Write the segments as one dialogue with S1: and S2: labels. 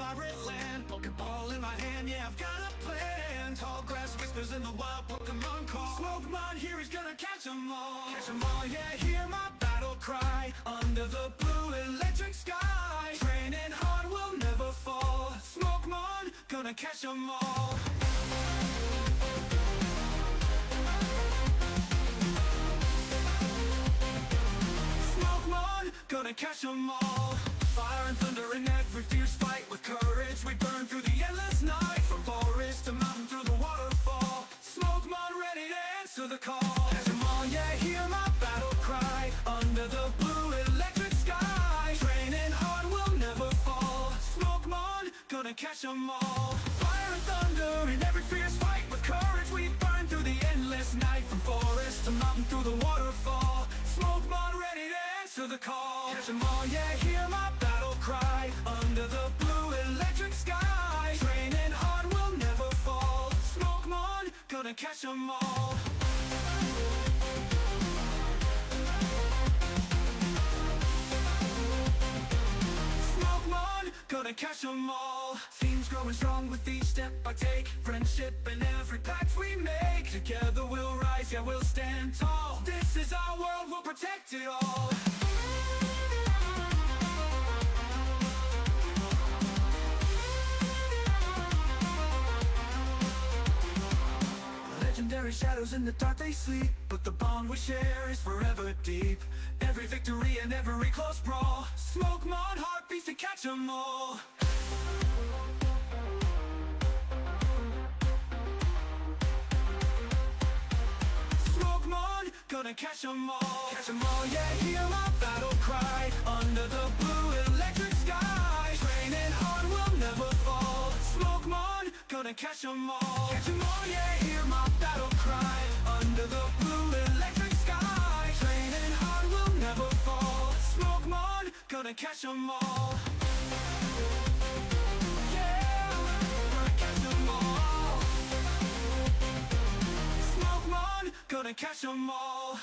S1: vibrant land. Pokeball in my hand, yeah, I've got a plan. Tall grass whispers in the wild Pokemon call. Smokemon here, he's gonna catch 'em all. Catch 'em all, yeah, hear my battle cry. Under the blue electric sky. Training hard will never fall. Smokemon, gonna catch 'em all. Smokemon, gonna catch 'em all. Fire and thunder in every fierce fight. With courage we burn through the endless night. From forest to mountain through the waterfall. Smokemon ready to answer the call. Catch 'em all, yeah, hear my battle cry. Under the blue electric sky. Training hard will never fall. Smokemon, gonna catch 'em all. Fire and thunder in every fierce fight. With courage we burn through the endless night. From forest to mountain through the waterfall. Smokemon ready to answer the call. Catch 'em all, yeah, hear my battle cry. Under the blue electric sky. Training hard will never fall. Smokemon, gonna catch 'em all. Smokemon, gonna catch 'em all. Teams growing strong with each step I take. Friendship in every pact we make. Together we'll rise, yeah, we'll stand tall. This is our world, we'll protect it all. Legendary shadows in the dark they sleep, but the bond we share is forever deep. Every victory and every close brawl. Smokemon heartbeats to catch 'em all. Smokemon, gonna catch 'em all. Catch 'em all, yeah, hear my battle cry. Under the blue electric sky. Training hard will never fall. Smokemon, gonna catch 'em all. Catch 'em all, yeah, hear my battle cry. Under the blue electric sky. Training hard will never fall. Smokemon, gonna catch 'em all. Yeah, gonna catch 'em all. Smokemon, gonna catch 'em all.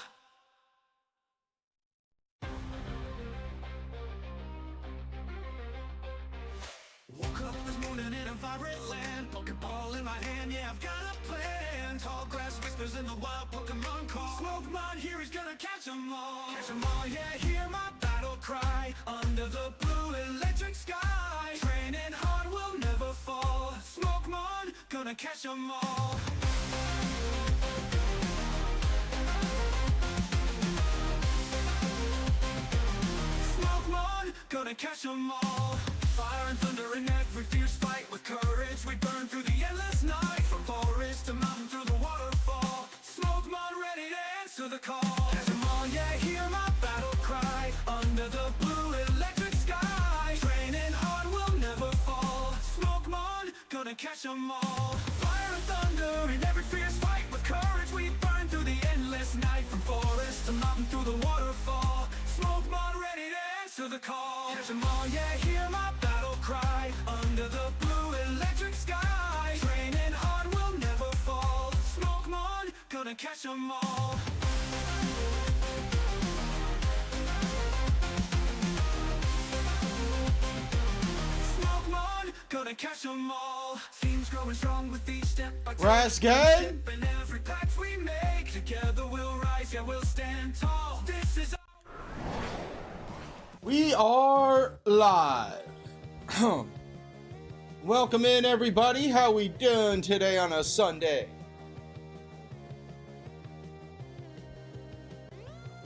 S1: Woke up this morning in a vibrant land. Pokeball in my hand, yeah, I've got a plan. Tall grass whispers in the wild Pokemon call. Smokemon here, he's gonna catch 'em all. Catch 'em all, yeah, hear my battle cry. Under the blue electric sky. Training hard will never fall. Smokemon, gonna catch 'em all. Smokemon, gonna catch 'em all. Fire and thunder in every fierce fight. With courage we burn through the endless night. From forest to mountain through the waterfall. Smokemon ready to answer the call. Catch 'em all, yeah, hear my battle cry. Under the blue electric sky. Training hard will never fall. Smokemon, gonna catch 'em all. Fire and thunder in every fierce fight. With courage we burn through the endless night. From forest to mountain through the waterfall. Smokemon ready to answer the call. Catch 'em all, yeah, hear my battle cry. Under the blue electric sky. Training hard will never fall. Smokemon, gonna catch 'em all. Smokemon, gonna catch 'em all. Teams growing strong with each step I take.
S2: Rascal.
S1: In every pact we make. Together we'll rise, yeah, we'll stand tall. This is
S2: We are live. Welcome in, everybody. How we doing today on a Sunday?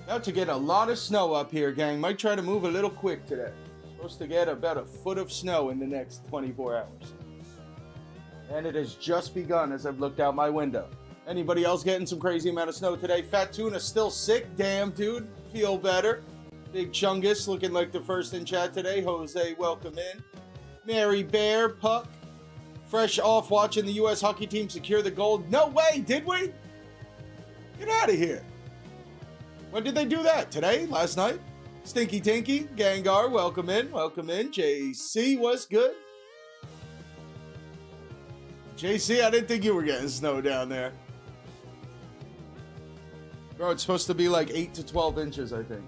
S2: About to get a lot of snow up here, gang. Might try to move a little quick today. Supposed to get about a foot of snow in the next 24 hours. And it has just begun as I've looked out my window. Anybody else getting some crazy amount of snow today? Fat Tuna still sick? Damn, dude. Feel better. Big Chungus looking like the first in chat today. Jose, welcome in. Mary Bear, Puck. Fresh off watching the U.S. hockey team secure the gold. No way, did we? Get out of here. When did they do that? Today? Last night? Stinky Tinky, Gengar, welcome in. Welcome in. JC, what's good? JC, I didn't think you were getting snow down there. Bro, it's supposed to be like 8 to 12 inches, I think.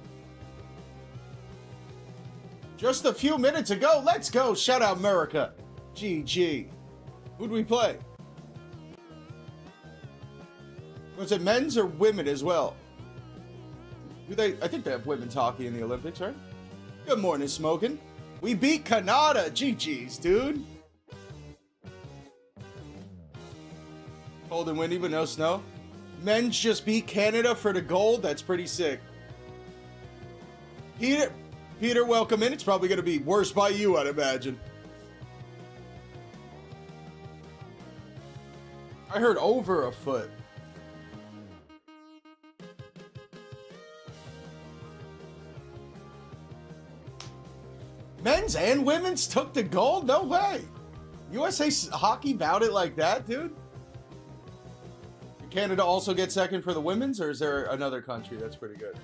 S2: Just a few minutes ago. Let's go. Shout out America. GG. Who'd we play? Was it men's or women as well? I think they have women's hockey in the Olympics, right? Good morning, Smoking. We beat Canada. GG's, dude. Cold and windy, but no snow. Men's just beat Canada for the gold. That's pretty sick. Peter, welcome in. It's probably going to be worse by you, I'd imagine. I heard over a foot. Men's and women's took the gold? No way. USA hockey bout it like that, dude? Did Canada also get second for the women's, or is there another country? That's pretty good.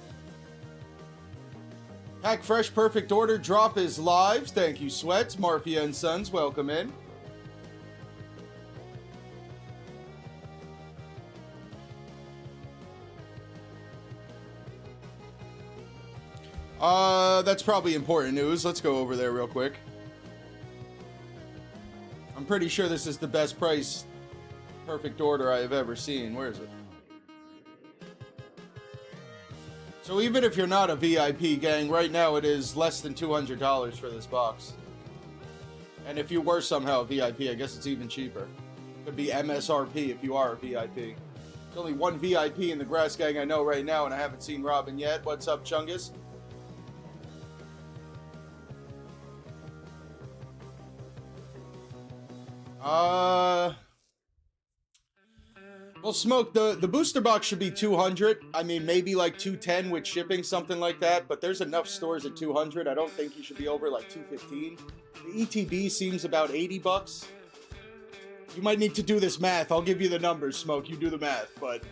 S2: Pack Fresh Perfect Order drop is live. Thank you, Sweats. Marfia and Sons, welcome in. That's probably important news. Let's go over there real quick. I'm pretty sure this is the best price Perfect Order I have ever seen. Where is it? So even if you're not a VIP, gang, right now it is less than $200 for this box. And if you were somehow a VIP, I guess it's even cheaper. Could be MSRP if you are a VIP. There's only one VIP in the Grass Gang I know right now, and I haven't seen Robin yet. What's up, Chungus? Well, Smoke, the booster box should be 200. I mean, maybe like 210 with shipping, something like that. But there's enough stores at 200. I don't think you should be over like 215. The ETB seems about 80 bucks. You might need to do this math. I'll give you the numbers, Smoke. You do the math. But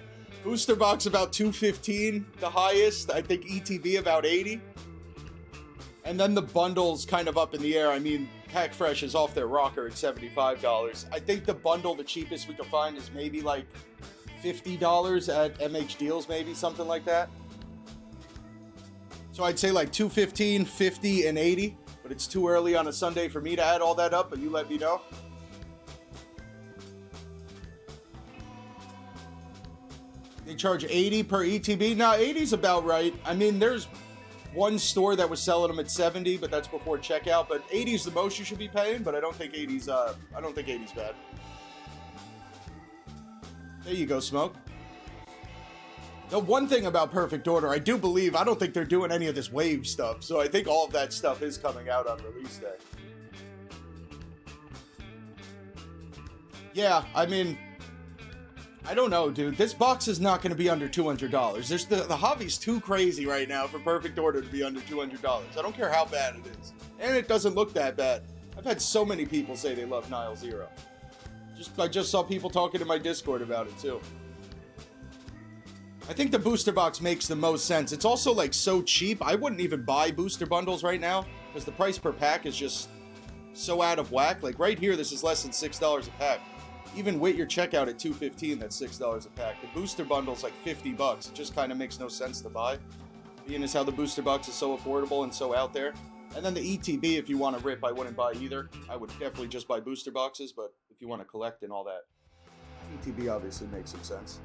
S2: booster box about 215, the highest. I think ETB about 80. And then the bundle's kind of up in the air. I mean, Pack Fresh is off their rocker at $75. I think the bundle, the cheapest we can find, is maybe like $50 at MHDeals, maybe something like that. So I'd say like 215, 50, and 80. But it's too early on a Sunday for me to add all that up, but you let me know. They charge 80 per ETB. Nah, 80's about right. I mean, there's one store that was selling them at 70, but that's before checkout. But 80's the most you should be paying, but I don't think 80's bad. There you go, Smoke. The one thing about Perfect Order, I don't think they're doing any of this wave stuff, so I think all of that stuff is coming out on release day. Yeah, I mean, I don't know, dude. This box is not going to be under $200. There's the hobby's too crazy right now for Perfect Order to be under $200. I don't care how bad it is. And it doesn't look that bad. I've had so many people say they love Nile Zero. I just saw people talking to my Discord about it, too. I think the booster box makes the most sense. It's also, like, so cheap. I wouldn't even buy booster bundles right now because the price per pack is just so out of whack. Like, right here, this is less than $6 a pack. Even with your checkout at $215, that's $6 a pack. The booster bundle's like $50. It just kind of makes no sense to buy, being as how the booster box is so affordable and so out there. And then the ETB, if you want to rip, I wouldn't buy either. I would definitely just buy booster boxes, but if you want to collect and all that, ETB obviously makes some sense.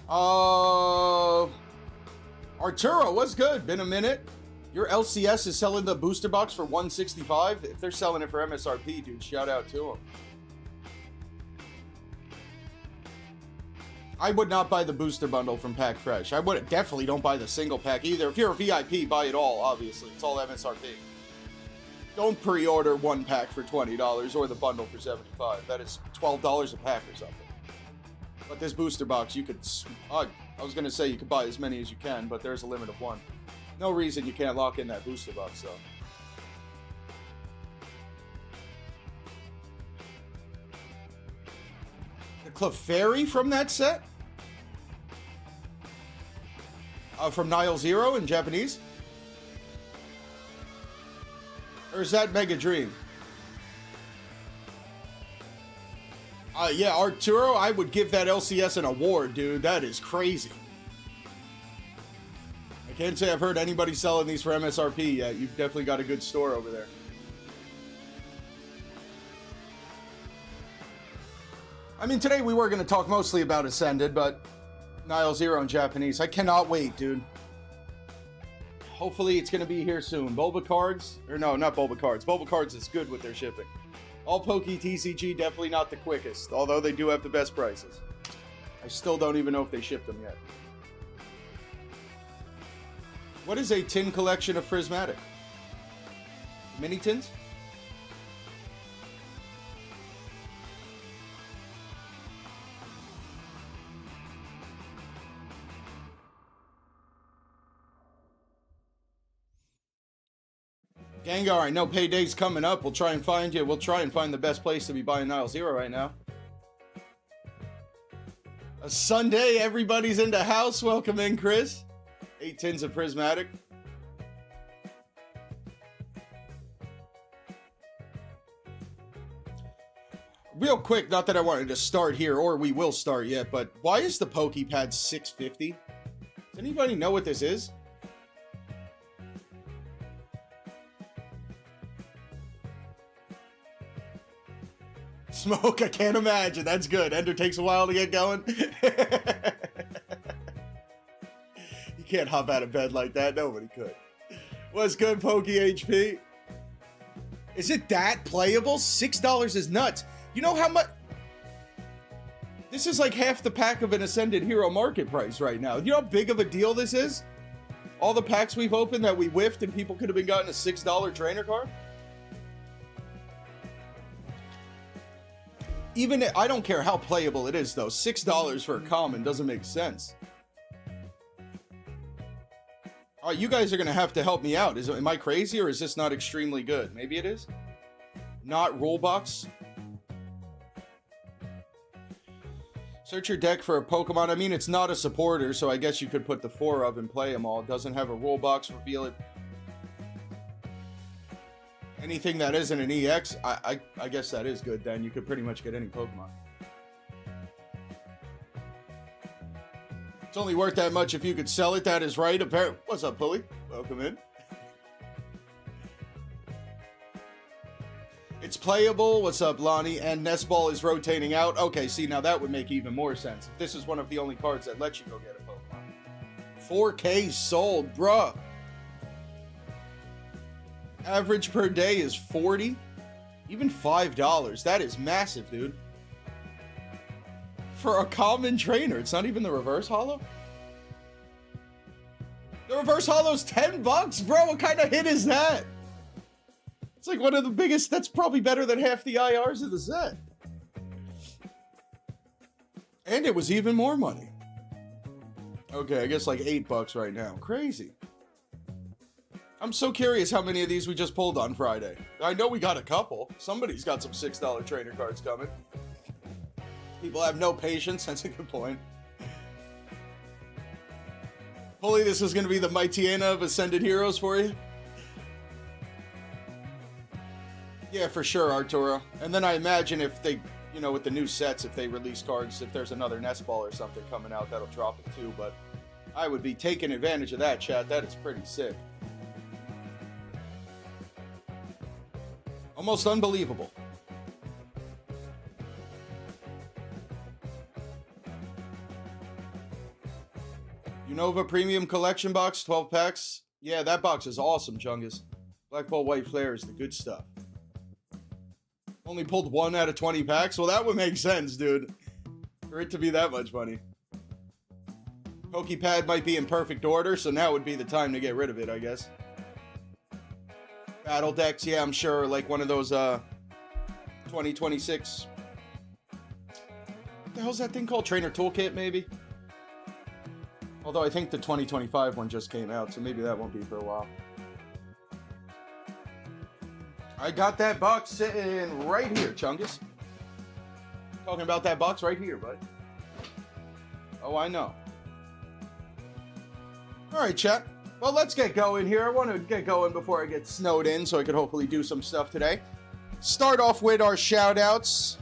S2: Arturo, what's good? Been a minute. Your LCS is selling the booster box for $165. If they're selling it for MSRP, dude, shout out to them. I would not buy the booster bundle from Pack Fresh. I would definitely don't buy the single pack either. If you're a VIP, buy it all, obviously. It's all MSRP. Don't pre-order one pack for $20 or the bundle for $75. That is $12 a pack or something. But this booster box, you could... I was going to say you could buy as many as you can, but there's a limit of one. No reason you can't lock in that booster box, though. The Clefairy from that set? From Nile Zero in Japanese? Or is that Mega Dream? Yeah, Arturo, I would give that LCS an award, dude. That is crazy. can't say I've heard anybody selling these for MSRP yet. You've definitely got a good store over there. I mean, today we were going to talk mostly about Ascended, but Nile Zero in Japanese. I cannot wait, dude. Hopefully it's going to be here soon. Bulba Cards, or no, not Bulba Cards. Bulba Cards is good with their shipping. All Poke TCG, definitely not the quickest, although they do have the best prices. I still don't even know if they shipped them yet. What is a tin collection of prismatic? Mini tins? Gengar, I know payday's coming up. We'll try and find you. We'll try and find the best place to be buying Nile Zero right now. A Sunday, everybody's in the house. Welcome in, Chris. 8 tins of prismatic. Real quick, not that I wanted to start here, or we will start yet, but why is the PokePad $650? Does anybody know what this is? Smoke, I can't imagine. That's good. Ender takes a while to get going. You can't hop out of bed like that. Nobody could. What's good, Poke HP? Is it that playable? $6 is nuts. You know how much? This is like half the pack of an Ascended Hero market price right now. You know how big of a deal this is? All the packs we've opened that we whiffed and people could have been gotten a $6 trainer card? Even, I don't care how playable it is, though. $6 for a common doesn't make sense. All right, you guys are going to have to help me out. Am I crazy, or is this not extremely good? Maybe it is? Not rule box? Search your deck for a Pokemon. I mean, it's not a supporter, so I guess you could put the 4 of and play them all. It doesn't have a rule box. Reveal it. Anything that isn't an EX, I guess that is good then. You could pretty much get any Pokemon. It's only worth that much if you could sell it. That is right. What's up, Pulley? Welcome in. It's playable. What's up, Lonnie? And Nest Ball is rotating out. Okay, see, now that would make even more sense. If this is one of the only cards that lets you go get a Pokemon. 4K sold, bruh. Average per day is 40. Even $5. That is massive, dude. For a common trainer. It's not even the reverse holo? The reverse holo's $10, bro. What kind of hit is that? It's like one of the biggest. That's probably better than half the IRs of the set. And it was even more money. Okay, I guess like $8 right now. Crazy. I'm so curious how many of these we just pulled on Friday. I know we got a couple. Somebody's got some $6 trainer cards coming. People have no patience. That's a good point. Hopefully this is going to be the Mightyena of Ascended Heroes for you. Yeah, for sure, Arturo. And then I imagine if they, you know, with the new sets, if they release cards, if there's another Nest Ball or something coming out, that'll drop it too. But I would be taking advantage of that, chat. That is pretty sick. Almost unbelievable. Unova Premium Collection Box, 12 packs. Yeah, that box is awesome, Chungus. Black Ball White Flare is the good stuff. Only pulled 1 out of 20 packs? Well, that would make sense, dude. For it to be that much money. PokePad might be in perfect order, so now would be the time to get rid of it, I guess. Battle decks, yeah, I'm sure, like one of those 2026. What the hell's that thing called? Trainer Toolkit, maybe? Although I think the 2025 one just came out, so maybe that won't be for a while. I got that box sitting right here, Chungus. Talking about that box right here, bud. Oh, I know. All right, chat. Well, let's get going here. I want to get going before I get snowed in so I could hopefully do some stuff today. Start off with our shout-outs.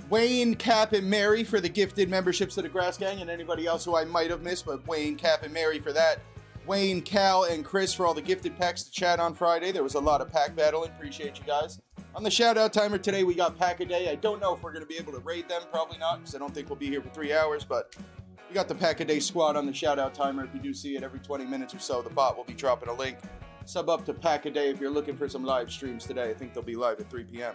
S2: Wayne, Cap, and Mary for the gifted memberships to the Grass Gang, and anybody else who I might have missed, but Wayne, Cap, and Mary for that. Wayne, Cal, and Chris for all the gifted packs to chat on Friday. There was a lot of pack battling. Appreciate you guys. On the shout-out timer today, we got Pack a Day. I don't know if we're going to be able to raid them. Probably not, because I don't think we'll be here for 3 hours, but we got the Pack a Day squad on the shout-out timer. If you do see it every 20 minutes or so, the bot will be dropping a link. Sub up to Pack a Day if you're looking for some live streams today. I think they'll be live at 3 p.m.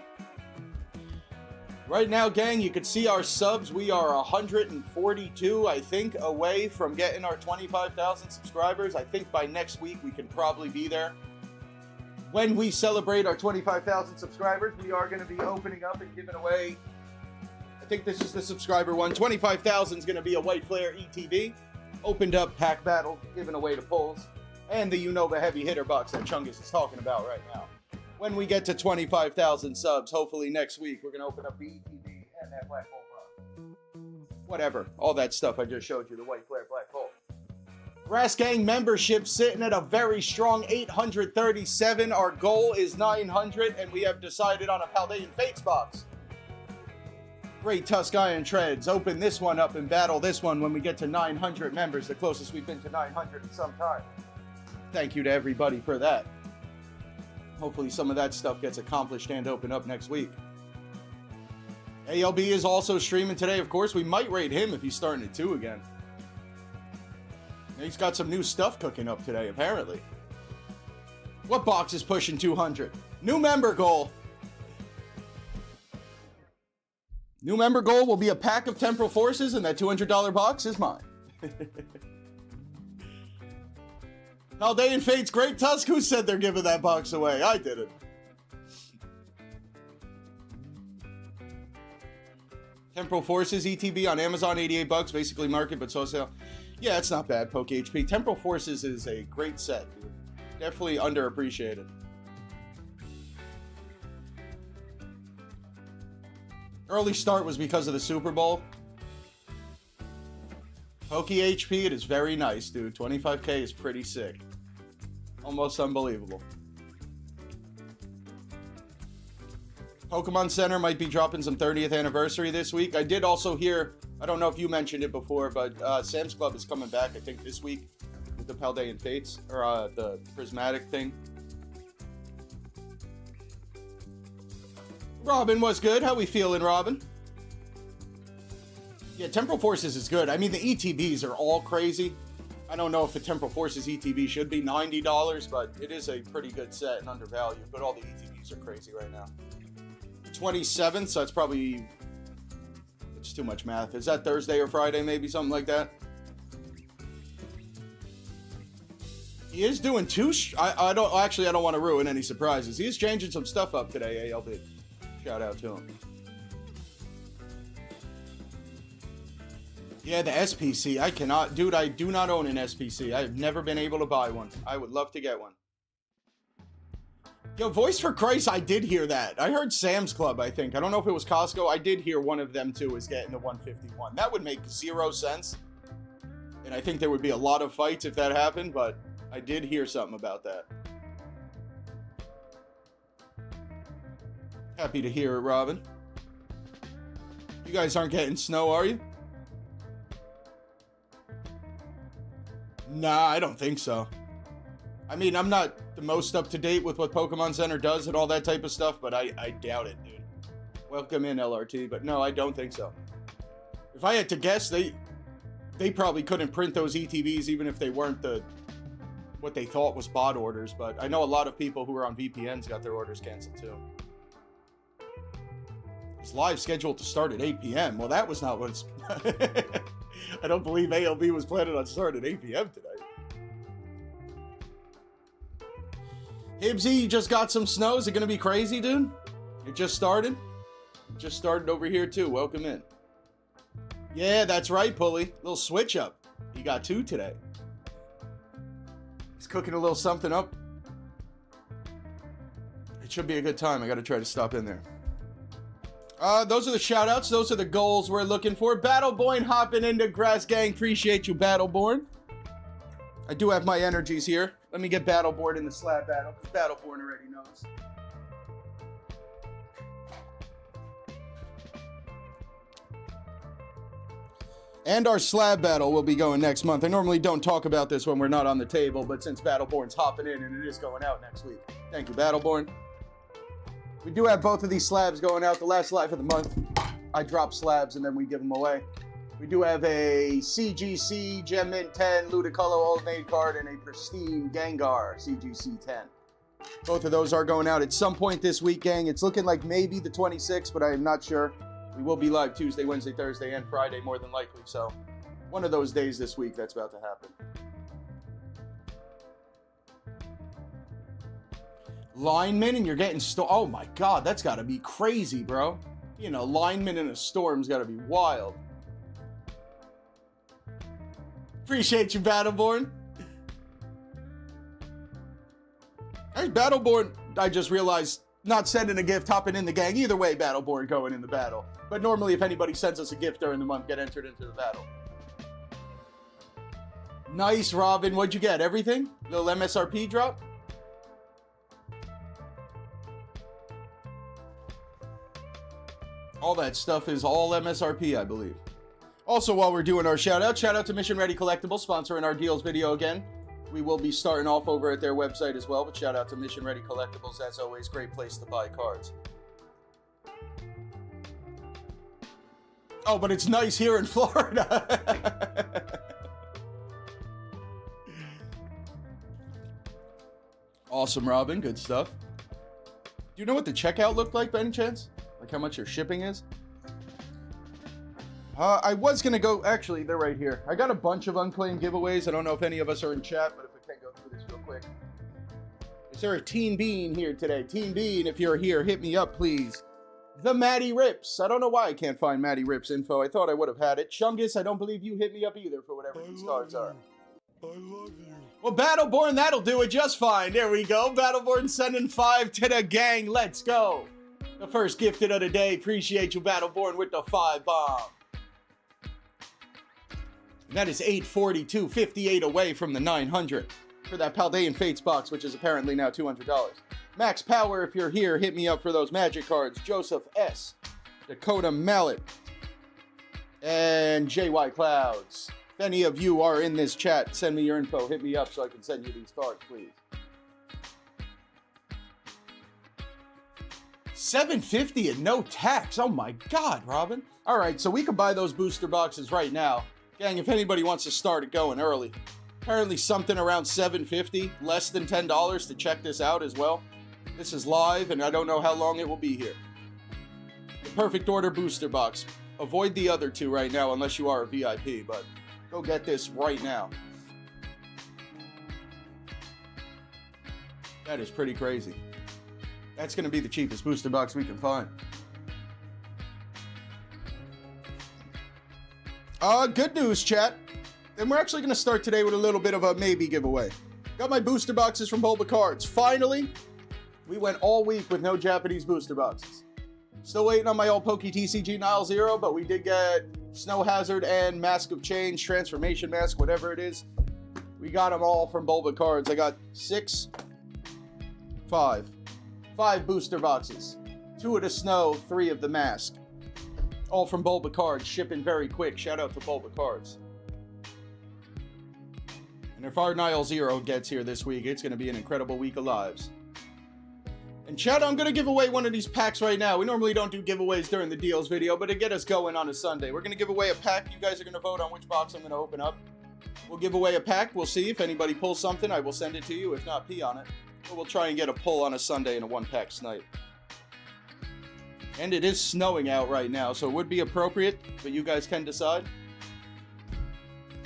S2: Right now, gang, you can see our subs. We are 142, I think, away from getting our 25,000 subscribers. I think by next week we can probably be there. When we celebrate our 25,000 subscribers, we are going to be opening up and giving away, I think this is the subscriber one, 25,000 is going to be a White Flare ETB, opened up pack battle, giving away to polls, and the Unova heavy hitter box that Chungus is talking about right now. When we get to 25,000 subs, hopefully next week, we're going to open up the ETB and that Black Hole box. Whatever, all that stuff I just showed you, the White Flare Black Hole. Brass Gang membership sitting at a very strong 837. Our goal is 900, and we have decided on a Paldean Fates box. Great Tusk Iron Treads. Open this one up and battle this one when we get to 900 members, the closest we've been to 900 in some time. Thank you to everybody for that. Hopefully some of that stuff gets accomplished and open up next week. ALB is also streaming today, of course. We might raid him if he's starting at 2 again. He's got some new stuff cooking up today, apparently. What box is pushing 200? New member goal. New member goal will be a pack of Temporal Forces, and that $200 box is mine. Paldean Fates, Great Tusk. Who said they're giving that box away? I didn't. Temporal Forces ETB on Amazon, 88 bucks, basically market, but so sale. Yeah, it's not bad, Poke HP. Temporal Forces is a great set, dude. Definitely underappreciated. Early start was because of the Super Bowl. Poke HP, it is very nice, dude. 25k is pretty sick. Almost unbelievable. Pokemon Center might be dropping some 30th anniversary this week. I did also hear, I don't know if you mentioned it before, but Sam's Club is coming back, I think, this week with the Paldean Fates, or the Prismatic thing. Robin was good. How we feeling, Robin? Yeah, Temporal Forces is good. I mean, the ETBs are all crazy. I don't know if the Temporal Forces ETB should be $90, but it is a pretty good set and undervalued, but all the ETBs are crazy right now. 27th, so that's probably, it's too much math. Is that Thursday or Friday, maybe something like that? He is doing two, I don't want to ruin any surprises. He is changing some stuff up today, ALB. Shout out to him. Yeah, the SPC, I cannot, dude, I do not own an SPC. I've never been able to buy one. I would love to get one. Yo, Voice for Christ, I did hear that. I heard Sam's Club, I think. I don't know if it was Costco. I did hear one of them, too, is getting the 151. That would make 0 sense. And I think there would be a lot of fights if that happened, but I did hear something about that. Happy to hear it, Robin. You guys aren't getting snow, are you? Nah, I don't think so. I mean, I'm not the most up-to-date with what Pokemon Center does and all that type of stuff, but I doubt it, dude. Welcome in, LRT, but no, I don't think so. If I had to guess, they probably couldn't print those ETBs even if they weren't what they thought was bot orders, but I know a lot of people who are on VPNs got their orders canceled, too. It's live scheduled to start at 8 p.m. Well, that was not what it's... I don't believe ALB was planning on starting at 8 p.m. today. Hibbsy, you just got some snow. Is it going to be crazy, dude? It just started? It just started over here, too. Welcome in. Yeah, that's right, Pulley. Little switch up. You got 2 today. He's cooking a little something up. It should be a good time. I got to try to stop in there. Those are the shout-outs. Those are the goals we're looking for. Battleborn hopping into Grass Gang. Appreciate you, Battleborn. I do have my energies here. Let me get Battleborn in the slab battle, because Battleborn already knows. And our slab battle will be going next month. I normally don't talk about this when we're not on the table, but since Battleborn's hopping in and it is going out next week. Thank you, Battleborn. We do have both of these slabs going out the last live of the month. I drop slabs and then we give them away. We do have a CGC Gem Mint 10 Ludicolo Old Maid card and a pristine Gengar CGC 10. Both of those are going out at some point this week, gang. It's looking like maybe the 26th, but I am not sure. We will be live Tuesday, Wednesday, Thursday, and Friday, more than likely. So, one of those days this week that's about to happen. Lineman, and you're getting oh my god, that's got to be crazy, bro. You know, lineman in a storm's got to be wild. Appreciate you, Battleborn. Hey, Battleborn, I just realized, not sending a gift, hopping in the gang. Either way, Battleborn going in the battle. But normally, if anybody sends us a gift during the month, get entered into the battle. Nice, Robin. What'd you get? Everything? Little MSRP drop? All that stuff is all MSRP, I believe. Also, while we're doing our shout out to Mission Ready Collectibles, sponsoring our deals video again. We will be starting off over at their website as well, but shout out to Mission Ready Collectibles. As always, great place to buy cards. Oh, but it's nice here in Florida. Awesome, Robin. Good stuff. Do you know what the checkout looked like by any chance? Like how much your shipping is? I was going to go... Actually, they're right here. I got a bunch of unclaimed giveaways. I don't know if any of us are in chat, but if we can go through this real quick. Is there a Teen Bean here today? Teen Bean, if you're here, hit me up, please. The Matty Rips. I don't know why I can't find Matty Rips info. I thought I would have had it. Chungus, I don't believe you hit me up either for whatever these cards are.
S3: I love you.
S2: Well, Battleborn, that'll do it just fine. There we go. Battleborn sending 5 to the gang. Let's go. The first gifted of the day. Appreciate you, Battleborn, with the 5 bomb. And that is 842, 58 away from the 900 for that Paldean Fates box, which is apparently now $200. Max Power, if you're here, hit me up for those magic cards. Joseph S., Dakota Mallet, and JY Clouds. If any of you are in this chat, send me your info. Hit me up so I can send you these cards, please. $7.50 and no tax. Oh my God, Robin. All right, so we can buy those booster boxes right now. Gang, if anybody wants to start it going early. Apparently something around $7.50, less than $10 to check this out as well. This is live, and I don't know how long it will be here. The Perfect Order booster box. Avoid the other two right now unless you are a VIP, but go get this right now. That is pretty crazy. That's going to be the cheapest booster box we can find. Good news, chat. And we're actually going to start today with a little bit of a maybe giveaway. Got my booster boxes from Revered Cards. Finally, we went all week with no Japanese booster boxes. Still waiting on my old Poke TCG Nile 0, but we did get Snow Hazard and Mask of Change, Transformation Mask, whatever it is. We got them all from Revered Cards. I got 5 booster boxes. 2 of the Snow, 3 of the Mask. All from Revered Cards, shipping very quick. Shout out to Revered Cards. And if our Nile 0 gets here this week, it's going to be an incredible week of lives. And chat, I'm going to give away one of these packs right now. We normally don't do giveaways during the deals video, but to get us going on a Sunday, we're going to give away a pack. You guys are going to vote on which box I'm going to open up. We'll give away a pack. We'll see if anybody pulls something. I will send it to you. If not, pee on it. But we'll try and get a pull on a Sunday in a one-pack snipe. And it is snowing out right now, so it would be appropriate, but you guys can decide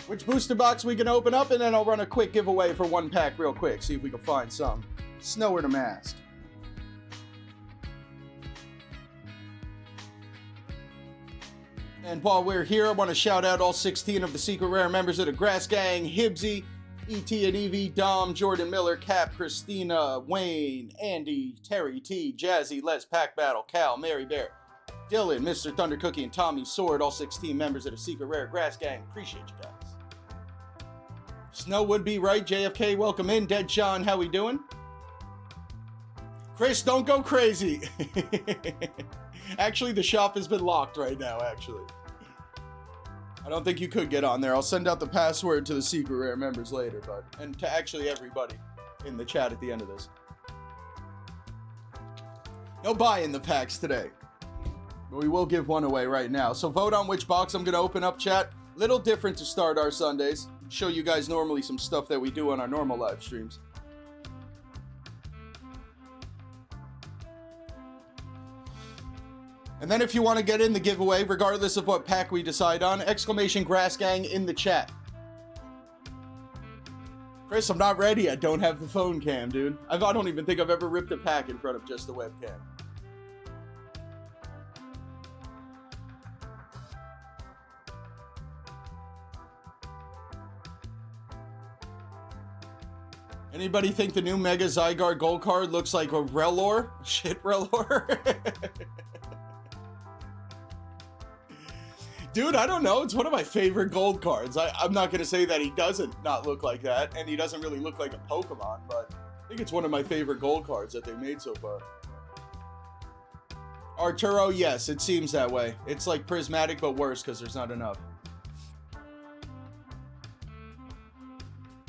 S2: which booster box we can open up, and then I'll run a quick giveaway for one pack real quick, see if we can find some Snow or the Mask. And while we're here, I want to shout out all 16 of the Secret Rare members of the Grass Gang: Hibbsy, E.T. and Evie, Dom, Jordan Miller, Cap, Christina, Wayne, Andy, Terry T, Jazzy, Les, Pack Battle, Cal, Mary Bear, Dylan, Mr. Thunder Cookie, and Tommy Sword, all 16 members of the Secret Rare Grass Gang. Appreciate you guys. Snow would be right. JFK, welcome in. Dead Sean, how we doing? Chris, don't go crazy. Actually, the shop has been locked right now, actually. I don't think you could get on there. I'll send out the password to the secret rare members later, and to actually everybody in the chat at the end of this. No buying the packs today. But we will give one away right now. So vote on which box I'm going to open up, chat. Little different to start our Sundays. Show you guys normally some stuff that we do on our normal live streams. And then if you want to get in the giveaway, regardless of what pack we decide on, exclamation Grass Gang in the chat. Chris, I'm not ready. I don't have the phone cam, dude. I don't even think I've ever ripped a pack in front of just the webcam. Anybody think the new Mega Zygarde Gold card looks like a Relor? Shit, Relor? Dude, I don't know. It's one of my favorite gold cards. I'm not going to say that he doesn't not look like that, and he doesn't really look like a Pokemon, but I think it's one of my favorite gold cards that they've made so far. Arturo, yes, it seems that way. It's like prismatic, but worse because there's not enough.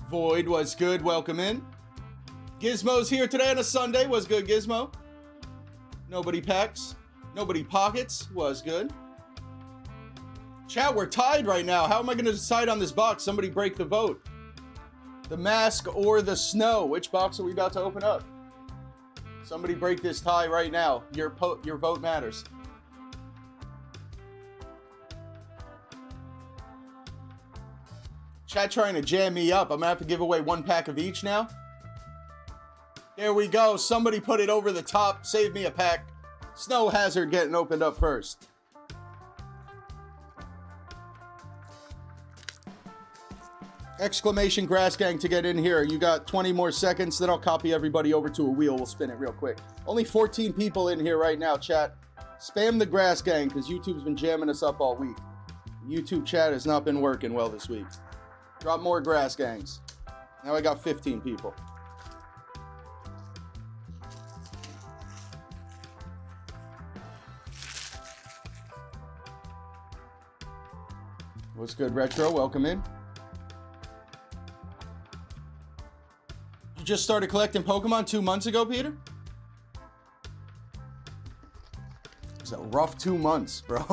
S2: Void was good. Welcome in. Gizmo's here today on a Sunday. Was good, Gizmo. Nobody packs. Nobody pockets. Was good. Chat, we're tied right now. How am I going to decide on this box? Somebody break the vote. The mask or the snow? Which box are we about to open up? Somebody break this tie right now. Your vote matters. Chat trying to jam me up. I'm going to have to give away one pack of each now. There we go. Somebody put it over the top. Save me a pack. Snow Hazard getting opened up first. Exclamation Grass Gang to get in here. You got 20 more seconds, then I'll copy everybody over to a wheel. We'll spin it real quick. Only 14 people in here right now, chat. Spam the Grass Gang because YouTube's been jamming us up all week. YouTube chat has not been working well this week. Drop more Grass Gangs. Now I got 15 people. What's good, Retro? Welcome in. You just started collecting Pokemon 2 months ago, Peter? It was a rough 2 months, bro.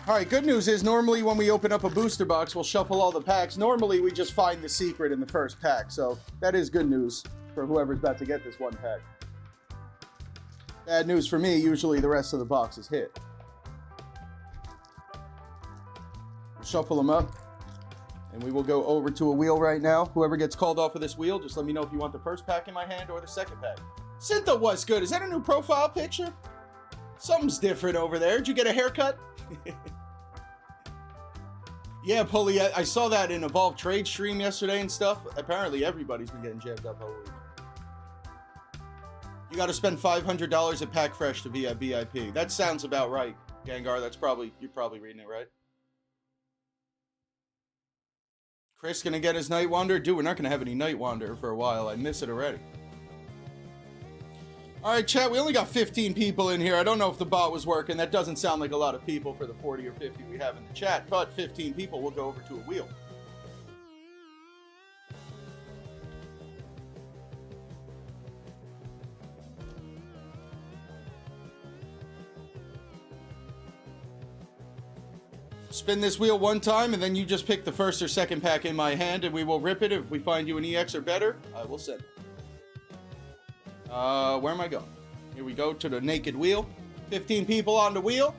S2: All right, good news is normally when we open up a booster box, we'll shuffle all the packs. Normally, we just find the secret in the first pack, so that is good news for whoever's about to get this one pack. Bad news for me, usually the rest of the box is hit. We'll shuffle them up, and we will go over to a wheel right now. Whoever gets called off of this wheel, just let me know if you want the first pack in my hand or the second pack. Syntha, what's good? Is that a new profile picture? Something's different over there. Did you get a haircut? Yeah, Pulley, I saw that in Evolve Trade stream yesterday and stuff. Apparently, everybody's been getting jammed up all week. You got to spend $500 at Pack Fresh to be at VIP. That sounds about right, Gengar. You're probably reading it right. Chris gonna get his Night Wander? Dude, we're not gonna have any Night Wander for a while. I miss it already. All right, chat, we only got 15 people in here. I don't know if the bot was working. That doesn't sound like a lot of people for the 40 or 50 we have in the chat, but 15 people. We'll go over to a wheel. Spin this wheel one time, and then you just pick the first or second pack in my hand, and we will rip it. If we find you an EX or better, I will send it. Where am I going? Here we go to the naked wheel. 15 people on the wheel.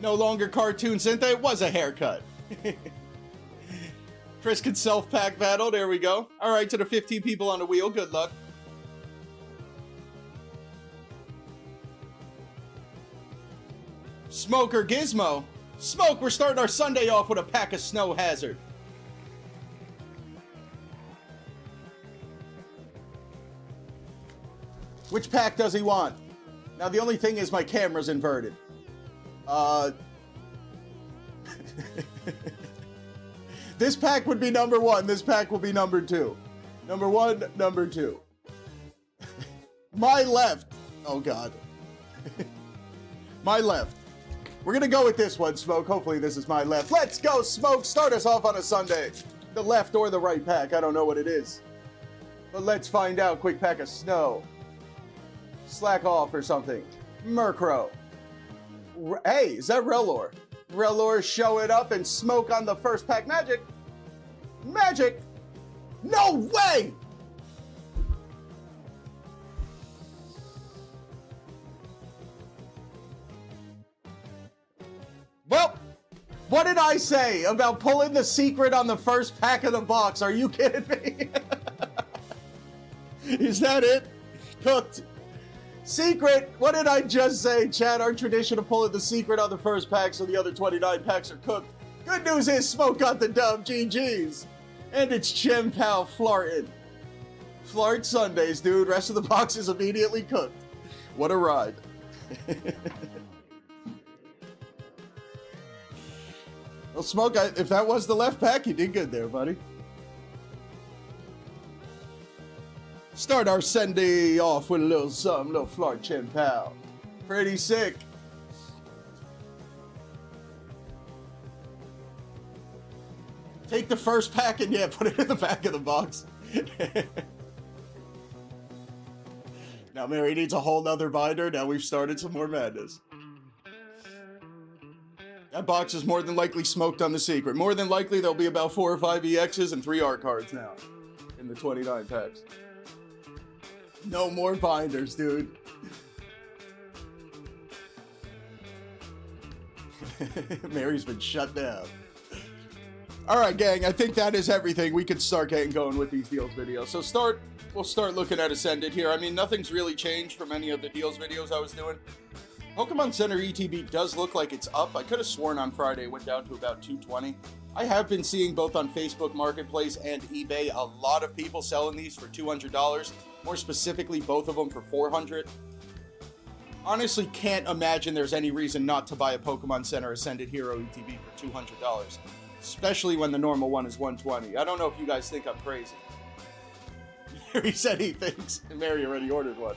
S2: No longer cartoon Syntha. It was a haircut. Chris can self-pack battle. There we go. All right, to the 15 people on the wheel. Good luck. Smoker Gizmo. Smoke, we're starting our Sunday off with a pack of Snow Hazard. Which pack does he want? Now, the only thing is my camera's inverted. This pack would be number 1. This pack will be number 2. Number 1, number 2. My left. Oh, God. My left. We're going to go with this one, Smoke. Hopefully this is my left. Let's go, Smoke. Start us off on a Sunday. The left or the right pack. I don't know what it is. But let's find out. Quick pack of snow. Slack off or something. Murkrow. Hey, is that Relor? Relor showing up and Smoke on the first pack. Magic. Magic. No way. Well, what did I say about pulling the secret on the first pack of the box? Are you kidding me? Is that it? Cooked. Secret. What did I just say, Chad? Our tradition of pulling the secret on the first pack so the other 29 packs are cooked. Good news is Smoke got the dub. GG's. And it's Chim Pal Flartin. Flart Sundays, dude. Rest of the box is immediately cooked. What a ride. Well, Smoke, if that was the left pack, you did good there, buddy. Start our Sunday off with a little something, little Flart Chim Pal. Pretty sick. Take the first pack and, yeah, put it in the back of the box. Now Mary needs a whole nother binder. Now we've started some more madness. That box is more than likely smoked on the secret. More than likely there'll be about 4 or 5 EXs and 3 art cards now in the 29 packs. No more binders, dude. Mary's been shut down. All right, gang, I think that is everything. We could start getting going with these deals videos. So we'll start looking at Ascended here. I mean, nothing's really changed from any of the deals videos I was doing. Pokemon Center ETB does look like it's up. I could have sworn on Friday it went down to about 220. I have been seeing both on Facebook Marketplace and eBay a lot of people selling these for $200. More specifically, both of them for $400. Honestly, can't imagine there's any reason not to buy a Pokemon Center Ascended Hero ETB for $200. Especially when the normal one is $120. I don't know if you guys think I'm crazy. Mary said he thinks, and Mary already ordered one.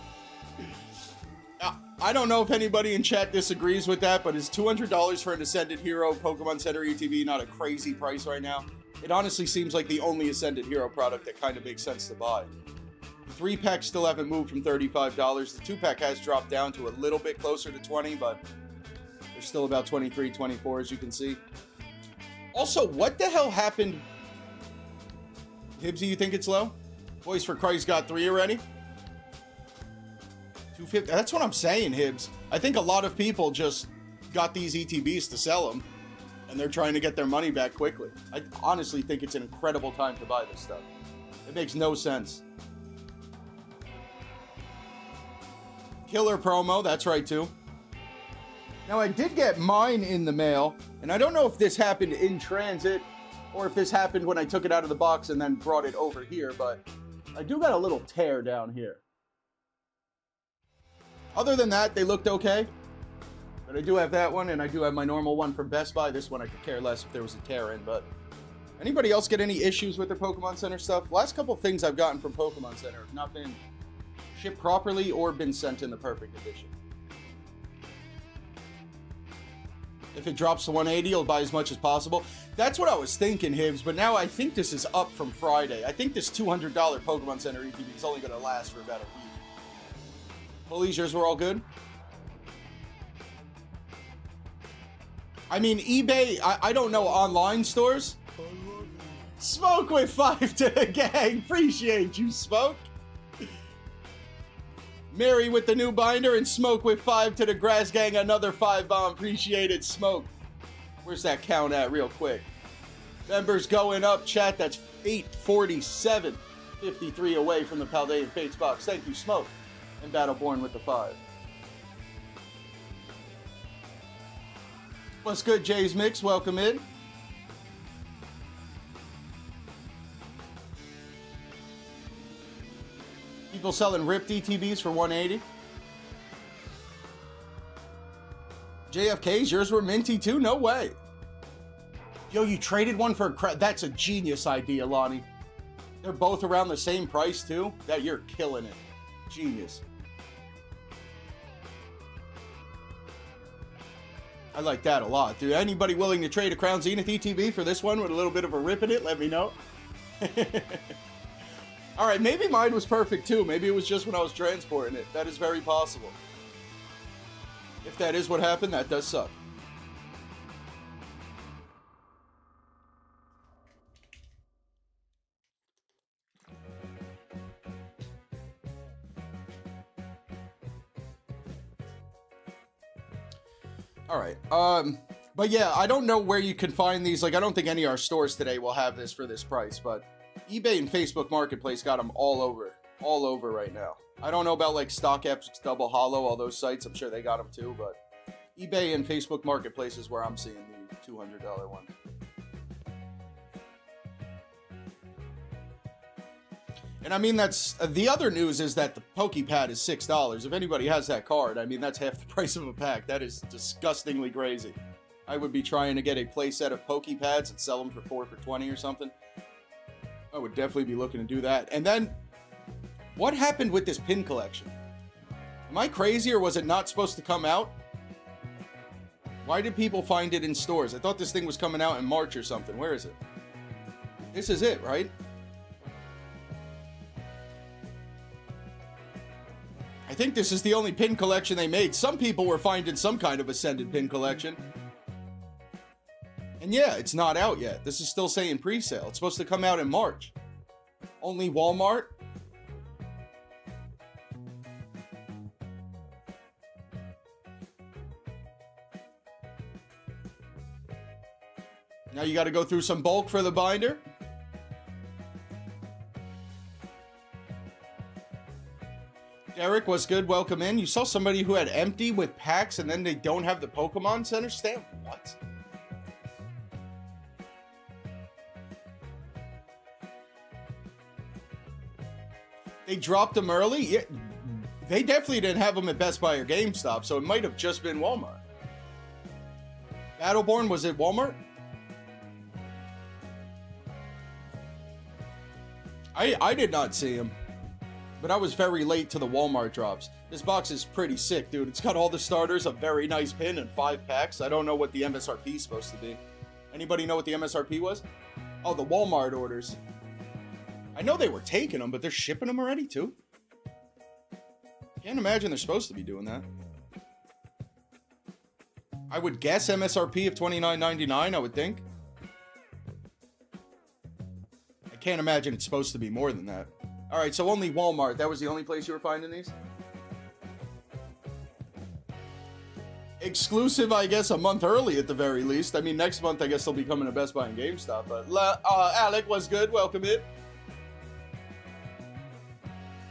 S2: I don't know if anybody in chat disagrees with that, but is $200 for an Ascended Hero Pokemon Center ETB not a crazy price right now? It honestly seems like the only Ascended Hero product that kind of makes sense to buy. The 3-pack still haven't moved from $35. The 2-pack has dropped down to a little bit closer to 20, but they're still about 23, 24 as you can see. Also, what the hell happened? Hibbsy, you think it's low? Boys for Christ got 3 already? 250. That's what I'm saying, Hibbs. I think a lot of people just got these ETBs to sell them, and they're trying to get their money back quickly. I honestly think it's an incredible time to buy this stuff. It makes no sense. Killer promo, that's right too. Now I did get mine in the mail, and I don't know if this happened in transit or if this happened when I took it out of the box and then brought it over here, but I do got a little tear down here. Other than that, they looked okay. But I do have that one, and I do have my normal one from Best Buy. This one I could care less if there was a tear in, but anybody else get any issues with their Pokemon Center stuff? Last couple things I've gotten from Pokemon Center have not been shipped properly or been sent in the perfect edition. If it drops to 180, you'll buy as much as possible. That's what I was thinking, Hibbs, but now I think this is up from Friday. I think this $200 Pokemon Center ETB is only going to last for about a week. Police, yours were all good? I mean, eBay, I don't know online stores. Smoke with 5 to the gang. Appreciate you, Smoke. Mary with the new binder and Smoke with 5 to the grass gang. Another 5 bomb. Appreciate it, Smoke. Where's that count at real quick? Members going up, chat. That's 847. 53 away from the Paldean Fates box. Thank you, Smoke. And Battleborn with the 5. What's good, Jay's Mix? Welcome in. People selling ripped ETBs for 180. JFK's, yours were minty too? No way. Yo, you traded one for a that's a genius idea, Lonnie. They're both around the same price, too? That you're killing it. Genius. I like that a lot, dude. Anybody willing to trade a Crown Zenith ETB for this one with a little bit of a rip in it, let me know. All right, maybe mine was perfect, too. Maybe it was just when I was transporting it. That is very possible. If that is what happened, that does suck. All right. But yeah, I don't know where you can find these. Like, I don't think any of our stores today will have this for this price, but eBay and Facebook Marketplace got them all over right now. I don't know about like StockX, Double Hollow, all those sites. I'm sure they got them too, but eBay and Facebook Marketplace is where I'm seeing the $200 one. And I mean, that's the other news is that the PokePad is $6. If anybody has that card, I mean, that's half the price of a pack. That is disgustingly crazy. I would be trying to get a play set of PokePads and sell them for 4 for 20 or something. I would definitely be looking to do that. And then, what happened with this pin collection? Am I crazy, or was it not supposed to come out? Why did people find it in stores? I thought this thing was coming out in March or something. Where is it? This is it, right? I think this is the only pin collection they made. Some people were finding some kind of Ascended pin collection. And yeah, it's not out yet. This is still saying pre-sale. It's supposed to come out in March. Only Walmart. Now you got to go through some bulk for the binder. Derek, what's good? Welcome in. You saw somebody who had empty with packs and then they don't have the Pokemon Center stamp? What? They dropped them early? Yeah, they definitely didn't have them at Best Buy or GameStop, so it might have just been Walmart. Battleborn, was it Walmart? I did not see him. But I was very late to the Walmart drops. This box is pretty sick, dude. It's got all the starters, a very nice pin, and 5 packs. I don't know what the MSRP is supposed to be. Anybody know what the MSRP was? Oh, the Walmart orders. I know they were taking them, but they're shipping them already, too. Can't imagine they're supposed to be doing that. I would guess MSRP of $29.99, I would think. I can't imagine it's supposed to be more than that. All right, so only Walmart. That was the only place you were finding these? Exclusive, I guess, a month early at the very least. I mean, next month, I guess they'll be coming to Best Buy and GameStop. But, Alec, what's good? Welcome in.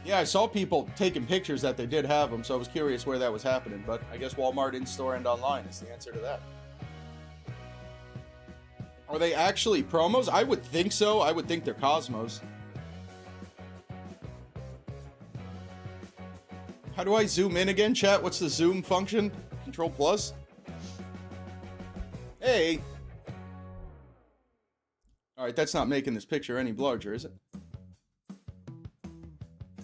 S2: Yeah, I saw people taking pictures that they did have them, so I was curious where that was happening. But I guess Walmart in-store and online is the answer to that. Are they actually promos? I would think so. I would think they're Cosmos. How do I zoom in again, chat? What's the zoom function? Control plus? Hey! Alright, that's not making this picture any larger, is it?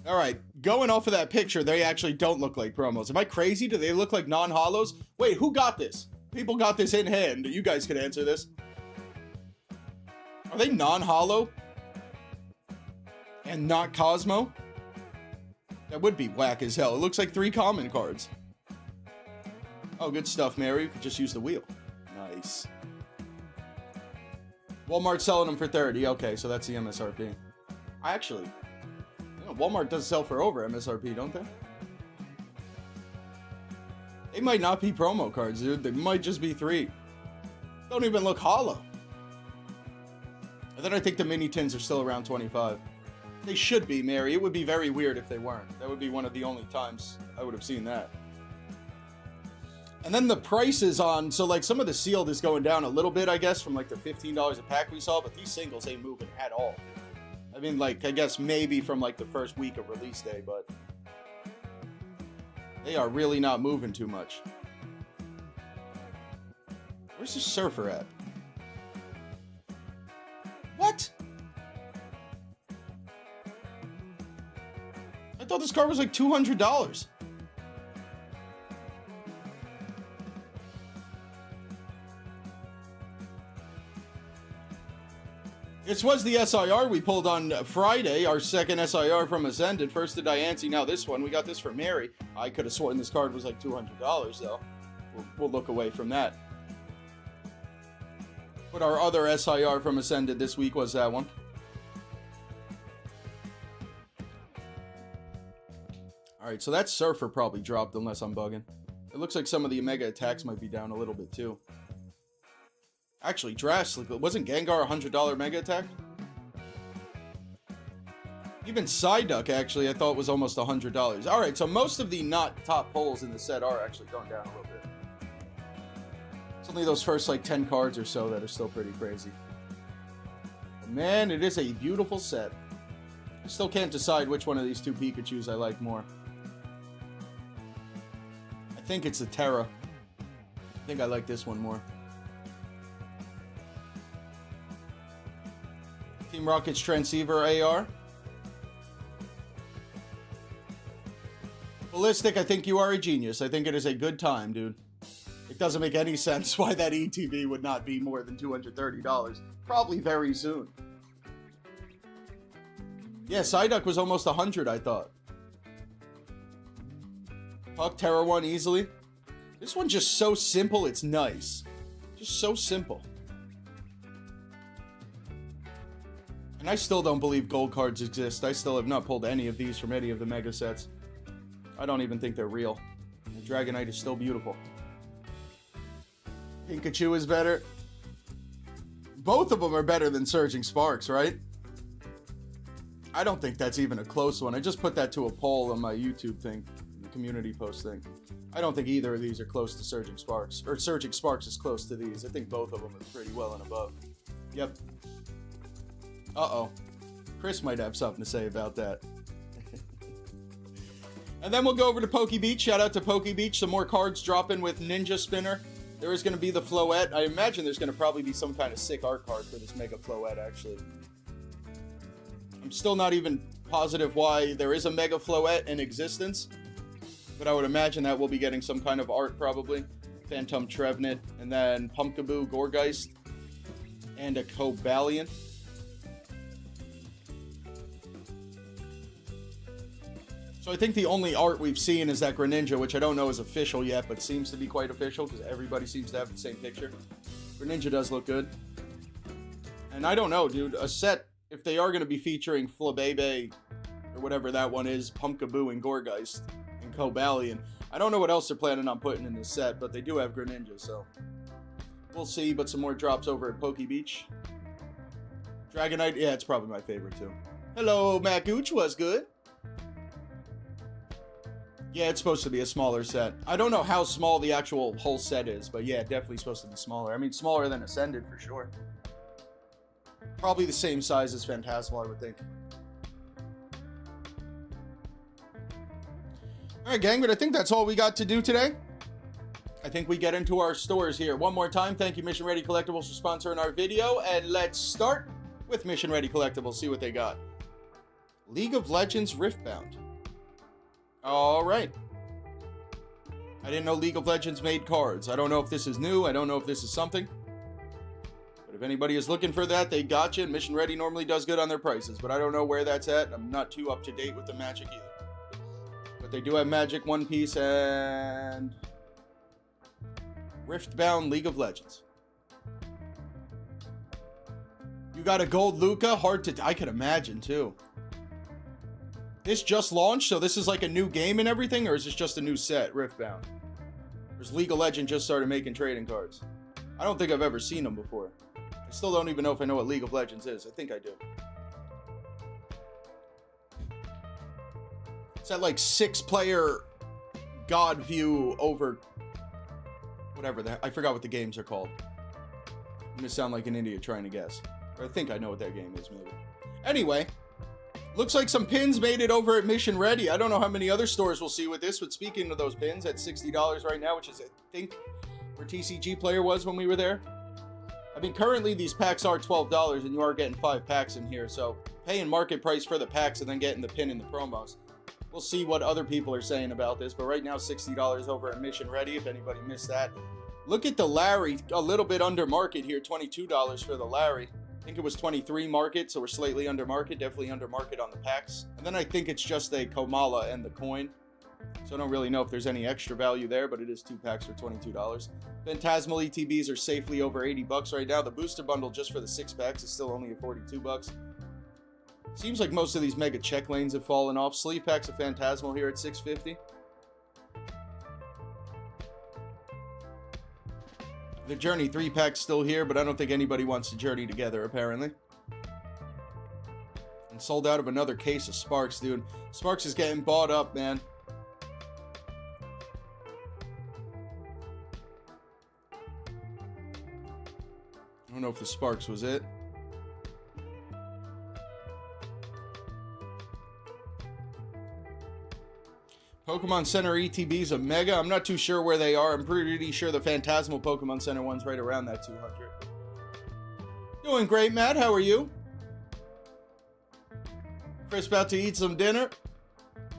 S2: Alright, going off of that picture, they actually don't look like promos. Am I crazy? Do they look like non-hollows? Wait, who got this? People got this in hand. You guys could answer this. Are they non-hollow? And not Cosmo? That would be whack as hell. It looks like 3 common cards. Oh, good stuff, Mary. You could just use the wheel. Nice. Walmart's selling them for 30. Okay, so that's the MSRP. I actually... You know, Walmart does sell for over MSRP, don't they? They might not be promo cards, dude. They might just be 3. Don't even look hollow. And then I think the mini tins are still around 25. They should be, Mary. It would be very weird if they weren't. That would be one of the only times I would have seen that. And then the prices on... So, like, some of the sealed is going down a little bit, I guess, from, like, the $15 a pack we saw. But these singles ain't moving at all. I mean, like, I guess maybe from, like, the first week of release day. But they are really not moving too much. Where's the Surfer at? thought this card was like $200. This was the SIR we pulled on Friday, our second SIR from Ascended. First to Diancie, now this one. We got this for Mary. I could have sworn this card was like $200, though. We'll look away from that. But our other SIR from Ascended this week was that one. Alright, so that Surfer probably dropped, unless I'm bugging. It looks like some of the Mega attacks might be down a little bit, too. Actually, drastically. Wasn't Gengar a $100 Mega attack? Even Psyduck, actually, I thought was almost $100. Alright, so most of the not top pulls in the set are actually going down a little bit. It's only those first, like, 10 cards or so that are still pretty crazy. But man, it is a beautiful set. I still can't decide which one of these two Pikachus I like more. I think it's the Terra. I think I like this one more. Team Rocket's Transceiver AR. Ballistic, I think you are a genius. I think it is a good time, dude. It doesn't make any sense why that ETB would not be more than $230. Probably very soon. Yeah, Psyduck was almost 100, I thought. Puck Terra one easily. This one's just so simple, it's nice. Just so simple. And I still don't believe gold cards exist. I still have not pulled any of these from any of the mega sets. I don't even think they're real. And Dragonite is still beautiful. Pikachu is better. Both of them are better than Surging Sparks, right? I don't think that's even a close one. I just put that to a poll on my YouTube thing, the community post thing. I don't think either of these are close to Surging Sparks. Or Surging Sparks is close to these. I think both of them are pretty well and above. Yep. Uh-oh. Chris might have something to say about that. And then we'll go over to Poke Beach. Shout out to Poke Beach. Some more cards dropping with Ninja Spinner. There is going to be the Floette. I imagine there's going to probably be some kind of sick art card for this Mega Floette, actually. I'm still not even positive why there is a Mega Floette in existence. But I would imagine that we'll be getting some kind of art, probably. Phantom Trevenant. And then Pumpkaboo, Gourgeist. And a Cobalion. So I think the only art we've seen is that Greninja, which I don't know is official yet, but seems to be quite official because everybody seems to have the same picture. Greninja does look good. And I don't know, dude. A set, if they are going to be featuring Flabebe, or whatever that one is, Pumpkaboo and Gourgeist, and Cobalion, I don't know what else they're planning on putting in this set, but they do have Greninja, so we'll see. But some more drops over at Poke Beach. Dragonite, yeah, it's probably my favorite too. Hello, Matt Gooch, what's good? Yeah, it's supposed to be a smaller set. I don't know how small the actual whole set is, but yeah, definitely supposed to be smaller. I mean, smaller than Ascended for sure. Probably the same size as Phantasmal, I would think. Alright, gang, but I think that's all we got to do today. I think we get into our stores here. One more time, thank you, Mission Ready Collectibles, for sponsoring our video. And let's start with Mission Ready Collectibles, see what they got. League of Legends Riftbound. Alright. I didn't know League of Legends made cards. I don't know if this is new. I don't know if this is something. But if anybody is looking for that, they got you. Mission Ready normally does good on their prices, but I don't know where that's at. I'm not too up to date with the Magic either. But they do have Magic, One Piece, and Riftbound League of Legends. You got a gold Luca? Hard to... I could imagine, too. This just launched, so this is like a new game and everything, or is this just a new set, Riftbound? Or is League of Legends just started making trading cards? I don't think I've ever seen them before. I still don't even know if I know what League of Legends is. I think I do. It's that like 6-player God view over whatever I forgot what the games are called. I'm gonna sound like an idiot trying to guess. Or I think I know what that game is, maybe. Anyway. Looks like some pins made it over at Mission Ready. I don't know how many other stores we'll see with this, but speaking of those pins, at $60 right now, which is, I think, where TCG Player was when we were there. I mean, currently these packs are $12, and you are getting 5 packs in here, so paying market price for the packs and then getting the pin in the promos. We'll see what other people are saying about this, but right now $60 over at Mission Ready, if anybody missed that. Look at the Larry, a little bit under market here, $22 for the Larry. I think it was 23 market, so we're slightly under market, definitely under market on the packs. And then I think it's just a Komala and the coin. So I don't really know if there's any extra value there, but it is 2 packs for $22. Phantasmal ETBs are safely over 80 bucks right now. The booster bundle just for the 6 packs is still only at 42 bucks. Seems like most of these mega check lanes have fallen off. Sleeve packs of Phantasmal here at 650. The Journey 3 pack's still here, but I don't think anybody wants to journey together, apparently. And sold out of another case of Sparks, dude. Sparks is getting bought up, man. I don't know if the Sparks was it. Pokemon Center ETBs of Mega. I'm not too sure where they are. I'm pretty sure the Phantasmal Pokemon Center one's right around that 200. Doing great, Matt. How are you? Chris about to eat some dinner.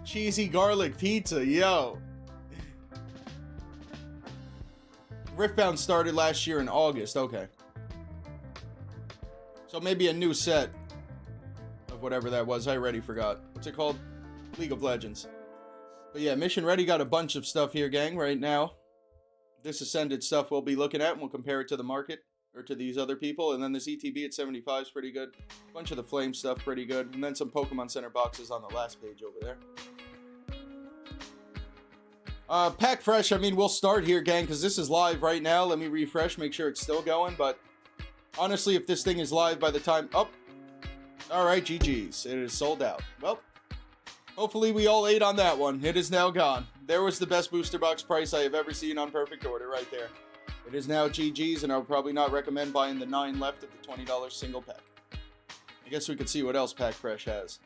S2: Cheesy garlic pizza. Yo. Riftbound started last year in August. Okay. So maybe a new set of whatever that was. I already forgot. What's it called? League of Legends. But yeah, Mission Ready got a bunch of stuff here, gang, right now. This Ascended stuff we'll be looking at, and we'll compare it to the market, or to these other people. And then this ETB at 75 is pretty good. A bunch of the Flame stuff pretty good. And then some Pokemon Center boxes on the last page over there. Pack Fresh, I mean, we'll start here, gang, because this is live right now. Let me refresh, make sure it's still going. But honestly, if this thing is live by the time... Oh, all right, GG's. It is sold out. Well... hopefully we all ate on that one. It is now gone. There was the best booster box price I have ever seen on Perfect Order right there. It is now GG's, and I would probably not recommend buying the 9 left of the $20 single pack. I guess we could see what else Pack Fresh has.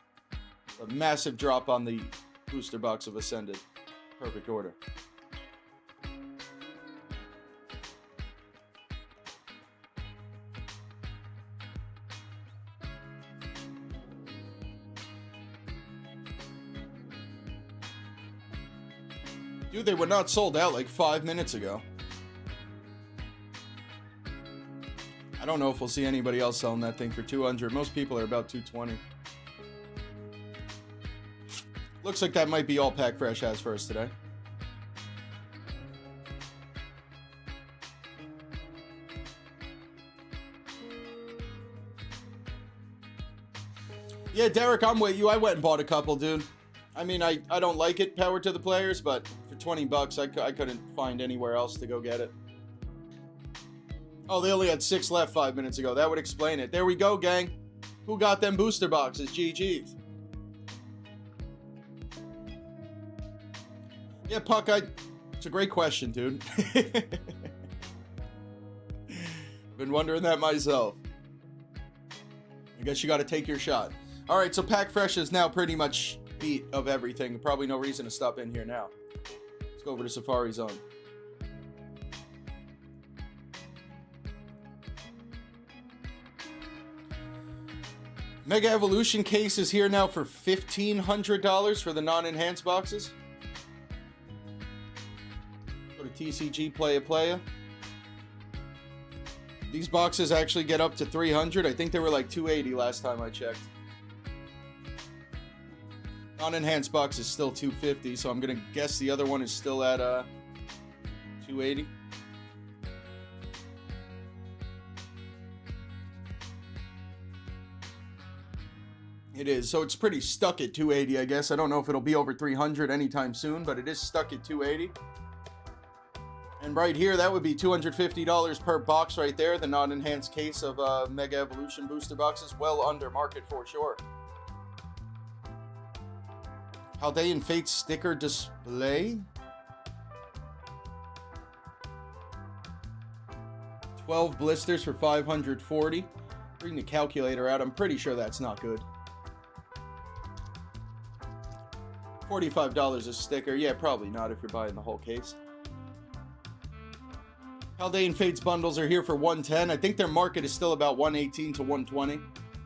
S2: A massive drop on the booster box of Ascended Perfect Order. Dude, they were not sold out like 5 minutes ago. I don't know if we'll see anybody else selling that thing for 200. Most people are about 220. Looks like that might be all Pack Fresh has for us today. Yeah, Derek, I'm with you. I went and bought a couple, dude. I mean, I don't like it, power to the players, but for 20 bucks, I couldn't find anywhere else to go get it. Oh, they only had 6 left 5 minutes ago. That would explain it. There we go, gang. Who got them booster boxes? GG's. Yeah, Puck, it's a great question, dude. Been wondering that myself. I guess you got to take your shot. All right, so Pack Fresh is now pretty much... beat of everything. Probably no reason to stop in here now. Let's go over to Safari Zone. Mega Evolution case is here now for $1,500 for the non-enhanced boxes. Go to TCG Playa. These boxes actually get up to 300. I think they were like 280 last time I checked. Non-enhanced box is still 250, so I'm gonna guess the other one is still at 280. It is, so it's pretty stuck at 280, I guess. I don't know if it'll be over 300 anytime soon, but it is stuck at 280. And right here, that would be $250 per box right there. The non-enhanced case of Mega Evolution booster boxes, well under market for sure. Haldean Fate sticker display. 12 blisters for 540. Bring the calculator out. I'm pretty sure that's not good. $45 a sticker. Yeah, probably not if you're buying the whole case. Haldean Fates bundles are here for $110. I think their market is still about $118 to $120.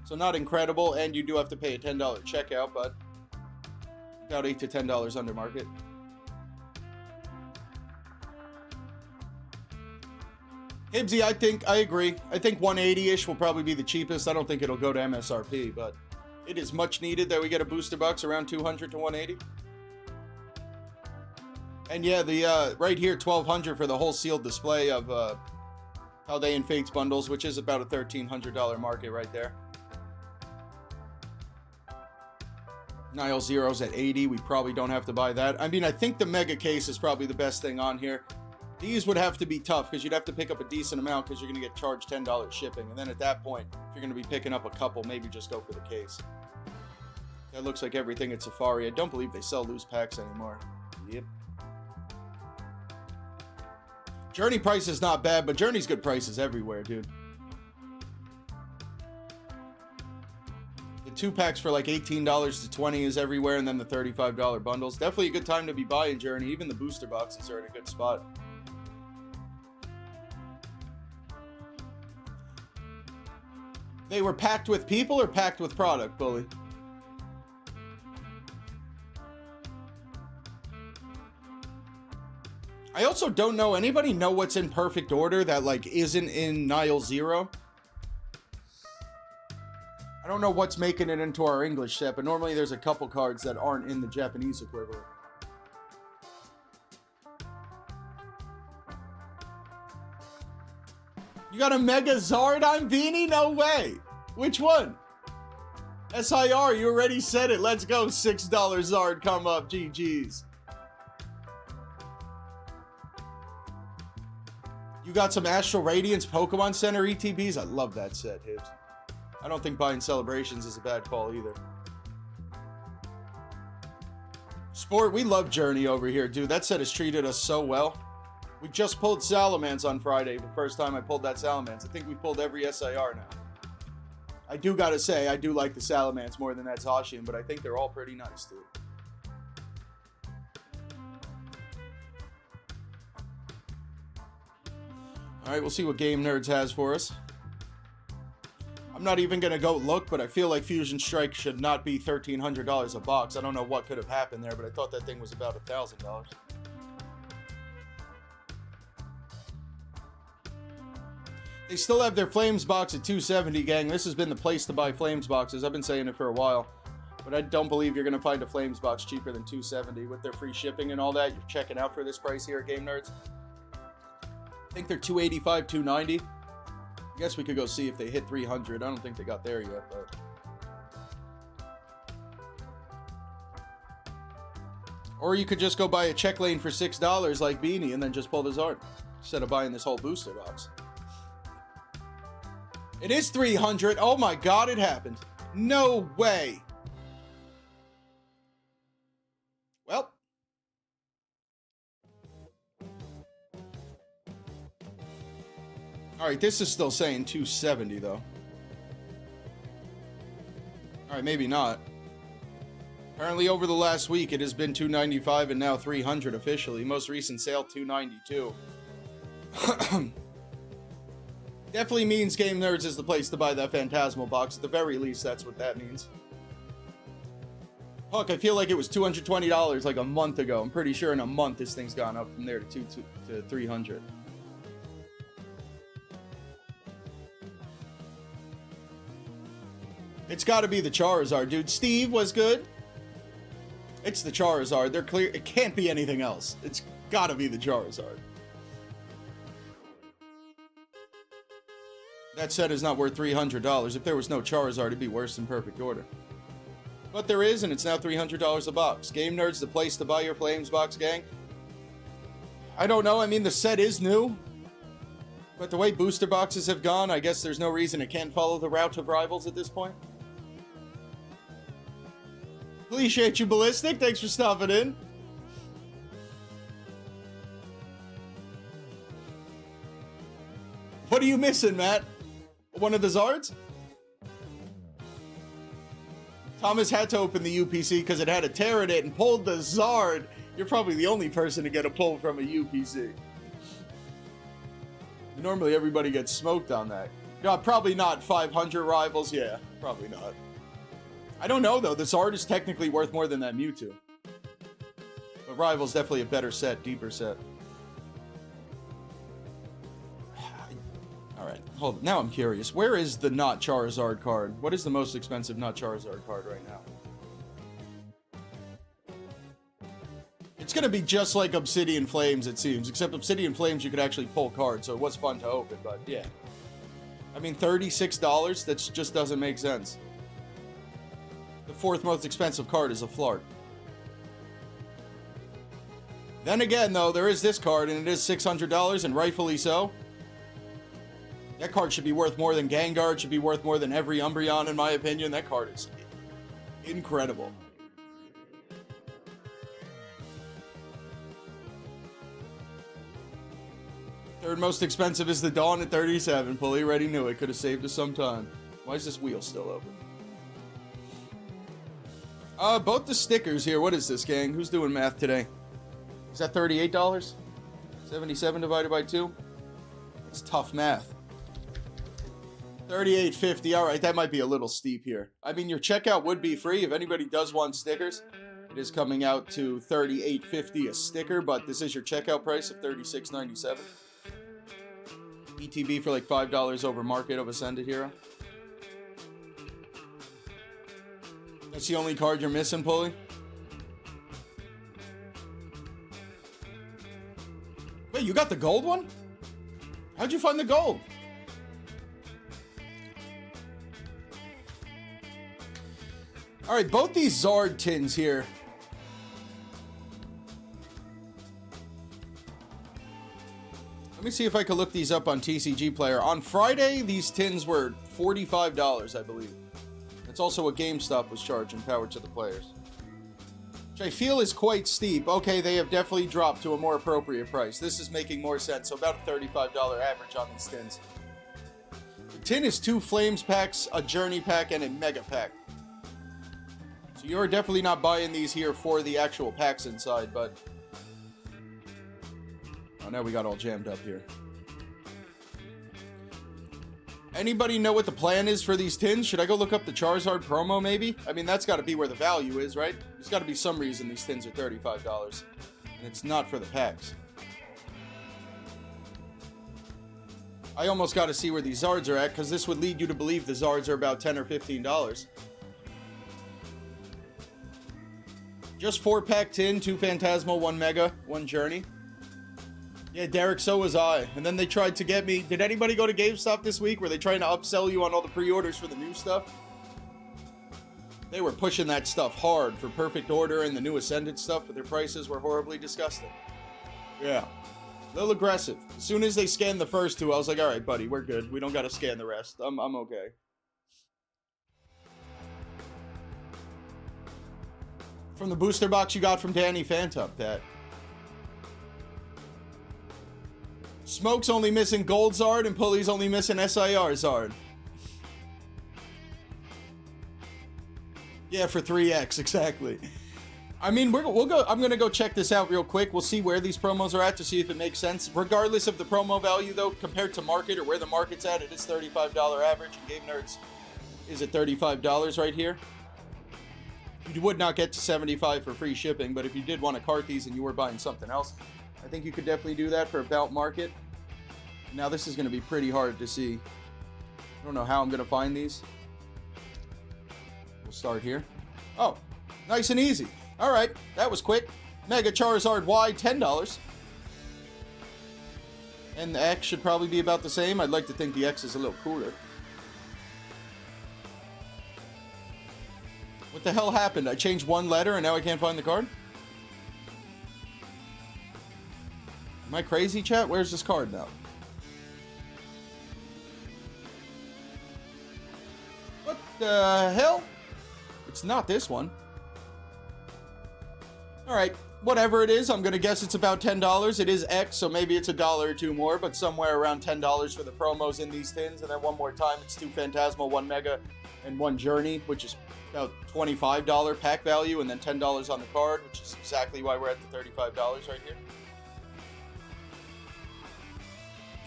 S2: So not incredible, and you do have to pay a $10 checkout, but About $8 to $10 under market. Hibbsy, I agree. I think 180-ish will probably be the cheapest. I don't think it'll go to MSRP, but it is much needed that we get a booster box around 200 to 180. And yeah, the right here, 1200 for the whole sealed display of How They and Fates bundles, which is about a $1,300 market right there. Nile Zeros at 80. We probably don't have to buy that. I mean, I think the mega case is probably the best thing on here. These would have to be tough because you'd have to pick up a decent amount because you're going to get charged $10 shipping. And then at that point, if you're going to be picking up a couple, maybe just go for the case. That looks like everything at Safari. I don't believe they sell loose packs anymore. Yep. Journey price is not bad, but Journey's good prices everywhere, dude. The 2-packs for like $18 to $20 is everywhere, and then the $35 bundles. Definitely a good time to be buying Journey. Even the booster boxes are in a good spot. They were packed with people or packed with product, Bully? I also don't know. Anybody know what's in perfect order that like isn't in Nile Zero? I don't know what's making it into our English set, but normally there's a couple cards that aren't in the Japanese equivalent. You got a Mega Zard on Beanie? No way. Which one? SIR, you already said it. Let's go. $6 Zard come up. GG's. You got some Astral Radiance Pokemon Center ETBs? I love that set, Hibbs. I don't think buying Celebrations is a bad call either. Sport, we love Journey over here, dude. That set has treated us so well. We just pulled Salamence on Friday. The first time I pulled that Salamence. I think we pulled every SIR now. I do gotta say, I do like the Salamence more than that Zacian, but I think they're all pretty nice, dude. Alright, we'll see what GameNerdz has for us. I'm not even going to go look, but I feel like Fusion Strike should not be $1,300 a box. I don't know what could have happened there, but I thought that thing was about $1,000. They still have their Flames box at $270, gang. This has been the place to buy Flames boxes. I've been saying it for a while. But I don't believe you're going to find a Flames box cheaper than $270 with their free shipping and all that. You're checking out for this price here at GameNerdz. I think they're $285, $290. I guess we could go see if they hit 300. I don't think they got there yet, but... Or you could just go buy a check lane for $6 like Beanie and then just pull the Zard instead of buying this whole booster box. It is 300. Oh my god, it happened. No way. Well... Alright, this is still saying 270 though. Alright, maybe not. Apparently over the last week it has been 295 and now 300 officially. Most recent sale 292. Definitely means GameNerdz is the place to buy that Phantasmal box. At the very least, that's what that means. Huck, I feel like it was $220 like a month ago. I'm pretty sure in a month this thing's gone up from there to 300. It's got to be the Charizard, dude. Steve was good. It's the Charizard. They're clear. It can't be anything else. It's got to be the Charizard. That set is not worth $300. If there was no Charizard, it'd be worse than Perfect Order. But there is, and it's now $300 a box. GameNerdz, the place to buy your Flames box, gang. I don't know. I mean, the set is new. But the way booster boxes have gone, I guess there's no reason it can't follow the route of rivals at this point. Appreciate you, Ballistic. Thanks for stopping in. What are you missing, Matt? One of the Zards? Thomas had to open the UPC because it had a tear in it and pulled the Zard. You're probably the only person to get a pull from a UPC. Normally everybody gets smoked on that. No, probably not 500 rivals. Yeah, probably not. I don't know, though. This art is technically worth more than that Mewtwo. Rival's definitely a better set, deeper set. Alright, hold on. Now I'm curious. Where is the not Charizard card? What is the most expensive not Charizard card right now? It's gonna be just like Obsidian Flames, it seems. Except Obsidian Flames, you could actually pull cards, so it was fun to open, but yeah. I mean, $36? That just doesn't make sense. The fourth most expensive card is a Flark. Then again, though, there is this card, and it is $600, and rightfully so. That card should be worth more than Gengar, should be worth more than every Umbreon, in my opinion. That card is incredible. Third most expensive is the Dawn at 37. Pulley already knew it. Could have saved us some time. Why is this wheel still open? Both the stickers here. What is this, gang? Who's doing math today? Is that $38? 77 divided by 2? It's tough math. $38.50. Alright, that might be a little steep here. I mean, your checkout would be free. If anybody does want stickers, it is coming out to $38.50 a sticker, but this is your checkout price of $36.97. ETB for like $5 over market of Ascended Hero. That's the only card you're missing, Pulley? Wait, you got the gold one? How'd you find the gold? Alright, both these Zard tins here. Let me see if I can look these up on TCG Player. On Friday, these tins were $45, I believe. That's also what GameStop was charging, power to the players. Which I feel is quite steep. Okay, they have definitely dropped to a more appropriate price. This is making more sense. So about a $35 average on these tins. The tin is 2 Flames packs, a Journey pack, and a Mega pack. So you're definitely not buying these here for the actual packs inside, but... Oh, now we got all jammed up here. Anybody know what the plan is for these tins? Should I go look up the Charizard promo, maybe? I mean, that's got to be where the value is, right? There's got to be some reason these tins are $35. And it's not for the packs. I almost got to see where these Zards are at, because this would lead you to believe the Zards are about $10 or $15. Just 4-pack tin, 2 Phantasmal, 1 Mega, 1 Journey. Yeah, Derek, so was I. And then they tried to get me... Did anybody go to GameStop this week? Were they trying to upsell you on all the pre-orders for the new stuff? They were pushing that stuff hard for Perfect Order and the new Ascended stuff, but their prices were horribly disgusting. Yeah. A little aggressive. As soon as they scanned the first 2, I was like, alright, buddy, we're good. We don't gotta scan the rest. I'm okay. From the booster box you got from Danny Phantom, Pat. Smoke's only missing Gold Zard, and Pulley's only missing SIR Zard. Yeah, for 3x, exactly. I mean, we'll go. I'm gonna go check this out real quick. We'll see where these promos are at to see if it makes sense. Regardless of the promo value, though, compared to market or where the market's at, it is $35 average, and GameNerdz is at $35 right here. You would not get to $75 for free shipping, but if you did want to cart these and you were buying something else, I think you could definitely do that for about market. Now this is going to be pretty hard to see. I don't know how I'm going to find these. We'll start here. Oh, nice and easy. All right, that was quick. Mega Charizard Y, $10. And the X should probably be about the same. I'd like to think the X is a little cooler. What the hell happened? I changed one letter and now I can't find the card? Am I crazy, chat? Where's this card now? What the hell? It's not this one. Alright, whatever it is, I'm gonna guess it's about $10. It is X, so maybe it's $1 or 2 more, but somewhere around $10 for the promos in these tins. And then one more time, it's 2 Phantasmal, 1 Mega, and 1 Journey, which is about $25 pack value, and then $10 on the card, which is exactly why we're at the $35 right here.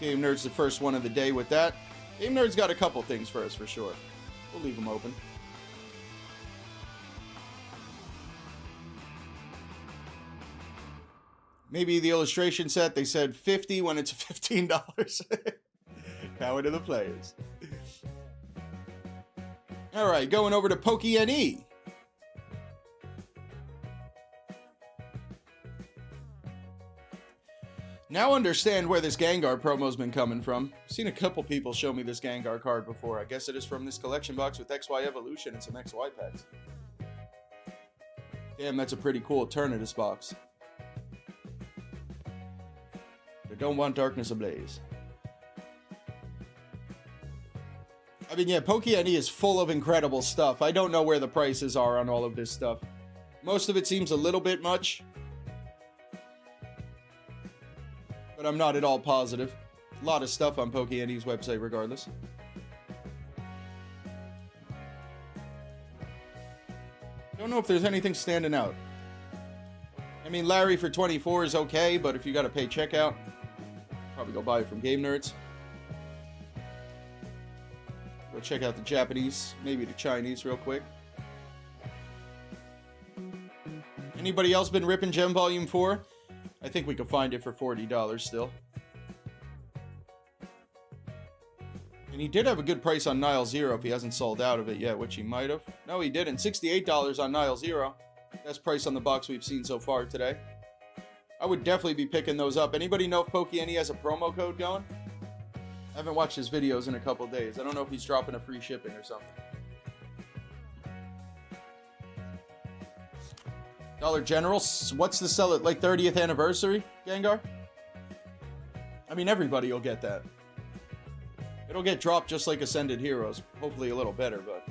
S2: GameNerdz the first one of the day with that. GameNerdz got a couple things for us for sure. We'll leave them open. Maybe the illustration set, they said 50 when it's $15. Power to the players. All right, going over to Pokene. Now understand where this Gengar promo's been coming from. I've seen a couple people show me this Gengar card before. I guess it is from this collection box with XY Evolution and some XY packs. Damn, that's a pretty cool Eternatus box. I don't want darkness ablaze. I mean, yeah, Pokene is full of incredible stuff. I don't know where the prices are on all of this stuff. Most of it seems a little bit much, but I'm not at all positive. A lot of stuff on Pokene's website regardless. Don't know if there's anything standing out. I mean, Larry for 24 is okay, but if you gotta pay checkout, probably go buy it from GameNerdz. Go check out the Japanese, maybe the Chinese real quick. Anybody else been ripping Gem Volume 4? I think we could find it for $40 still. And he did have a good price on Nile Zero if he hasn't sold out of it yet, which he might have. No, he didn't. $68 on Nile Zero. Best price on the box we've seen so far today. I would definitely be picking those up. Anybody know if Pokene has a promo code going? I haven't watched his videos in a couple days. I don't know if he's dropping a free shipping or something. Dollar General, what's the sell at like 30th anniversary, Gengar? I mean, everybody will get that. It'll get dropped just like Ascended Heroes. Hopefully a little better, but...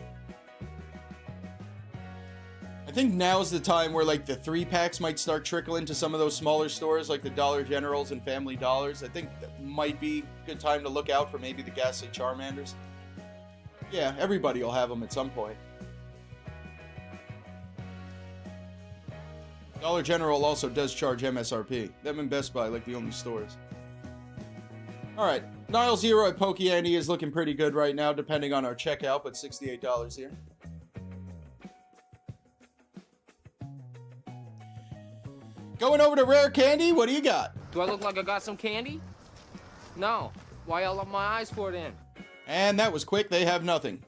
S2: I think now's the time where like the 3-packs might start trickling to some of those smaller stores like the Dollar Generals and Family Dollars. I think that might be a good time to look out for maybe the Ghastly Charmanders. Yeah, everybody will have them at some point. Dollar General also does charge MSRP. Them and Best Buy, like the only stores. Alright, Nile Zero at Pokene is looking pretty good right now, depending on our checkout, but $68 here. Going over to Rare Candy, what do you got?
S4: Do I look like I got some candy? No. Why y'all have my eyes for it in?
S2: And that was quick, they have nothing.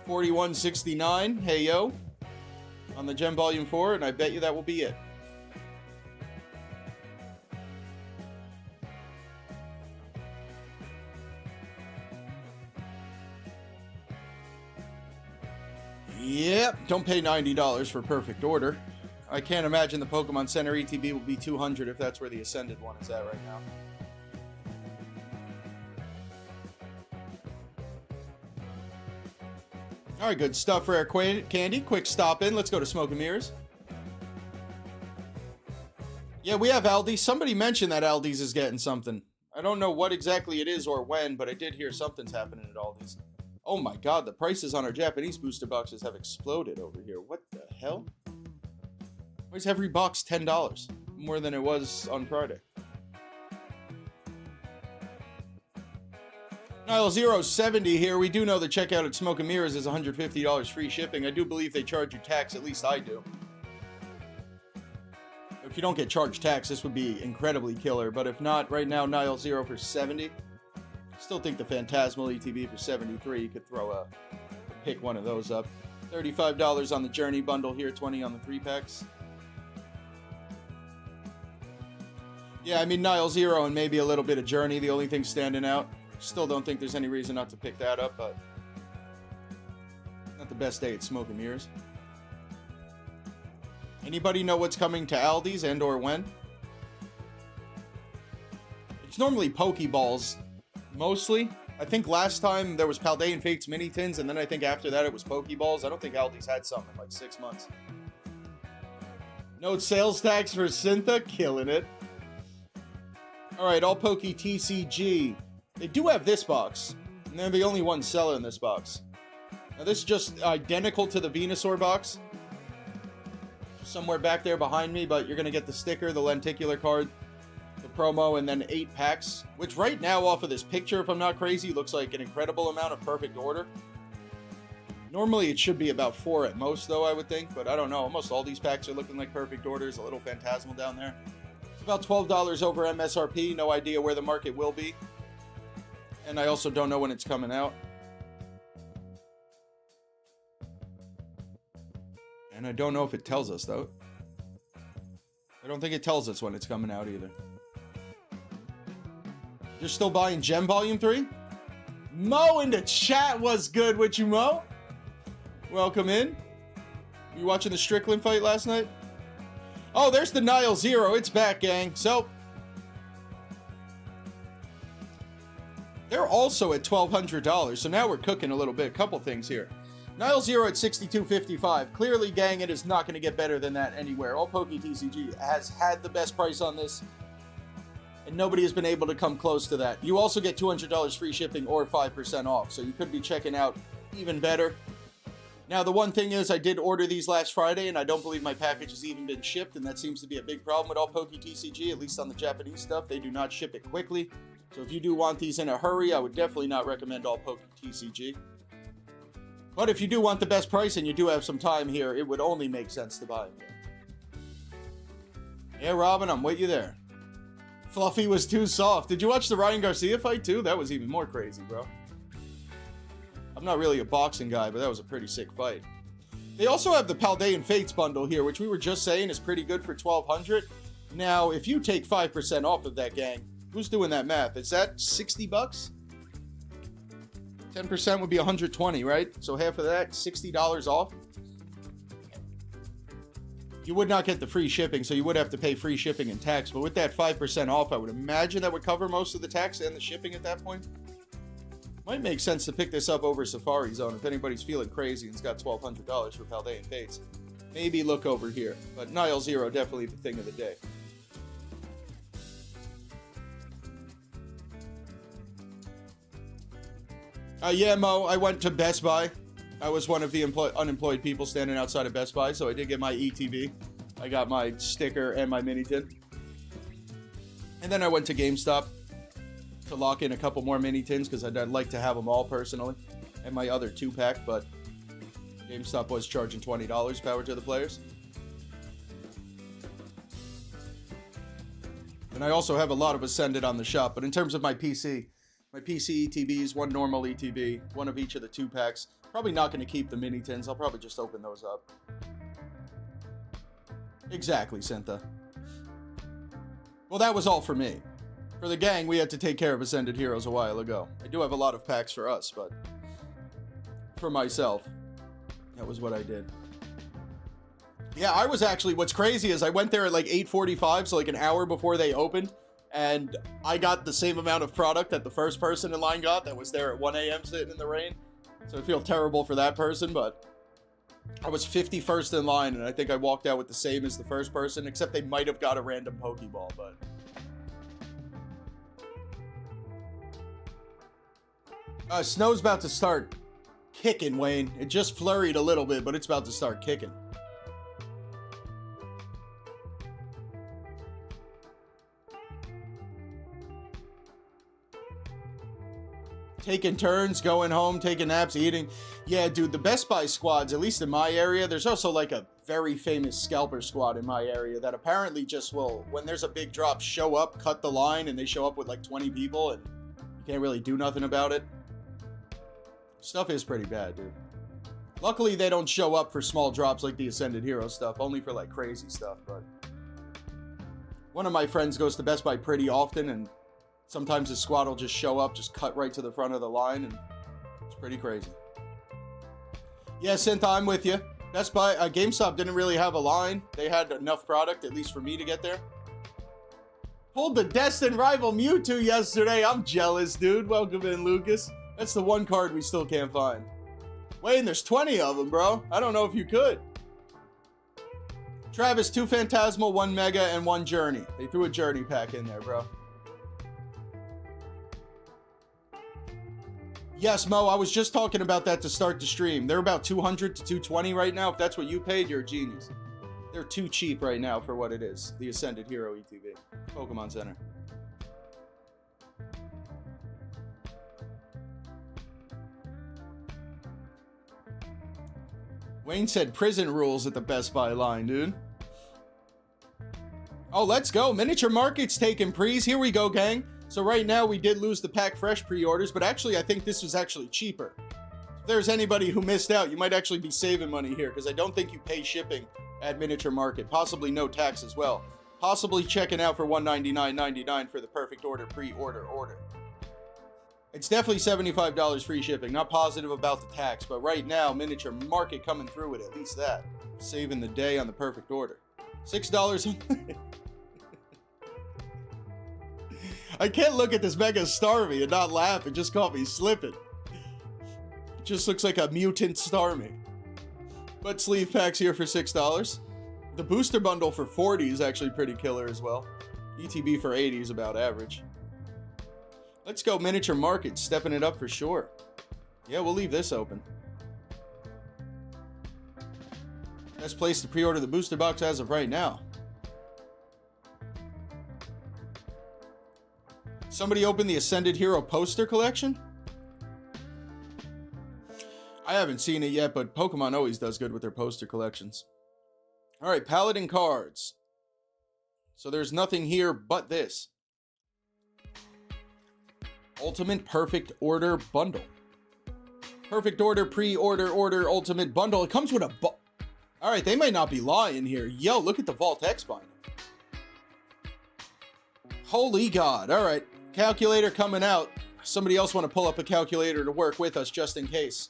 S2: $41.69, hey yo. On the Gem Volume 4, and I bet you that will be it. Yep, don't pay $90 for Perfect Order. I can't imagine the Pokemon Center ETB will be $200 if that's where the Ascended one is at right now. Alright, good stuff for our candy. Quick stop in. Let's go to SmokeandMirrors. Yeah, we have Aldi's. Somebody mentioned that Aldi's is getting something. I don't know what exactly it is or when, but I did hear something's happening at Aldi's. Oh my god, the prices on our Japanese booster boxes have exploded over here. What the hell? Why is every box $10? More than it was on Friday. Nile Zero 70 here. We do know the checkout at SmokeandMirrors is $150 free shipping. I do believe they charge you tax, at least I do. If you don't get charged tax, this would be incredibly killer. But if not, right now, Nile Zero for 70. Still think the Phantasmal ETB for 73. You could pick one of those up. $35 on the Journey bundle here, 20 on the 3-packs. Yeah, I mean, Nile Zero and maybe a little bit of Journey, the only thing standing out. Still don't think there's any reason not to pick that up, but not the best day at SmokeandMirrors. Anybody know what's coming to Aldi's and or when? It's normally Pokeballs, mostly. I think last time there was Paldean Fates Mini Tins, and then I think after that it was Pokeballs. I don't think Aldi's had something in like 6 months. No sales tax for Syntha, killing it. Alright, all Poke TCG. They do have this box, and they're the only one seller in this box. Now this is just identical to the Venusaur box. Somewhere back there behind me, but you're going to get the sticker, the lenticular card, the promo, and then 8 packs. Which right now, off of this picture, if I'm not crazy, looks like an incredible amount of Perfect Order. Normally it should be about 4 at most, though, I would think, but I don't know. Almost all these packs are looking like Perfect Orders, a little Phantasmal down there. about $12 over MSRP. No idea where the market will be. And I also don't know when it's coming out. And I don't know if it tells us, though. I don't think it tells us when it's coming out, either. You're still buying Gem Volume 3? Mo in the chat was good with you, Mo. Welcome in. You watching the Strickland fight last night? Oh, there's the Nile Zero. It's back, gang. So, they're also at $1,200. So now we're cooking a little bit. Couple things here. Nile Zero at $62.55. Clearly, gang, it is not going to get better than that anywhere. All Poke TCG has had the best price on this, and nobody has been able to come close to that. You also get $200 free shipping or 5% off, so you could be checking out even better. Now, the one thing is, I did order these last Friday, and I don't believe my package has even been shipped, and that seems to be a big problem with all Poke TCG, at least on the Japanese stuff. They do not ship it quickly. So if you do want these in a hurry, I would definitely not recommend all Poke TCG. But if you do want the best price and you do have some time here, it would only make sense to buy them. Yeah, Robin, I'm with you there. Fluffy was too soft. Did you watch the Ryan Garcia fight too? That was even more crazy, bro. I'm not really a boxing guy, but that was a pretty sick fight. They also have the Paldean Fates bundle here, which we were just saying is pretty good for $1,200. Now, if you take 5% off of that, gang, who's doing that math? Is that 60 bucks? 10% would be 120, right? So half of that, $60 off. You would not get the free shipping, so you would have to pay free shipping and tax. But with that 5% off, I would imagine that would cover most of the tax and the shipping at that point. Might make sense to pick this up over Safari Zone if anybody's feeling crazy and's got $1,200 for Paldean Fates. Maybe look over here. But Nile Zero, definitely the thing of the day. Yeah, Mo, I went to Best Buy. I was one of the unemployed people standing outside of Best Buy, so I did get my ETB. I got my sticker and my mini tin. And then I went to GameStop to lock in a couple more mini tins because I'd like to have them all personally. And my other 2-pack, but GameStop was charging $20, power to the players. And I also have a lot of Ascended on the shop, but in terms of my PC ETBs, one normal ETB, one of each of the 2-packs. Probably not going to keep the mini tins. I'll probably just open those up. Exactly, Syntha. Well, that was all for me. For the gang, we had to take care of Ascended Heroes a while ago. I do have a lot of packs for us, but for myself, that was what I did. Yeah, I was actually, what's crazy is I went there at like 8:45, so like an hour before they opened. And I got the same amount of product that the first person in line got that was there at 1 a.m. sitting in the rain. So I feel terrible for that person, but I was 51st in line, and I think I walked out with the same as the first person, except they might have got a random Pokeball, but... snow's about to start kicking, Wayne. It just flurried a little bit, but it's about to start kicking. Taking turns, going home, taking naps, eating. Yeah, dude, the Best Buy squads, at least in my area, there's also like a very famous scalper squad in my area that apparently just will, when there's a big drop, show up, cut the line, and they show up with like 20 people, and you can't really do nothing about it. Stuff is pretty bad, dude. Luckily, they don't show up for small drops like the Ascended Hero stuff, only for like crazy stuff, but... One of my friends goes to Best Buy pretty often, and sometimes his squad will just show up, just cut right to the front of the line, and it's pretty crazy. Yeah, Synth, I'm with you. Best Buy, GameStop didn't really have a line. They had enough product, at least for me to get there. Pulled the Destined Rival Mewtwo yesterday. I'm jealous, dude. Welcome in, Lucas. That's the one card we still can't find. Wayne, there's 20 of them, bro. I don't know if you could. Travis, 2 Phantasmal, 1 Mega, and 1 Journey. They threw a Journey pack in there, bro. Yes, Mo, I was just talking about that to start the stream. They're about 200 to 220 right now. If that's what you paid, you're a genius. They're too cheap right now for what it is. The Ascended Hero ETB. Pokemon Center. Wayne said prison rules at the Best Buy line, dude. Oh, let's go. Miniature Market's taking pre's. Here we go, gang. So right now we did lose the Pack Fresh pre-orders, but actually I think this was actually cheaper. If there's anybody who missed out, you might actually be saving money here because I don't think you pay shipping at Miniature Market. Possibly no tax as well. Possibly checking out for $199.99 for the Perfect Order pre-order order. It's definitely $75 free shipping. Not positive about the tax, but right now, Miniature Market coming through with at least that. Saving the day on the Perfect Order. $6. I can't look at this Mega Starmie and not laugh. It just caught me slipping. It just looks like a mutant Starmie. But sleeve packs here for $6. The booster bundle for 40 is actually pretty killer as well. ETB for 80 is about average. Let's go Miniature Market, stepping it up for sure. Yeah, we'll leave this open. Best place to pre-order the booster box as of right now. Somebody opened the Ascended Hero poster collection? I haven't seen it yet, but Pokemon always does good with their poster collections. All right, Paladin cards. So there's nothing here but this. Ultimate Perfect Order Bundle. Perfect Order Pre-Order Order Ultimate Bundle. It comes with a... All right, they might not be lying here. Yo, look at the Vault X binder. Holy God. All right, calculator coming out. Somebody else want to pull up a calculator to work with us just in case.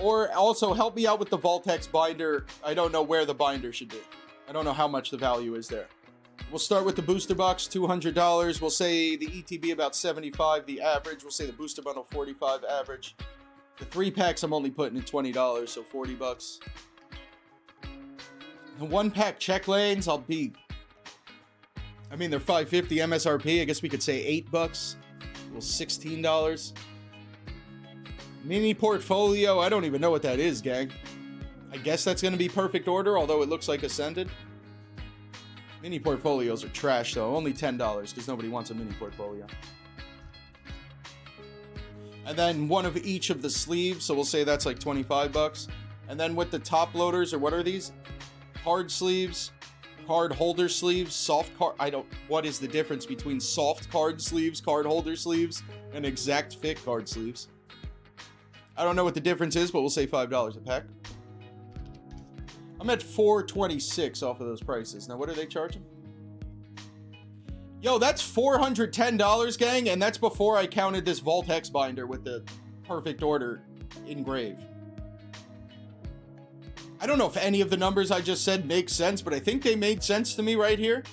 S2: Or also help me out with the Vault X binder. I don't know where the binder should be. I don't know how much the value is there. We'll start with the booster box, $200. We'll say the ETB about $75, the average. We'll say the booster bundle, $45 average. The 3-packs I'm only putting at $20, so $40. The 1-pack check lanes, I'll be... I mean, they're $5.50 MSRP. I guess we could say $8. Well, $16. Mini portfolio, I don't even know what that is, gang. I guess that's going to be Perfect Order, although it looks like Ascended. Mini portfolios are trash, though. Only $10, because nobody wants a mini portfolio. And then one of each of the sleeves, so we'll say that's like $25. And then with the top loaders, or what are these? Card sleeves, card holder sleeves, soft card... What is the difference between soft card sleeves, card holder sleeves, and exact fit card sleeves? I don't know what the difference is, but we'll say $5 a pack. I'm at $4.26 off of those prices. Now, what are they charging? Yo, that's $410, gang, and that's before I counted this Vault X binder with the Perfect Order engraved. I don't know if any of the numbers I just said make sense, but I think they made sense to me right here.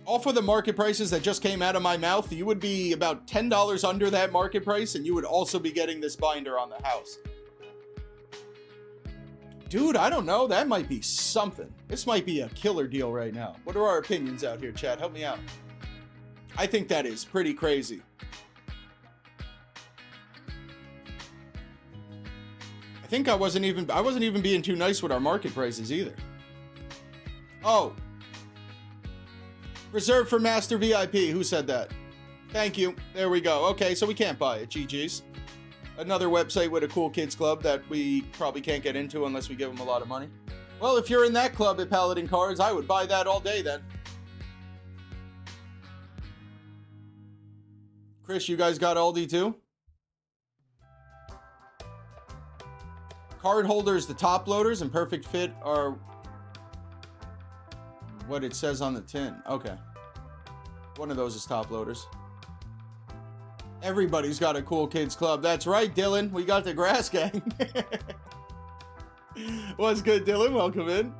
S2: Off of the market prices that just came out of my mouth, you would be about $10 under that market price, and you would also be getting this binder on the house. Dude, I don't know. That might be something. This might be a killer deal right now. What are our opinions out here, chat? Help me out. I think that is pretty crazy. I think I wasn't even being too nice with our market prices either. Oh. Reserved for Master VIP. Who said that? Thank you. There we go. Okay, so we can't buy it. GG's. Another website with a cool kids club that we probably can't get into unless we give them a lot of money. Well, if you're in that club at Paladin Cards, I would buy that all day then. Chris, you guys got Aldi too? Card holders, the top loaders, and Perfect Fit are what it says on the tin. Okay. One of those is top loaders. Everybody's got a cool kids club. That's right, Dylan. We got the Grass Gang. What's good, Dylan? Welcome in.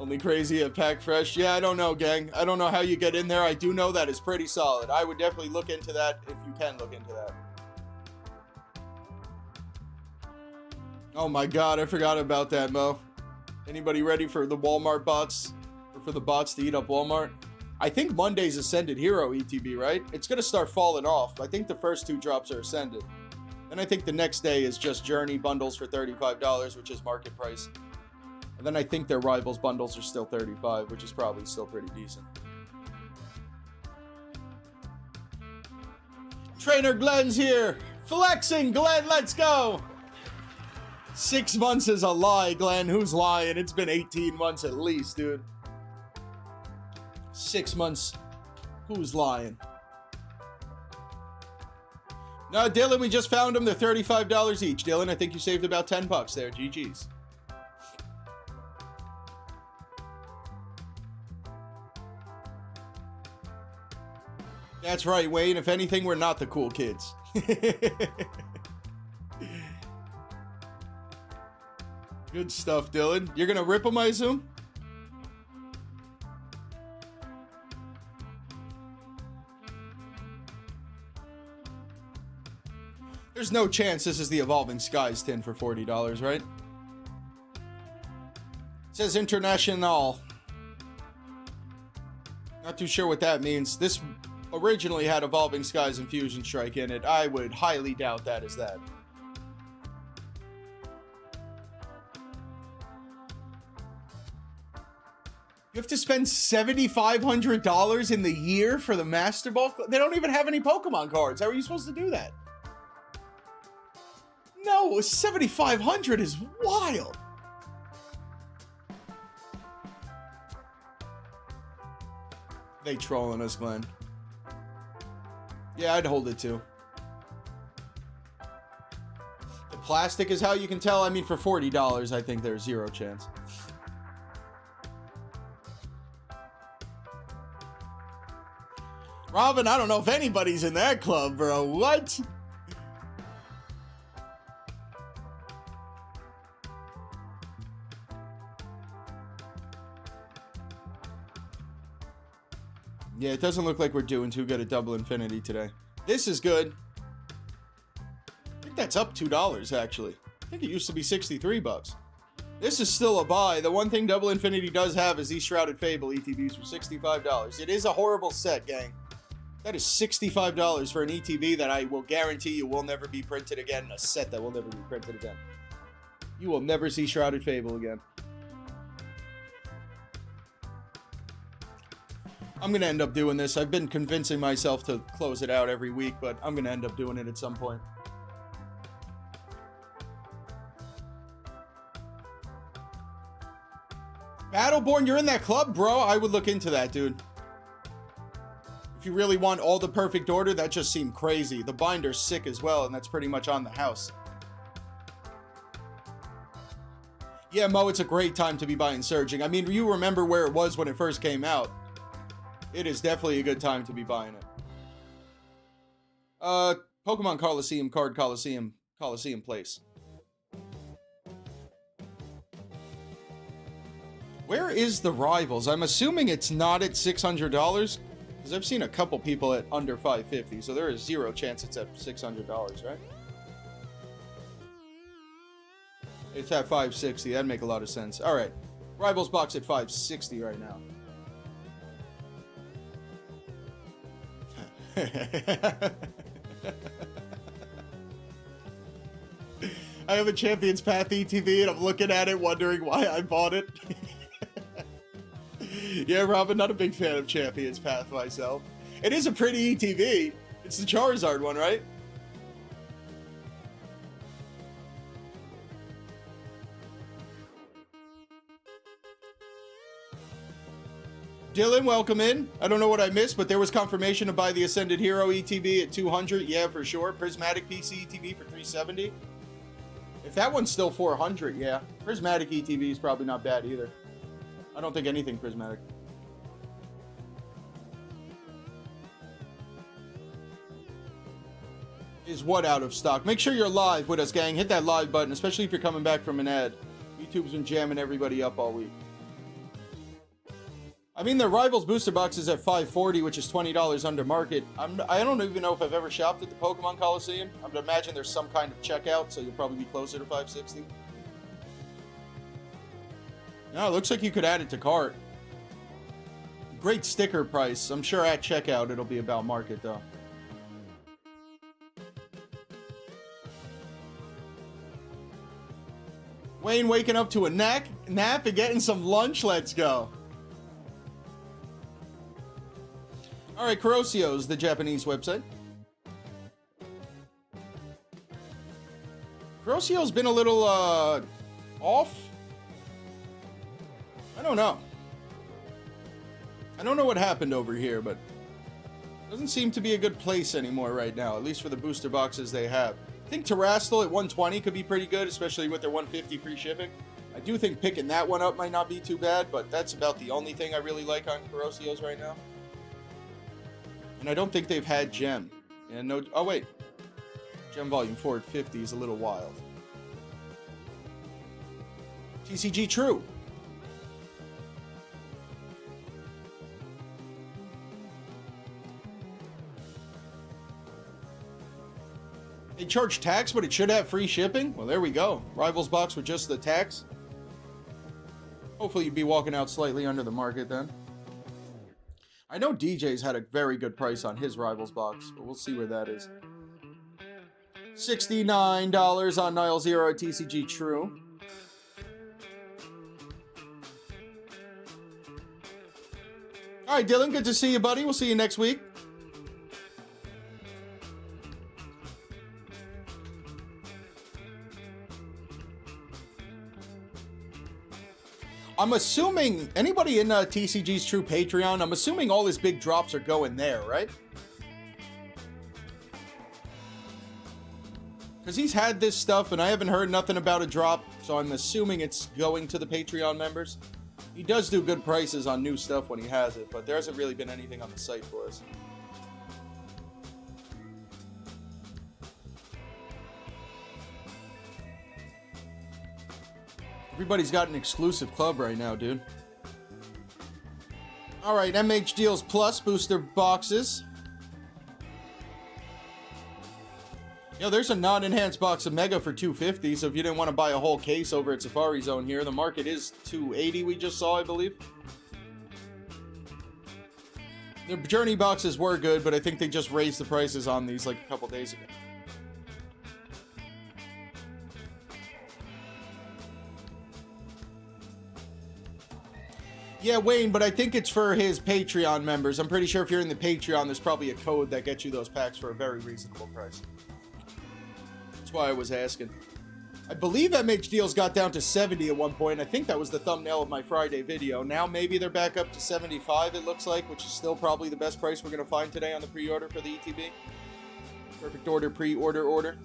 S2: Only crazy at Pack Fresh. Yeah, I don't know, gang. I don't know how you get in there. I do know that is pretty solid. I would definitely look into that if you can look into that. Oh my God, I forgot about that, Mo. Anybody ready for the Walmart bots? Or for the bots to eat up Walmart? I think Monday's Ascended Hero ETB, right? It's going to start falling off. I think the first 2 drops are Ascended. Then I think the next day is just Journey bundles for $35, which is market price. And then I think their Rivals bundles are still $35, which is probably still pretty decent. Trainer Glenn's here. Flexing, Glenn, let's go. 6 months is a lie, Glenn. Who's lying? It's been 18 months at least, dude. 6 months. Who's lying? No, Dylan, we just found them. They're $35 each. Dylan, I think you saved about 10 bucks there. GG's. That's right, Wayne. If anything, we're not the cool kids. Good stuff, Dylan. You're gonna rip them, I assume? There's no chance this is the Evolving Skies tin for $40, right? It says International. Not too sure what that means. This originally had Evolving Skies and Fusion Strike in it. I would highly doubt that is that. You have to spend $7,500 in the year for the Master Ball? They don't even have any Pokemon cards. How are you supposed to do that? No, $7,500 is wild. They trolling us, Glenn. Yeah, I'd hold it too. The plastic is how you can tell. I mean, for $40, I think there's zero chance. Robin, I don't know if anybody's in that club, bro. What? Yeah, it doesn't look like we're doing too good at Double Infinity today. This is good. I think that's up $2, actually. I think it used to be 63 bucks. This is still a buy. The one thing Double Infinity does have is these Shrouded Fable ETBs for $65. It is a horrible set, gang. That is $65 for an ETB that I will guarantee you will never be printed again. A set that will never be printed again. You will never see Shrouded Fable again. I'm going to end up doing this. I've been convincing myself to close it out every week, but I'm going to end up doing it at some point. Battleborn, you're in that club, bro? I would look into that, dude. If you really want all the perfect order, that just seemed crazy. The binder's sick as well, and that's pretty much on the house. Yeah, Mo, it's a great time to be buying Surging. I mean, you remember where it was when it first came out. It is definitely a good time to be buying it. Pokemon Coliseum card Coliseum place. Where is the Rivals? I'm assuming it's not at $600 because I've seen a couple people at under $550, so there is zero chance it's at $600, right? It's at $560. That'd make a lot of sense. All right, Rivals box at $560 right now. I have a Champions Path ETV and I'm looking at it wondering why I bought it. Yeah, Robin, not a big fan of Champions Path myself. It is a pretty ETV. It's the Charizard one, right? Dylan, welcome in. I don't know what I missed, but there was confirmation to buy the Ascended Hero ETB at 200. Yeah, for sure. Prismatic PC ETB for 370. If that one's still 400, yeah. Prismatic ETB is probably not bad either. I don't think anything prismatic. Is what out of stock? Make sure you're live with us, gang. Hit that live button, especially if you're coming back from an ad. YouTube's been jamming everybody up all week. I mean, the Rivals booster box is at $540, which is $20 under market. I don't even know if I've ever shopped at the Pokemon Coliseum. I would imagine there's some kind of checkout, so you'll probably be closer to $560. No, it looks like you could add it to cart. Great sticker price. I'm sure at checkout it'll be about market, though. Wayne waking up to a nap and getting some lunch. Let's go. All right, Korosseo is the Japanese website. Korosseo's been a little, off? I don't know. I don't know what happened over here, but doesn't seem to be a good place anymore right now, at least for the booster boxes they have. I think Terrastal at 120 could be pretty good, especially with their 150 free shipping. I do think picking that one up might not be too bad, but that's about the only thing I really like on Korosseo's right now. And I don't think they've had Gem. And no, oh wait. Gem Volume 4 at 50 is a little wild. TCGTrue. They charge tax, but it should have free shipping? Well, there we go. Rivals box with just the tax. Hopefully you'd be walking out slightly under the market then. I know DJ's had a very good price on his Rivals box, but we'll see where that is. $69 on Nile Zero at TCGTrue. All right, Dylan, good to see you, buddy. We'll see you next week. I'm assuming, anybody in TCG's True Patreon, I'm assuming all his big drops are going there, right? Because he's had this stuff, and I haven't heard nothing about a drop, so I'm assuming it's going to the Patreon members. He does do good prices on new stuff when he has it, but there hasn't really been anything on the site for us. Everybody's got an exclusive club right now, dude. All right, MHDealsPlus booster boxes. Yo, there's a non-enhanced box of Mega for $250, so if you didn't want to buy a whole case over at Safari Zone here, the market is $280 we just saw, I believe. The Journey boxes were good, but I think they just raised the prices on these like a couple days ago. Yeah, Wayne, but I think it's for his Patreon members. I'm pretty sure if you're in the Patreon, there's probably a code that gets you those packs for a very reasonable price. That's why I was asking. I believe MHDeals got down to 70 at one point. I think that was the thumbnail of my Friday video. Now maybe they're back up to 75, it looks like, which is still probably the best price we're going to find today on the pre-order for the ETB. Perfect order, pre-order order.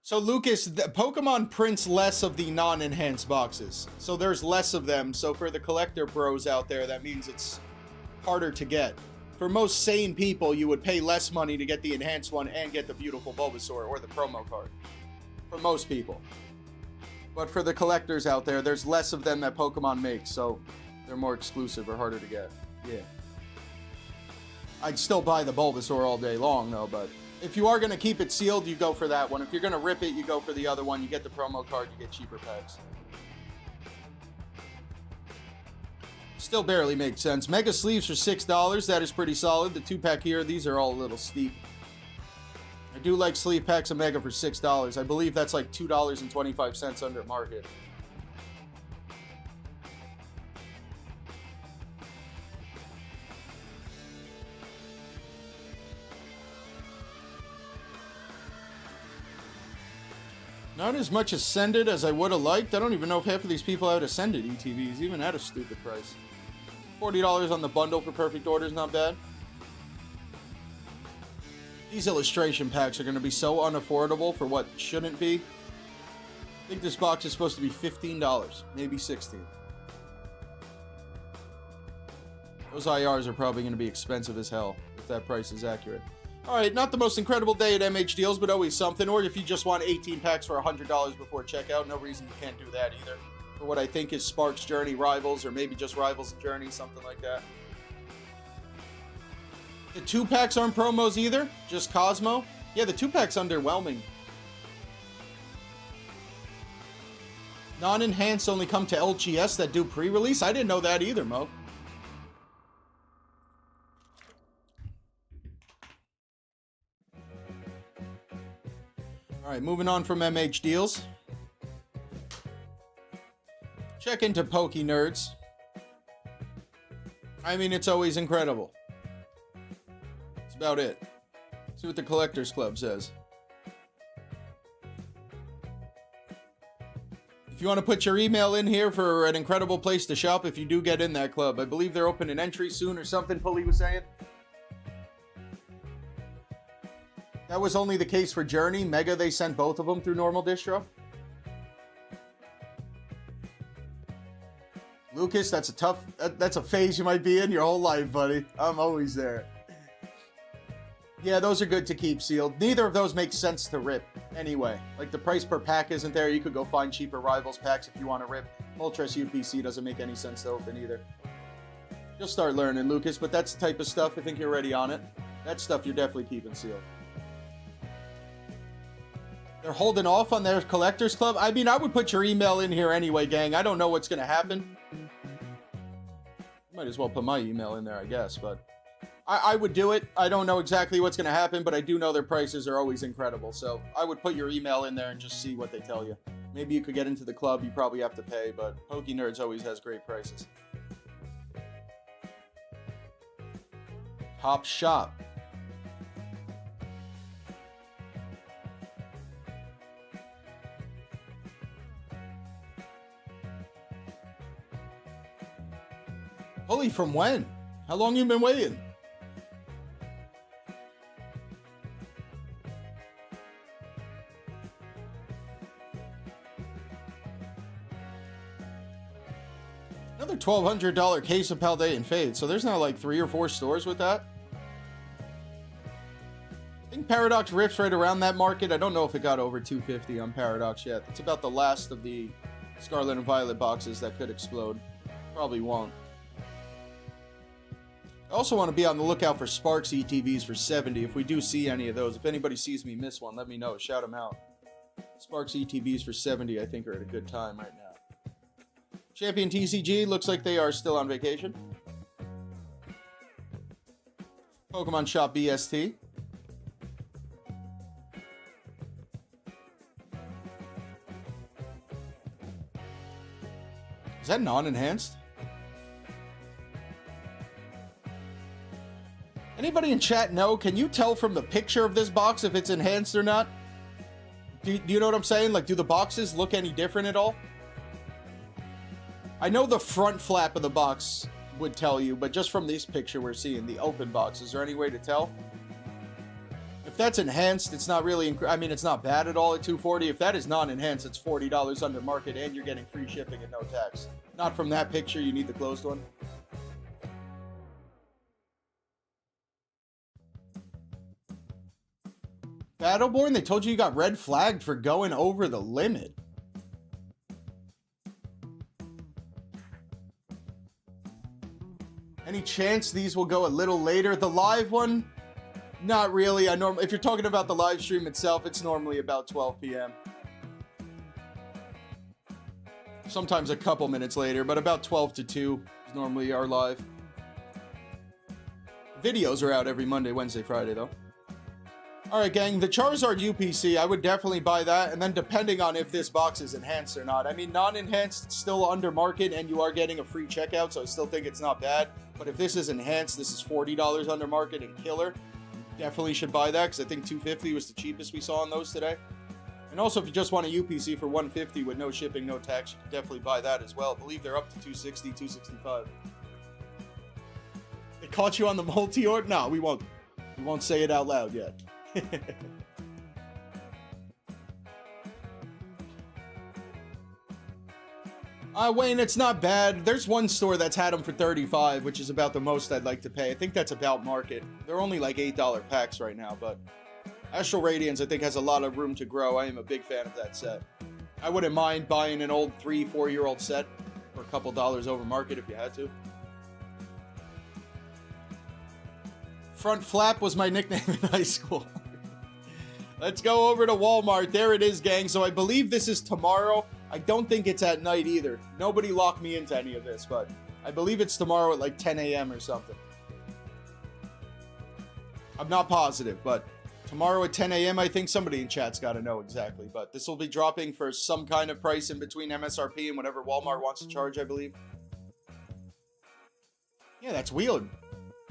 S2: So, Lucas, the Pokemon prints less of the non-enhanced boxes. So there's less of them. So for the collector bros out there, that means it's harder to get. For most sane people, you would pay less money to get the enhanced one and get the beautiful Bulbasaur or the promo card. For most people. But for the collectors out there, there's less of them that Pokemon makes. So they're more exclusive or harder to get. Yeah. I'd still buy the Bulbasaur all day long, though, but if you are going to keep it sealed, you go for that one. If you're going to rip it, you go for the other one. You get the promo card, you get cheaper packs. Still barely makes sense. Mega sleeves for $6. That is pretty solid. The 2-pack here, these are all a little steep. I do like sleeve packs of Mega for $6. I believe that's like $2.25 under market. Not as much Ascended as I would have liked. I don't even know if half of these people had Ascended ETVs, even at a stupid price. $40 on the bundle for perfect order is not bad. These illustration packs are going to be so unaffordable for what shouldn't be. I think this box is supposed to be $15, maybe $16. Those IRs are probably going to be expensive as hell if that price is accurate. Alright, not the most incredible day at MH Deals, but always something. Or if you just want 18 packs for $100 before checkout, no reason you can't do that either. For what I think is Sparks Journey Rivals, or maybe just Rivals Journey, something like that. The 2-packs aren't promos either, just Cosmo. Yeah, the 2-pack's underwhelming. Non-enhanced only come to LGS that do pre-release? I didn't know that either, Mo. Alright, moving on from MH Deals. Check into Pokenerds. I mean, it's always incredible. That's about it. See what the Collectors Club says. If you want to put your email in here for an incredible place to shop, if you do get in that club. I believe they're opening entry soon or something, Pulley was saying. That was only the case for Journey. Mega, they sent both of them through normal distro. Lucas, that's a phase you might be in your whole life, buddy. I'm always there. Yeah, those are good to keep sealed. Neither of those make sense to rip anyway. Like, the price per pack isn't there. You could go find cheaper Rivals packs if you want to rip. Moltres UPC doesn't make any sense to open either. You'll start learning, Lucas, but that's the type of stuff, I think you're already on it. That stuff you're definitely keeping sealed. They're holding off on their Collectors Club? I mean, I would put your email in here anyway, gang. I don't know what's going to happen. Might as well put my email in there, I guess, but I would do it. I don't know exactly what's going to happen, but I do know their prices are always incredible. So I would put your email in there and just see what they tell you. Maybe you could get into the club. You probably have to pay, but Pokenerds always has great prices. Top Shop. Holy, from when? How long you been waiting? Another $1,200 case of Paldean Fade. So there's now like 3 or 4 stores with that. I think Paradox rips right around that market. I don't know if it got over 250 on Paradox yet. It's about the last of the Scarlet and Violet boxes that could explode. Probably won't. I also want to be on the lookout for Sparks ETVs for 70 if we do see any of those. If anybody sees me miss one, let me know. Shout them out. Sparks ETVs for 70 I think are at a good time right now. ChampionTCG looks like they are still on vacation. PokemonShopBST. Is that non-enhanced? Anybody in chat know? Can you tell from the picture of this box if it's enhanced or not? Do you know what I'm saying? Like, do the boxes look any different at all? I know the front flap of the box would tell you, but just from this picture we're seeing, the open box, is there any way to tell? If that's enhanced, it's not really, I mean, it's not bad at all at $240. If that is non-enhanced, it's $40 under market, and you're getting free shipping and no tax. Not from that picture, you need the closed one. Battleborn, they told you got red flagged for going over the limit. Any chance these will go a little later? The live one? Not really. If you're talking about the live stream itself, it's normally about 12 p.m. Sometimes a couple minutes later, but about 12 to 2 is normally our live. Videos are out every Monday, Wednesday, Friday, though. Alright, gang, the Charizard UPC, I would definitely buy that, and then depending on if this box is enhanced or not. I mean, non-enhanced, it's still under market, and you are getting a free checkout, so I still think it's not bad. But if this is enhanced, this is $40 under market and killer. Definitely should buy that, because I think $250 was the cheapest we saw on those today. And also, if you just want a UPC for $150 with no shipping, no tax, you can definitely buy that as well. I believe they're up to $260, $265. They caught you on the multi-ord? No, we won't say it out loud yet. Wayne, it's not bad. There's one store that's had them for $35, which is about the most I'd like to pay. I think that's about market. They're only like $8 packs right now, but Astral Radiance, I think, has a lot of room to grow. I am a big fan of that set. I wouldn't mind buying an old 3-4-year-old set for a couple dollars over market if you had to. Front Flap was my nickname in high school. Let's go over to Walmart. There it is, gang. So I believe this is tomorrow. I don't think it's at night either. Nobody locked me into any of this, but I believe it's tomorrow at like 10 a.m. or something. I'm not positive, but tomorrow at 10 a.m. I think somebody in chat's got to know exactly. But this will be dropping for some kind of price in between MSRP and whatever Walmart wants to charge, I believe. Yeah, that's weird.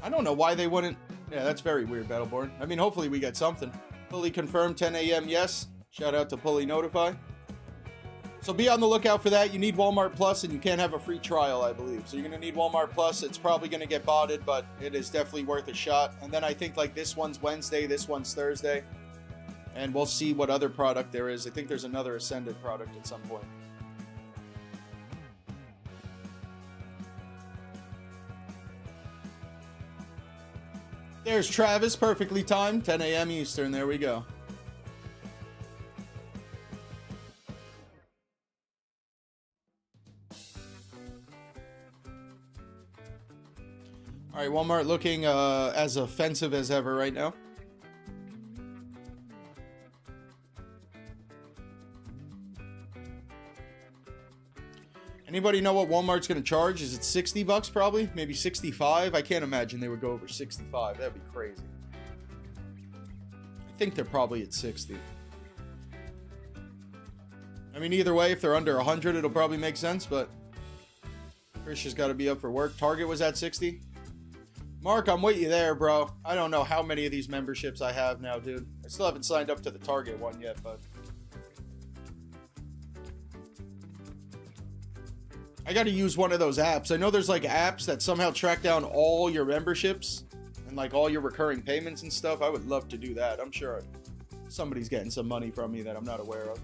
S2: I don't know why they wouldn't. Yeah, that's very weird, Battleborn. I mean, hopefully we get something. Fully confirmed, 10 a.m. Yes. Shout out to Fully Notify. So be on the lookout for that. You need Walmart Plus, and you can't have a free trial, I believe. So you're going to need Walmart Plus. It's probably going to get botted, but it is definitely worth a shot. And then I think like this one's Wednesday, this one's Thursday. And we'll see what other product there is. I think there's another Ascended product at some point. There's Travis, perfectly timed, 10 a.m. Eastern. There we go. All right, Walmart looking as offensive as ever right now. Anybody know what Walmart's going to charge? Is it 60 bucks probably? Maybe 65? I can't imagine they would go over 65. That'd be crazy. I think they're probably at 60. I mean, either way, if they're under 100, it'll probably make sense, but Chris has got to be up for work. Target was at 60. Mark, I'm with you there, bro. I don't know how many of these memberships I have now, dude. I still haven't signed up to the Target one yet, but I got to use one of those apps. I know there's like apps that somehow track down all your memberships and like all your recurring payments and stuff. I would love to do that. I'm sure somebody's getting some money from me that I'm not aware of.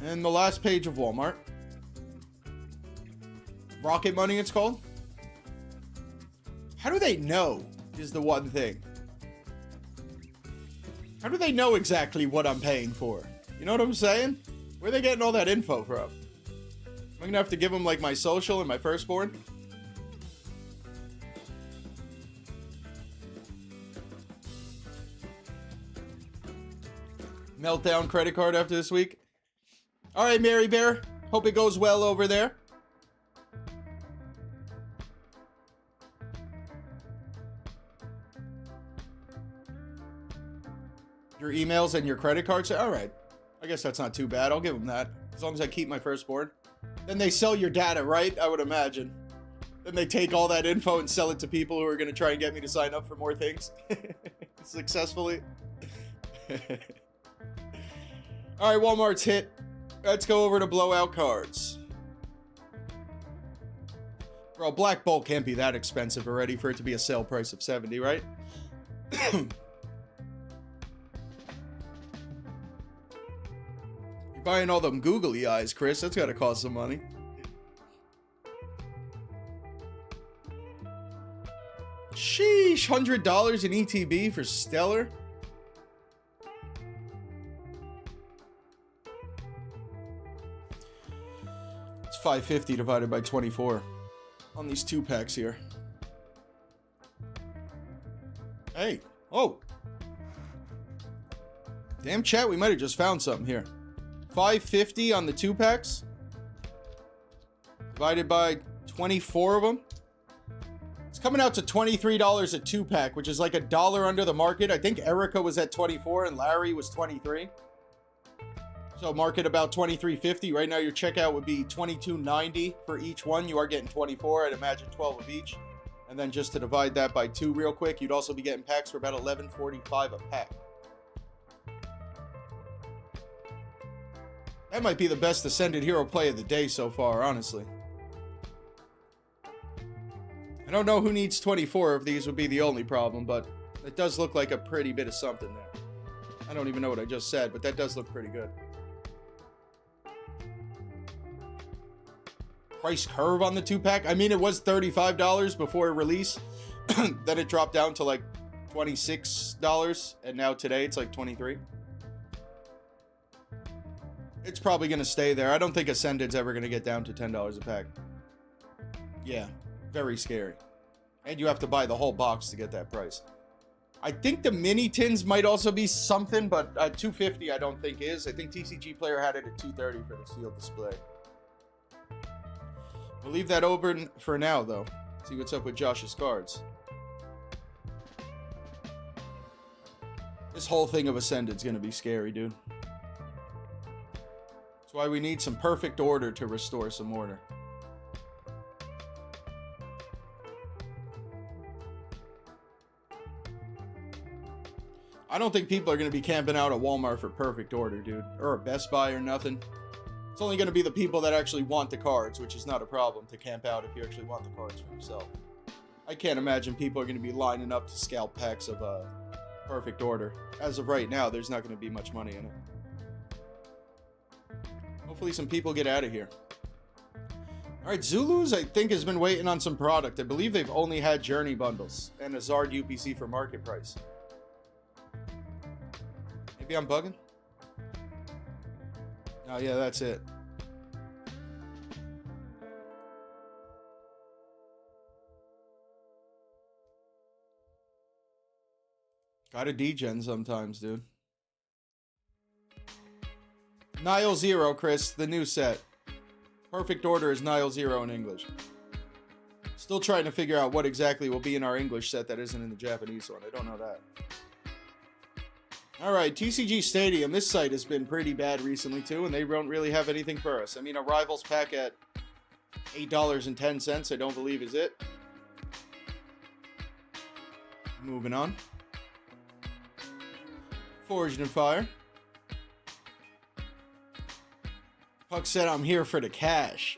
S2: And the last page of Walmart. Rocket Money, it's called. How do they know is the one thing. How do they know exactly what I'm paying for? You know what I'm saying? Where are they getting all that info from? Am I gonna have to give them like my social and my firstborn? Meltdown credit card after this week. All right, Mary Bear. Hope it goes well over there. Your emails and your credit cards? All right. I guess that's not too bad. I'll give them that. As long as I keep my firstborn. Then they sell your data, right? I would imagine. Then they take all that info and sell it to people who are going to try and get me to sign up for more things. Successfully. All right, Walmart's hit. Let's go over to blowout cards. Bro, Black Bolt can't be that expensive already for it to be a sale price of 70, right? You're buying all them googly eyes, Chris. That's gotta cost some money. Sheesh, $100 in ETB for Stellar? It's $5.50 divided by 24 on these 2-packs here. Hey, oh. Damn, chat, we might have just found something here. $5.50 on the 2-packs divided by 24 of them. It's coming out to $23 a 2-pack, which is like $1 under the market. I think Erica was at 24 and Larry was 23. So market about $23.50. Right now your checkout would be $22.90 for each one. You are getting 24. I'd imagine 12 of each. And then just to divide that by 2 real quick, you'd also be getting packs for about $11.45 a pack. That might be the best Ascended Hero play of the day so far, honestly. I don't know who needs 24 if these would be the only problem, but it does look like a pretty bit of something there. I don't even know what I just said, but that does look pretty good. Price curve on the 2-pack. I mean, it was $35 before release. Then it dropped down to like $26, and now today it's like $23. It's probably going to stay there. I don't think Ascended's ever going to get down to $10 a pack. Yeah, very scary. And you have to buy the whole box to get that price. I think the mini tins might also be something, but $2.50 I don't think is. I think TCG Player had it at $2.30 for the sealed display. We'll leave that open for now, though. See what's up with Josh's cards. This whole thing of Ascended's gonna be scary, dude. That's why we need some perfect order to restore some order. I don't think people are going to be camping out at Walmart for perfect order, dude. Or a Best Buy or nothing. It's only going to be the people that actually want the cards, which is not a problem to camp out if you actually want the cards for yourself. I can't imagine people are going to be lining up to scalp packs of perfect order. As of right now, there's not going to be much money in it. Hopefully some people get out of here. Alright, Zulu's, I think, has been waiting on some product. I believe they've only had Journey bundles and a Zard UPC for market price. Maybe I'm bugging? Oh, yeah, that's it. Gotta degen sometimes, dude. Nile Zero, Chris, the new set. Perfect order is Nile Zero in English. Still trying to figure out what exactly will be in our English set that isn't in the Japanese one. I don't know that. Alright, TCG Stadium. This site has been pretty bad recently, too, and they don't really have anything for us. I mean, a Rivals pack at $8.10, I don't believe is it. Moving on. Forged in Fire. Puck said, I'm here for the cash.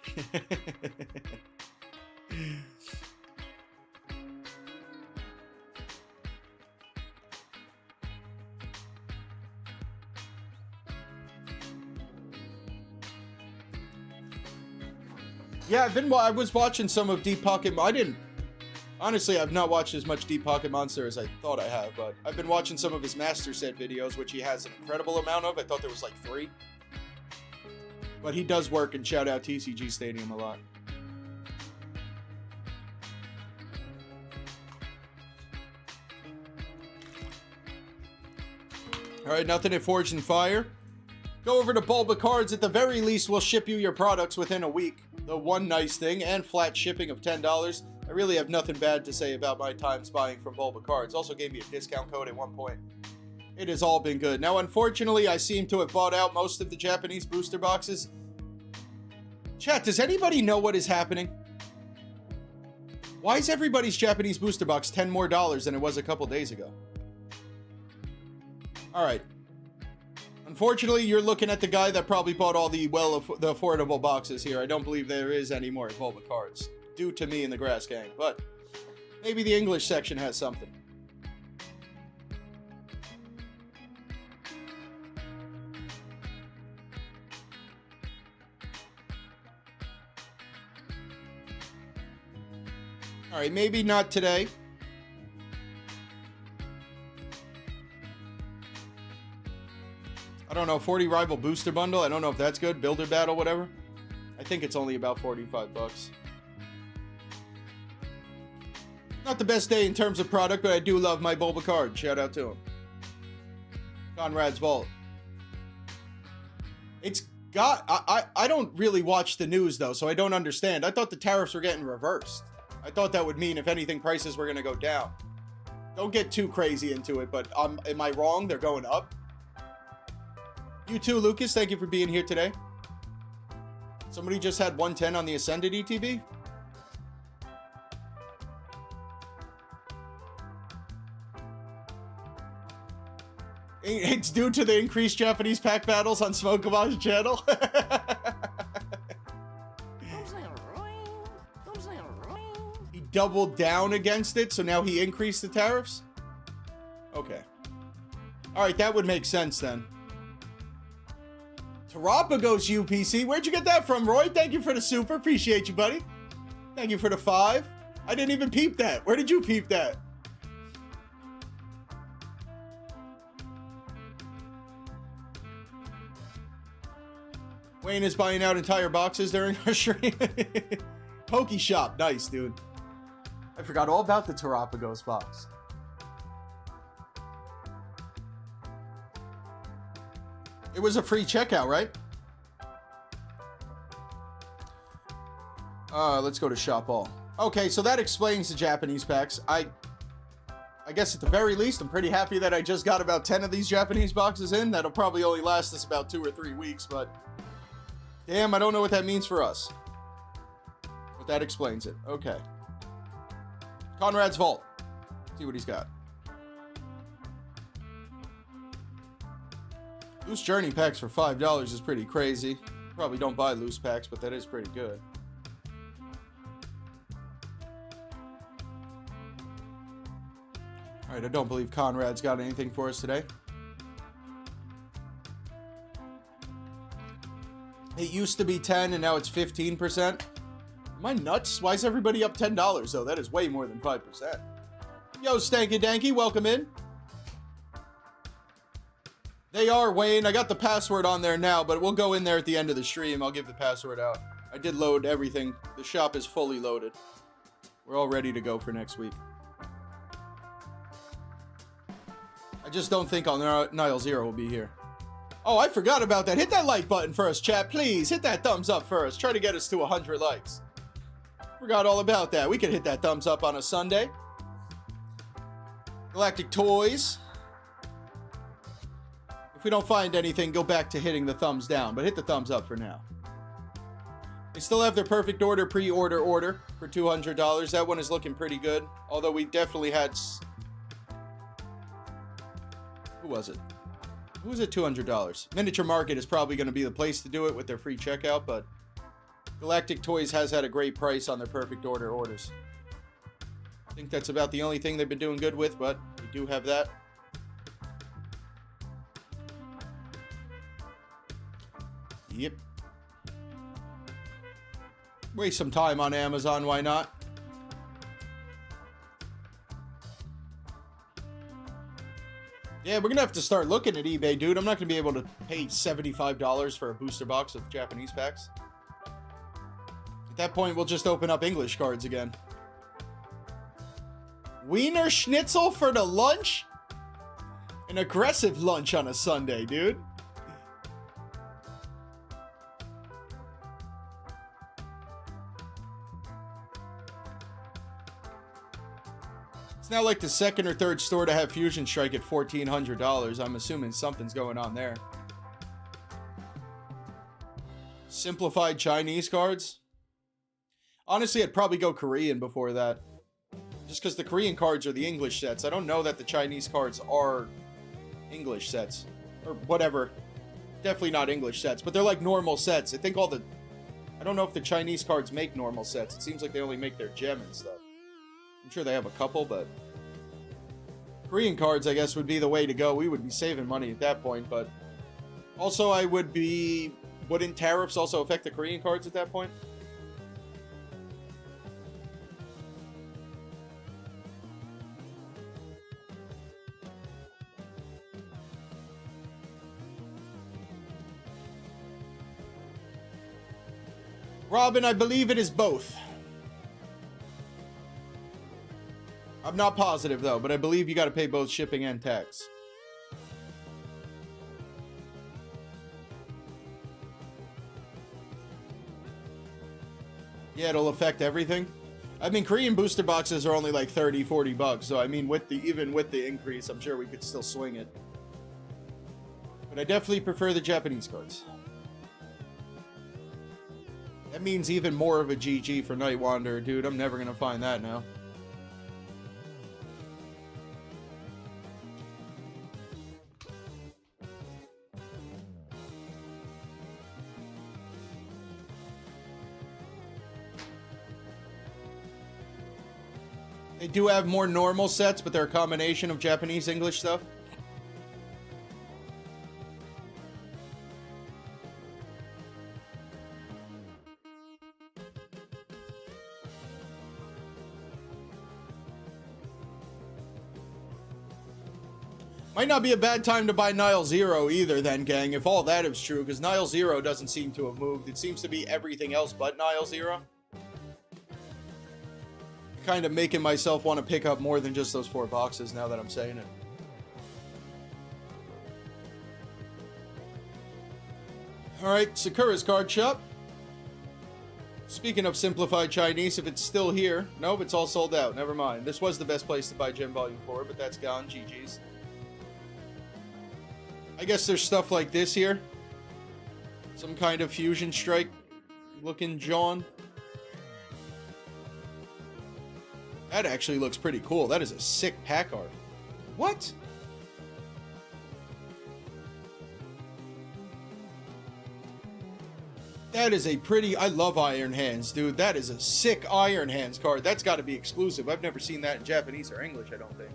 S2: Yeah, I was watching some of Deep Pocket. Honestly, I've not watched as much Deep Pocket Monster as I thought I have, but I've been watching some of his Master Set videos, which he has an incredible amount of. I thought there was like 3. But he does work, and shout out TCG Stadium a lot. Alright, nothing at Forged in Fire. Go over to Bulba Cards. At the very least, we'll ship you your products within a week. The one nice thing, and flat shipping of $10. I really have nothing bad to say about my times buying from Bulba Cards. Also gave me a discount code at one point. It has all been good. Now, unfortunately, I seem to have bought out most of the Japanese booster boxes. Chat, does anybody know what is happening? Why is everybody's Japanese booster box $10 more than it was a couple days ago? Alright. Unfortunately, you're looking at the guy that probably bought all the the affordable boxes here. I don't believe there is any more at Bulba Cards. Due to me and the Grass Gang. But maybe the English section has something. Alright, maybe not today. I don't know, 40 rival booster bundle. I don't know if that's good. Builder battle, whatever. I think it's only about 45 bucks. Not the best day in terms of product, but I do love my Bulba card. Shout out to him. conradsvault. It's got... I don't really watch the news, though, so I don't understand. I thought the tariffs were getting reversed. I thought that would mean, if anything, prices were going to go down. Don't get too crazy into it, but am I wrong? They're going up? You too, Lucas. Thank you for being here today. Somebody just had 110 on the Ascended ETB? It's due to the increased Japanese pack battles on Smokemon's channel. He doubled down against it, so now he increased the tariffs? Okay. Alright, that would make sense then. Terapagos UPC. Where'd you get that from, Roy? Thank you for the super. Appreciate you, buddy. Thank you for the 5. I didn't even peep that. Where did you peep that? Wayne is buying out entire boxes during our stream. Poke Shop. Nice, dude. I forgot all about the Terapagos box. It was a free checkout, right? Let's go to Shop All. Okay, so that explains the Japanese packs. I I guess at the very least, I'm pretty happy that I just got about 10 of these Japanese boxes in. That'll probably only last us about 2 or 3 weeks, but damn, I don't know what that means for us. But that explains it. Okay. Conrad's Vault. See what he's got. Loose Journey packs for $5 is pretty crazy. Probably don't buy loose packs, but that is pretty good. Alright, I don't believe Conrad's got anything for us today. It used to be 10 and now it's 15%. Am I nuts? Why is everybody up $10 though? That is way more than 5%. Yo, Stanky Danky, welcome in. They are, Wayne. I got the password on there now, but we'll go in there at the end of the stream. I'll give the password out. I did load everything. The shop is fully loaded. We're all ready to go for next week. I just don't think Nile Zero will be here. Oh, I forgot about that. Hit that like button first, chat. Please, hit that thumbs up first. Try to get us to 100 likes. Forgot all about that. We could hit that thumbs up on a Sunday. Galactictoys. If we don't find anything, go back to hitting the thumbs down. But hit the thumbs up for now. They still have their Perfect Order pre-order order for $200. That one is looking pretty good. Although we definitely had... Who was it? Who was it $200? Miniature Market is probably going to be the place to do it with their free checkout, but Galactictoys has had a great price on their Perfect Order orders. I think that's about the only thing they've been doing good with, but we do have that. Yep. Waste some time on Amazon, why not? Yeah, we're gonna have to start looking at eBay, dude. I'm not gonna be able to pay $75 for a booster box of Japanese packs. At that point, we'll just open up English cards again. Wiener Schnitzel for the lunch? An aggressive lunch on a Sunday, dude. Now like the second or third store to have Fusion Strike at $1,400. I'm assuming something's going on there. Simplified Chinese cards. Honestly, I'd probably go Korean before that. Just because the Korean cards are the English sets. I don't know that the Chinese cards are English sets. Or whatever. Definitely not English sets. But they're like normal sets. I think all the... I don't know if the Chinese cards make normal sets. It seems like they only make their gem and stuff. I'm sure they have a couple, but Korean cards, I guess, would be the way to go. We would be saving money at that point, but also I would be... Wouldn't tariffs also affect the Korean cards at that point? Robin, I believe it is both. I'm not positive, though, but I believe you got to pay both shipping and tax. Yeah, it'll affect everything. I mean, Korean booster boxes are only like 30, 40 bucks, so I mean, even with the increase, I'm sure we could still swing it. But I definitely prefer the Japanese cards. That means even more of a GG for Night Wanderer, dude. I'm never going to find that now. They do have more normal sets, but they're a combination of Japanese English stuff. Might not be a bad time to buy Nile Zero either then, gang, if all that is true, because Nile Zero doesn't seem to have moved. It seems to be everything else but Nile Zero. Kind of making myself want to pick up more than just those 4 boxes now that I'm saying it. Alright, Sakura's card shop. Speaking of simplified Chinese, if it's still here, nope, it's all sold out. Never mind. This was the best place to buy Gem Volume 4, but that's gone. GG's. I guess there's stuff like this here. Some kind of Fusion Strike looking John. That actually looks pretty cool. That is a sick pack art. What? That is a pretty... I love Iron Hands, dude. That is a sick Iron Hands card. That's got to be exclusive. I've never seen that in Japanese or English, I don't think.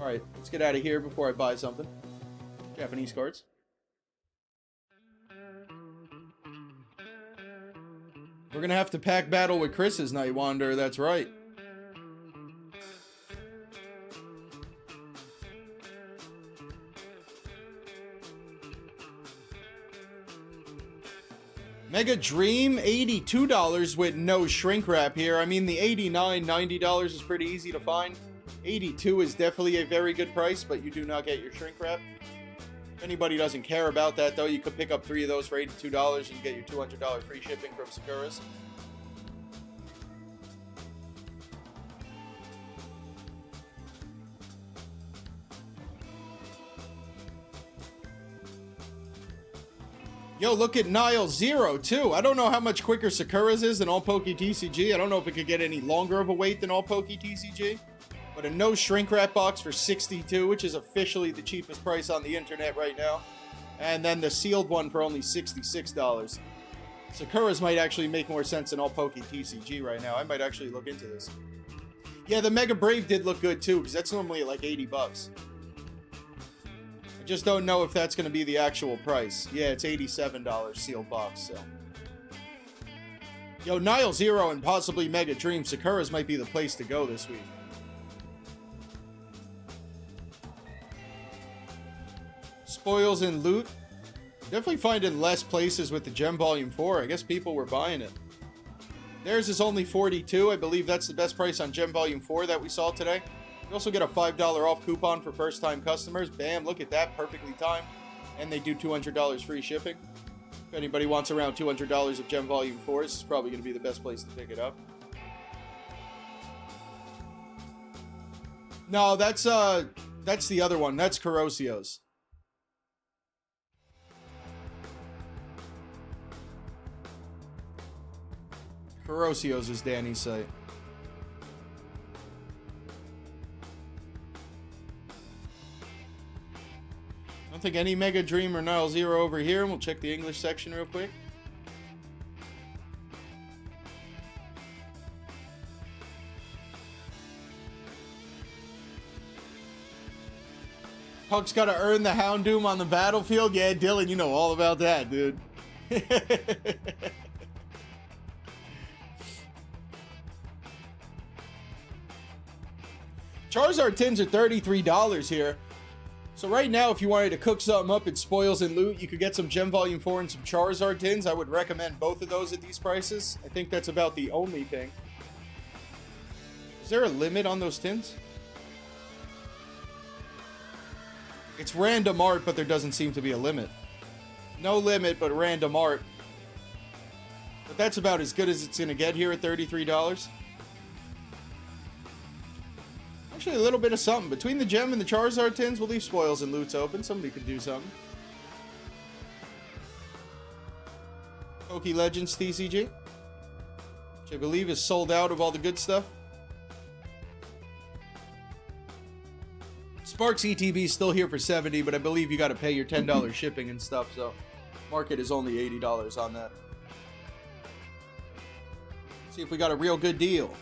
S2: Alright, let's get out of here before I buy something. Japanese cards. We're going to have to pack battle with Chris's Night Wanderer. That's right. Mega Dream, $82 with no shrink wrap here. I mean, the $89, $90 is pretty easy to find. $82 is definitely a very good price, but you do not get your shrink wrap. If anybody doesn't care about that, though, you could pick up 3 of those for $82 and get your $200 free shipping from Sakura's. Yo, look at Nile Zero, too. I don't know how much quicker Sakura's is than all Poke TCG. I don't know if it could get any longer of a wait than all Poke TCG. But a no shrink wrap box for $62, which is officially the cheapest price on the internet right now. And then the sealed one for only $66. Sakura's might actually make more sense than all Poke TCG right now. I might actually look into this. Yeah, the Mega Brave did look good, too, because that's normally like $80. I just don't know if that's going to be the actual price. Yeah, it's $87 sealed box, so. Yo, Nile Zero and possibly Mega Dream, Sakura's might be the place to go this week. Spoils and loot. Definitely finding less places with the Gem Volume 4. I guess people were buying it. Theirs is only $42. I believe that's the best price on Gem Volume 4 that we saw today. You also get a $5 off coupon for first-time customers. Bam, look at that. Perfectly timed. And they do $200 free shipping. If anybody wants around $200 of Gem Volume 4, this is probably going to be the best place to pick it up. No, that's the other one. That's Korosseo's. Korosseo's is Danny's site. I don't think any Mega Dream or Nile Zero over here, and we'll check the English section real quick. Puck's got to earn the Houndoom on the battlefield. Yeah, Dylan, you know all about that, dude. Charizard tins are $33 here. So right now, if you wanted to cook something up in spoils and loot, you could get some Gem Volume 4 and some Charizard tins. I would recommend both of those at these prices. I think that's about the only thing. Is there a limit on those tins? It's random art, but there doesn't seem to be a limit. No limit, but random art. But that's about as good as it's going to get here at $33. Actually, a little bit of something. Between the Gem and the Charizard tins, we'll leave spoils and loots open. Somebody could do something. Poke Legends TCG, which I believe is sold out of all the good stuff. Sparks ETB is still here for $70, but I believe you got to pay your $10 shipping and stuff, so market is only $80 on that. See if we got a real good deal.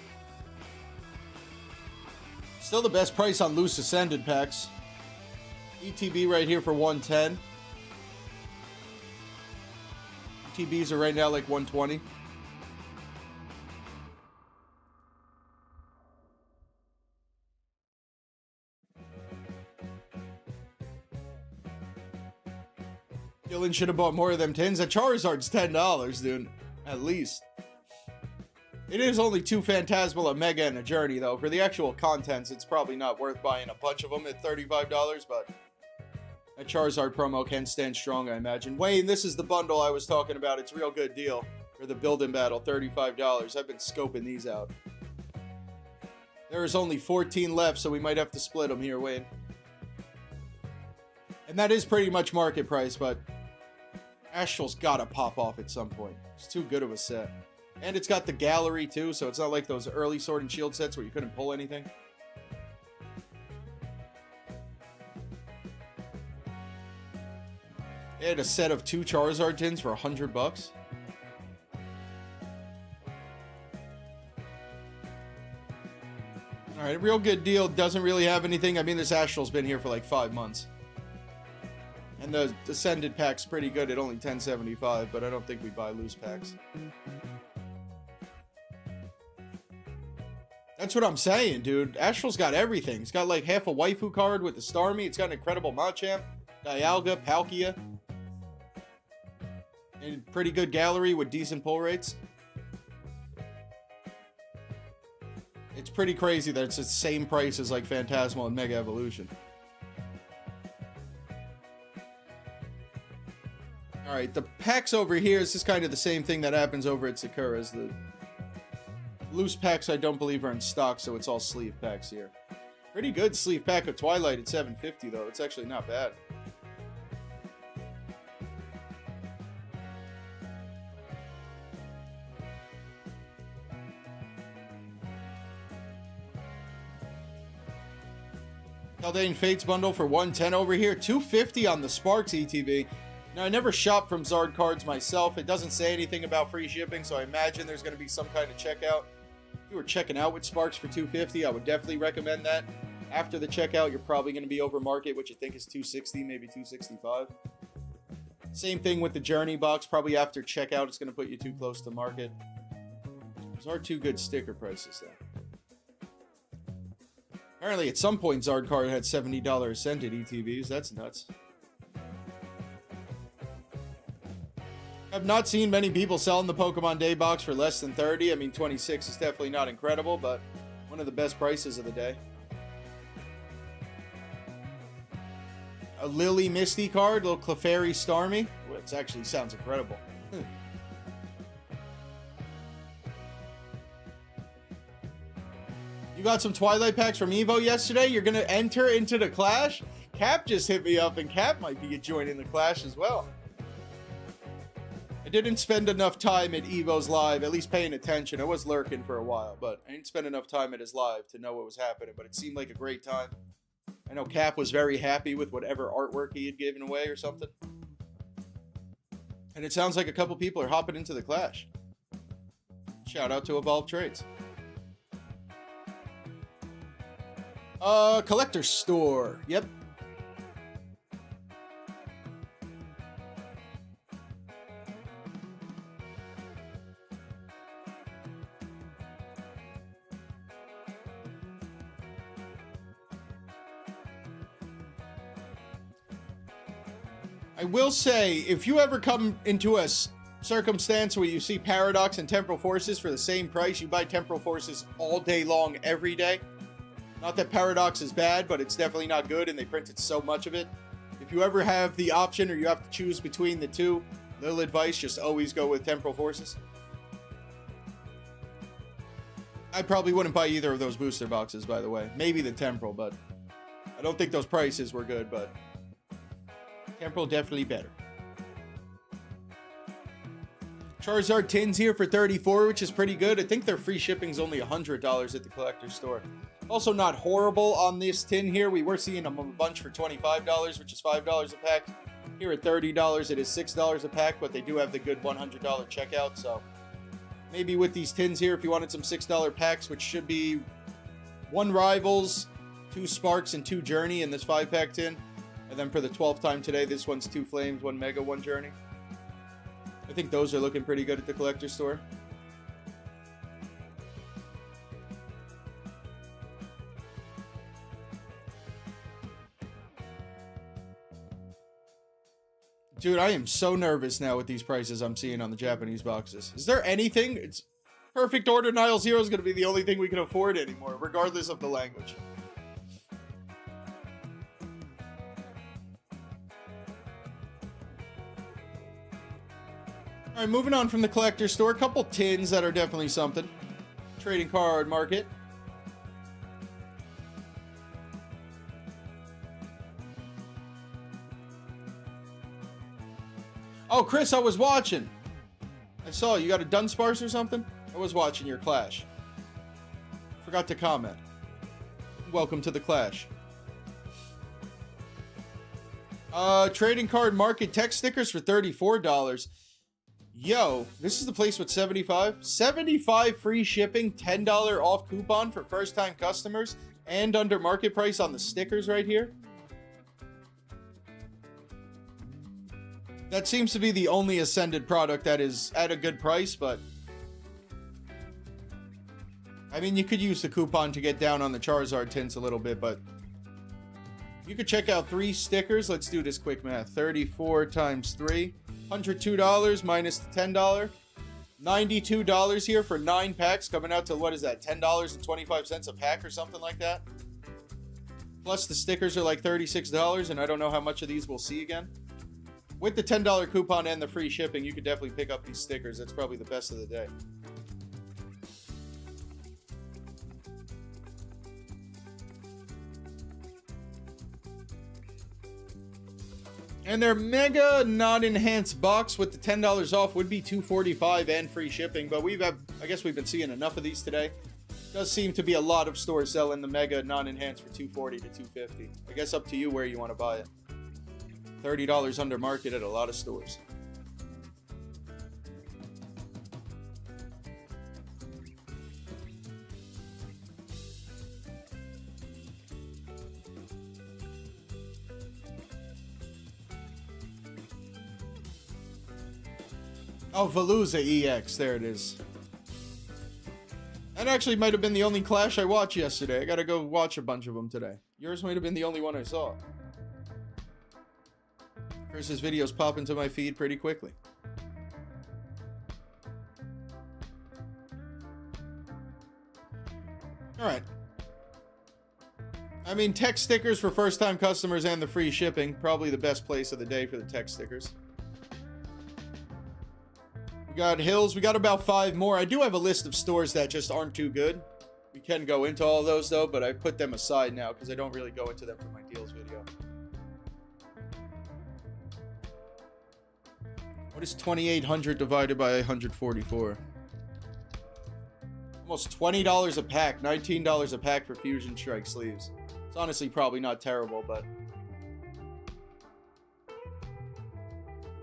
S2: Still the best price on loose Ascended packs. ETB right here for $110. ETBs are right now like $120. Dylan should have bought more of them tins. That Charizard's $10, dude. At least. It is only 2 Phantasmal, a Mega, and a Journey, though. For the actual contents, it's probably not worth buying a bunch of them at $35, but that Charizard promo can stand strong, I imagine. Wayne, this is the bundle I was talking about. It's a real good deal. For the build-in battle, $35. I've been scoping these out. There is only 14 left, so we might have to split them here, Wayne. And that is pretty much market price, but Astral's gotta pop off at some point. It's too good of a set. And it's got the gallery too, so it's not like those early Sword and Shield sets where you couldn't pull anything. They had a set of 2 Charizard tins for $100. Alright, Real Good Deal doesn't really have anything. I mean, this Astral's been here for like 5 months. And the Descended pack's pretty good at only $10.75, but I don't think we buy loose packs. That's what I'm saying, dude. Astral's got everything. It's got like half a waifu card with the Starmie. It's got an incredible Machamp, Dialga, Palkia. And pretty good gallery with decent pull rates. It's pretty crazy that it's the same price as like Phantasmal and Mega Evolution. Alright, the packs over here is just kind of the same thing that happens over at Sakura's. The loose packs I don't believe are in stock, so it's all sleeve packs here. Pretty good sleeve pack of Twilight at $7.50 though. It's actually not bad. Haldane Fates bundle for $110 over here. $250 on the Sparks ETB. Now, I never shop from Zardcards myself. It doesn't say anything about free shipping, so I imagine there's going to be some kind of checkout. If you were checking out with Sparks for $250, I would definitely recommend that. After the checkout, you're probably going to be over market, which you think is $260, maybe $265. Same thing with the Journey box. Probably after checkout, it's going to put you too close to market. Those are 2 good sticker prices, though. Apparently, at some point, Zardcard had $70 Ascended ETBs. That's nuts. I've not seen many people selling the Pokemon Day box for less than $30. I mean, 26 is definitely not incredible, but one of the best prices of the day. A Lily Misty card, little Clefairy Starmie, which actually sounds incredible. You got some Twilight packs from Evo yesterday? You're going to enter into the Clash? Cap just hit me up, and Cap might be joining the Clash as well. I didn't spend enough time at Evo's live, at least paying attention. I was lurking for a while, but I didn't spend enough time at his live to know what was happening, but it seemed like a great time. I know Cap was very happy with whatever artwork he had given away or something. And it sounds like a couple people are hopping into the Clash. Shout out to Evolved Trades. Collector Store. Yep. I will say, if you ever come into a circumstance where you see Paradox and Temporal Forces for the same price, you buy Temporal Forces all day long, every day. Not that Paradox is bad, but it's definitely not good, and they printed so much of it. If you ever have the option or you have to choose between the two, little advice, just always go with Temporal Forces. I probably wouldn't buy either of those booster boxes, by the way. Maybe the Temporal, but I don't think those prices were good, but Temporal definitely better. Charizard tins here for $34, which is pretty good. I think their free shipping's only $100 at the collector store. Also not horrible on this tin here. We were seeing them a bunch for $25, which is $5 a pack. Here at $30, it is $6 a pack, but they do have the good $100 checkout, so maybe with these tins here, if you wanted some $6 packs, which should be 1 Rivals, 2 Sparks, and 2 Journey in this 5-pack tin. And then for the 12th time today, this one's 2 Flames, 1 Mega, 1 Journey. I think those are looking pretty good at the collector store. Dude, I am so nervous now with these prices I'm seeing on the Japanese boxes. Is there anything? It's Perfect Order Nile Zero is going to be the only thing we can afford anymore, regardless of the language. All right, moving on from the collector store. A couple tins that are definitely something. Trading card market. Oh, Chris, I was watching. I saw you got a Dunsparce or something? I was watching your Clash. Forgot to comment. Welcome to the Clash. Trading card market text stickers for $34. Yo, this is the place with 75. 75 free shipping, $10 off coupon for first time customers, and under market price on the stickers right here. That seems to be the only Ascended product that is at a good price, but I mean, you could use the coupon to get down on the Charizard tints a little bit, but you could check out 3 stickers. Let's do this quick math. 34 times 3. $102 minus the $10. $92 here for 9 packs, coming out to, what is that, $10.25 a pack or something like that? Plus the stickers are like $36, and I don't know how much of these we'll see again. With the $10 coupon and the free shipping, you could definitely pick up these stickers. That's probably the best of the day. And their mega non-enhanced box with the $10 off would be $245 and free shipping, but I guess we've been seeing enough of these today. Does seem to be a lot of stores selling the mega non-enhanced for $240 to $250. I guess up to you where you want to buy it. $30 under market at a lot of stores. Oh, Veluza EX. There it is. That actually might have been the only Clash I watched yesterday. I gotta go watch a bunch of them today. Yours might have been the only one I saw. Chris's videos pop into my feed pretty quickly. Alright. I mean, text stickers for first-time customers and the free shipping. Probably the best place of the day for the text stickers. We got Hills. We got about 5 more. I do have a list of stores that just aren't too good. We can go into all of those, though, but I put them aside now because I don't really go into them for my deals video. What is 2,800 divided by 144? Almost $20 a pack. $19 a pack for Fusion Strike sleeves. It's honestly probably not terrible, but...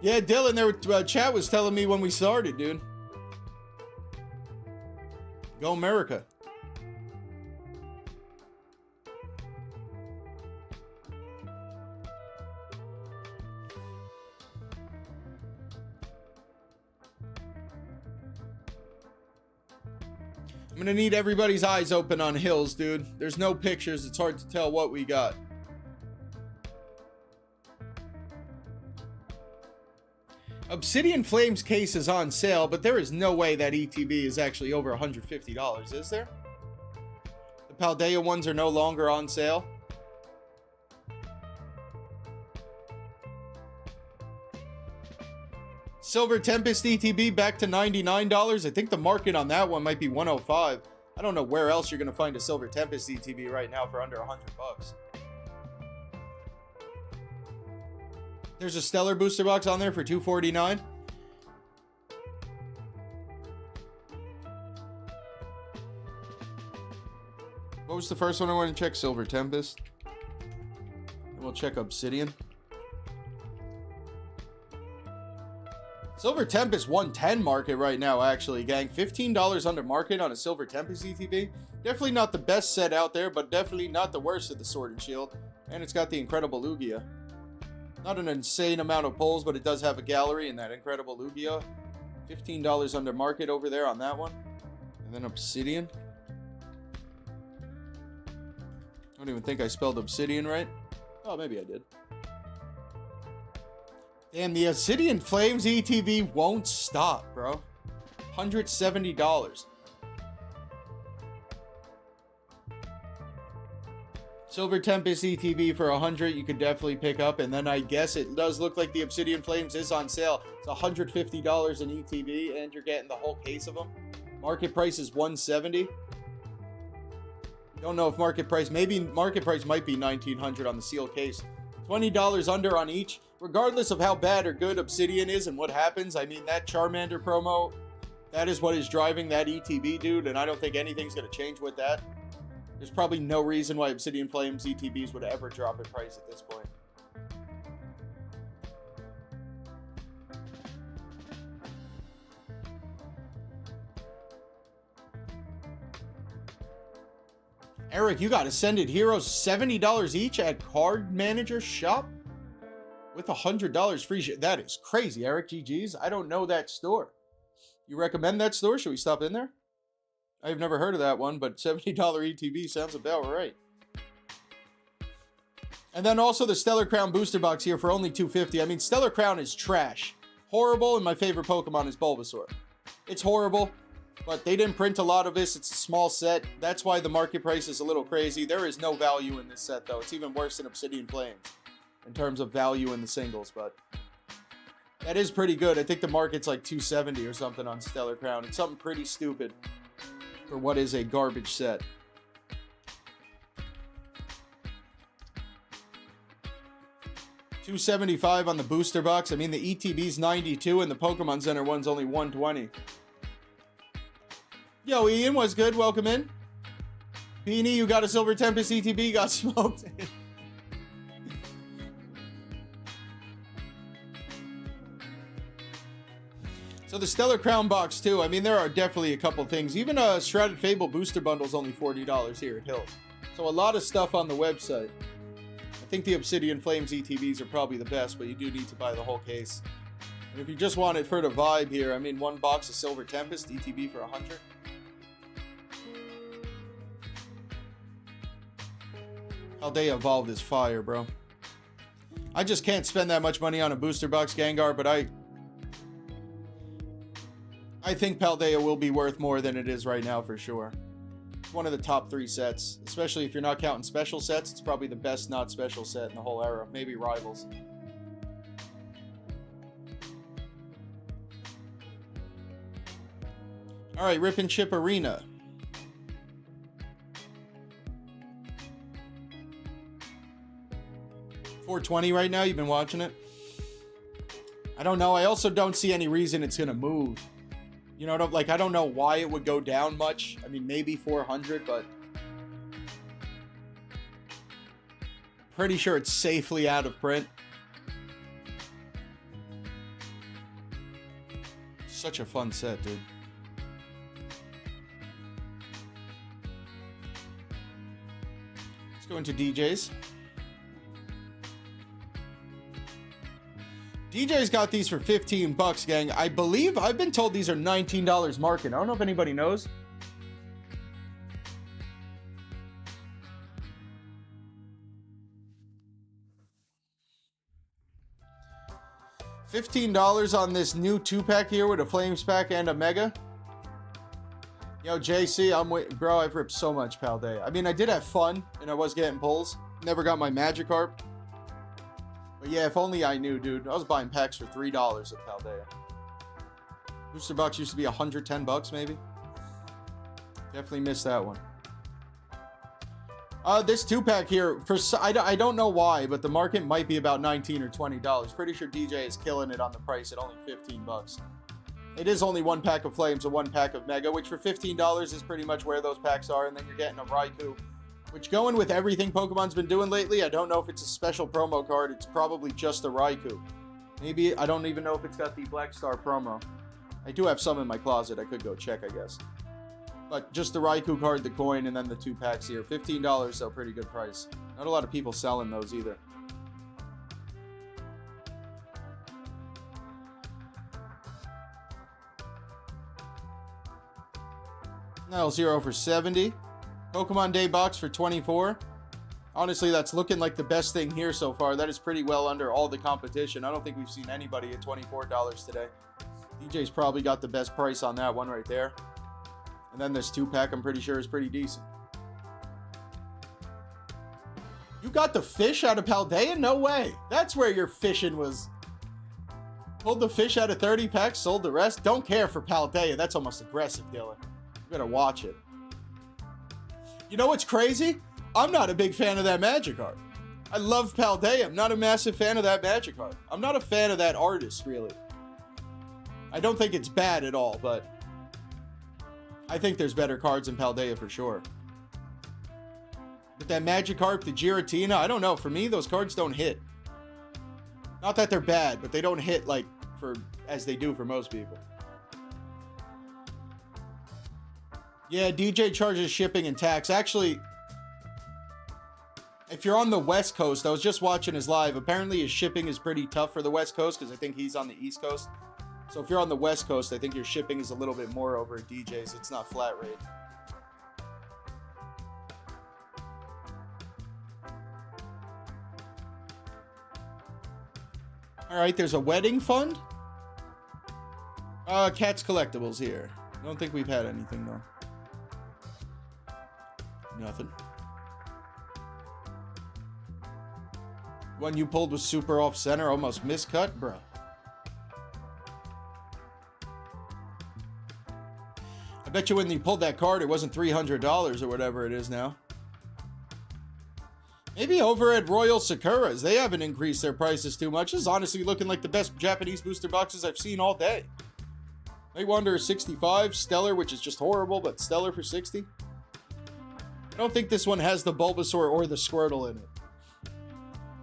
S2: Yeah, Dylan, chat was telling me when we started, dude. Go America. I'm gonna need everybody's eyes open on Hills, dude. There's no pictures. It's hard to tell what we got. Obsidian Flames case is on sale, but there is no way that ETB is actually over $150, is there? The Paldea ones are no longer on sale. Silver Tempest ETB back to $99. I think the market on that one might be $105. I don't know where else you're going to find a Silver Tempest ETB right now for under $100. There's a Stellar Booster Box on there for $249. What was the first one I want to check? Silver Tempest. And we'll check Obsidian. Silver Tempest 110 market right now, actually, gang. $15 under market on a Silver Tempest ETB. Definitely not the best set out there, but definitely not the worst of the Sword and Shield. And it's got the incredible Lugia. Not an insane amount of pulls, but it does have a gallery in that incredible Lugia. $15 under market over there on that one. And then Obsidian. I don't even think I spelled Obsidian right. Oh, maybe I did. Damn, the Obsidian Flames ETB won't stop, bro. $170. Silver Tempest ETB for 100 you could definitely pick up, and then I guess it does look like the Obsidian Flames is on sale. It's $150 in ETB, and you're getting the whole case of them. Market price is $170. Don't know if market price, maybe market price might be $1,900 on the sealed case. $20 under on each. Regardless of how bad or good Obsidian is and what happens, I mean, that Charmander promo, that is what is driving that ETB, dude, and I don't think anything's going to change with that. There's probably no reason why Obsidian Flames ETBs would ever drop in price at this point. Eric, you got Ascended Heroes $70 each at Card Manager Shop with $100 free. That is crazy, Eric. GG's. I don't know that store. You recommend that store? Should we stop in there? I've never heard of that one, but $70 ETB sounds about right. And then also the Stellar Crown booster box here for only $250. I mean, Stellar Crown is trash. Horrible, and my favorite Pokemon is Bulbasaur. It's horrible, but they didn't print a lot of this. It's a small set. That's why the market price is a little crazy. There is no value in this set, though. It's even worse than Obsidian Flames in terms of value in the singles, but that is pretty good. I think the market's like $270 or something on Stellar Crown. It's something pretty stupid for what is a garbage set. $275 on the booster box. I mean, the ETB's $92 and the Pokemon Center one's only $120. Yo, Ian, what's good? Welcome in. Beanie, you got a Silver Tempest ETB, got smoked. So the Stellar Crown box too. I mean, there are definitely a couple things. Even a Shrouded Fable booster bundle is only $40 here at Hills. So a lot of stuff on the website. I think the Obsidian Flames ETBs are probably the best, but you do need to buy the whole case. And if you just want it for the vibe here, I mean, one box of Silver Tempest ETB for 100. Paldea Evolved is fire, bro. I just can't spend that much money on a booster box Gengar, but I think Paldea will be worth more than it is right now for sure. It's one of the top 3 sets, especially if you're not counting special sets. It's probably the best not special set in the whole era. Maybe Rivals. All right, Rip and Chip Arena. $420 right now. You've been watching it. I don't know. I also don't see any reason it's gonna move. You know, like, I don't know why it would go down much. I mean, maybe 400, but pretty sure it's safely out of print. Such a fun set, dude. Let's go into DJs. DJ's got these for 15 bucks, gang. I believe I've been told these are $19 market. I don't know if anybody knows. $15 on this new 2-pack here with a Flames pack and a Mega. Yo, JC, I'm waiting. Bro, I've ripped so much Paldea. I mean, I did have fun, and I was getting pulls. Never got my Magikarp. But yeah, if only I knew, dude. I was buying packs for $3 of Paldea. Booster box used to be 110 bucks, maybe. Definitely missed that one. This 2-pack here, I don't know why, but the market might be about $19 or $20. Pretty sure DJ is killing it on the price at only 15 bucks. It is only 1 pack of Flames and 1 pack of Mega, which for $15 is pretty much where those packs are, and then you're getting a Raikou. Which, going with everything Pokemon's been doing lately, I don't know if it's a special promo card. It's probably just a Raikou. Maybe, I don't even know if it's got the Black Star promo. I do have some in my closet. I could go check, I guess. But just the Raikou card, the coin, and then the 2 packs here. $15, so pretty good price. Not a lot of people selling those either. L0 for 70. Pokemon Day box for 24. Honestly, that's looking like the best thing here so far. That is pretty well under all the competition. I don't think we've seen anybody at $24 today. DJ's probably got the best price on that one right there. And then this 2-pack, I'm pretty sure, is pretty decent. You got the fish out of Paldea? No way. That's where your fishing was. Pulled the fish out of 30 packs, sold the rest. Don't care for Paldea. That's almost aggressive, Dylan. You gotta watch it. You know what's crazy? I'm not a big fan of that Magikarp. I love Paldea. I'm not a massive fan of that Magikarp. I'm not a fan of that artist, really. I don't think it's bad at all, but I think there's better cards in Paldea for sure. But that Magikarp, the Giratina, I don't know. For me, those cards don't hit. Not that they're bad, but they don't hit like as they do for most people. Yeah, DJ charges shipping and tax. Actually, if you're on the West Coast, I was just watching his live. Apparently his shipping is pretty tough for the West Coast because I think he's on the East Coast. So if you're on the West Coast, I think your shipping is a little bit more over at DJ's. It's not flat rate. All right, there's a wedding fund. Cat's Collectibles here. I don't think we've had anything though. Nothing. One you pulled was super off center, almost miscut, bro. I bet you when you pulled that card, it wasn't $300 or whatever it is now. Maybe over at Royal Sakura's, they haven't increased their prices too much. This is honestly looking like the best Japanese booster boxes I've seen all day. Night Wanderer 65, Stellar, which is just horrible, but Stellar for 60. I don't think this one has the Bulbasaur or the Squirtle in it.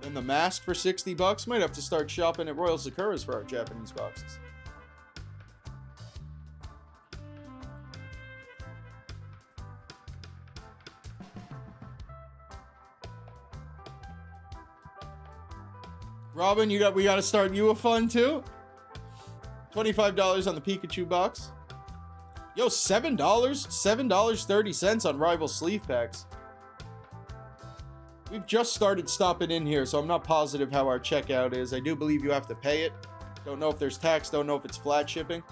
S2: And the Mask for 60 bucks. Might have to start shopping at Royal Sakura's for our Japanese boxes. Robin, we got to start you a fund too. $25 on the Pikachu box. Yo, $7? $7.30 on rival sleeve packs. We've just started stopping in here, so I'm not positive how our checkout is. I do believe you have to pay it. Don't know if there's tax, don't know if it's flat shipping.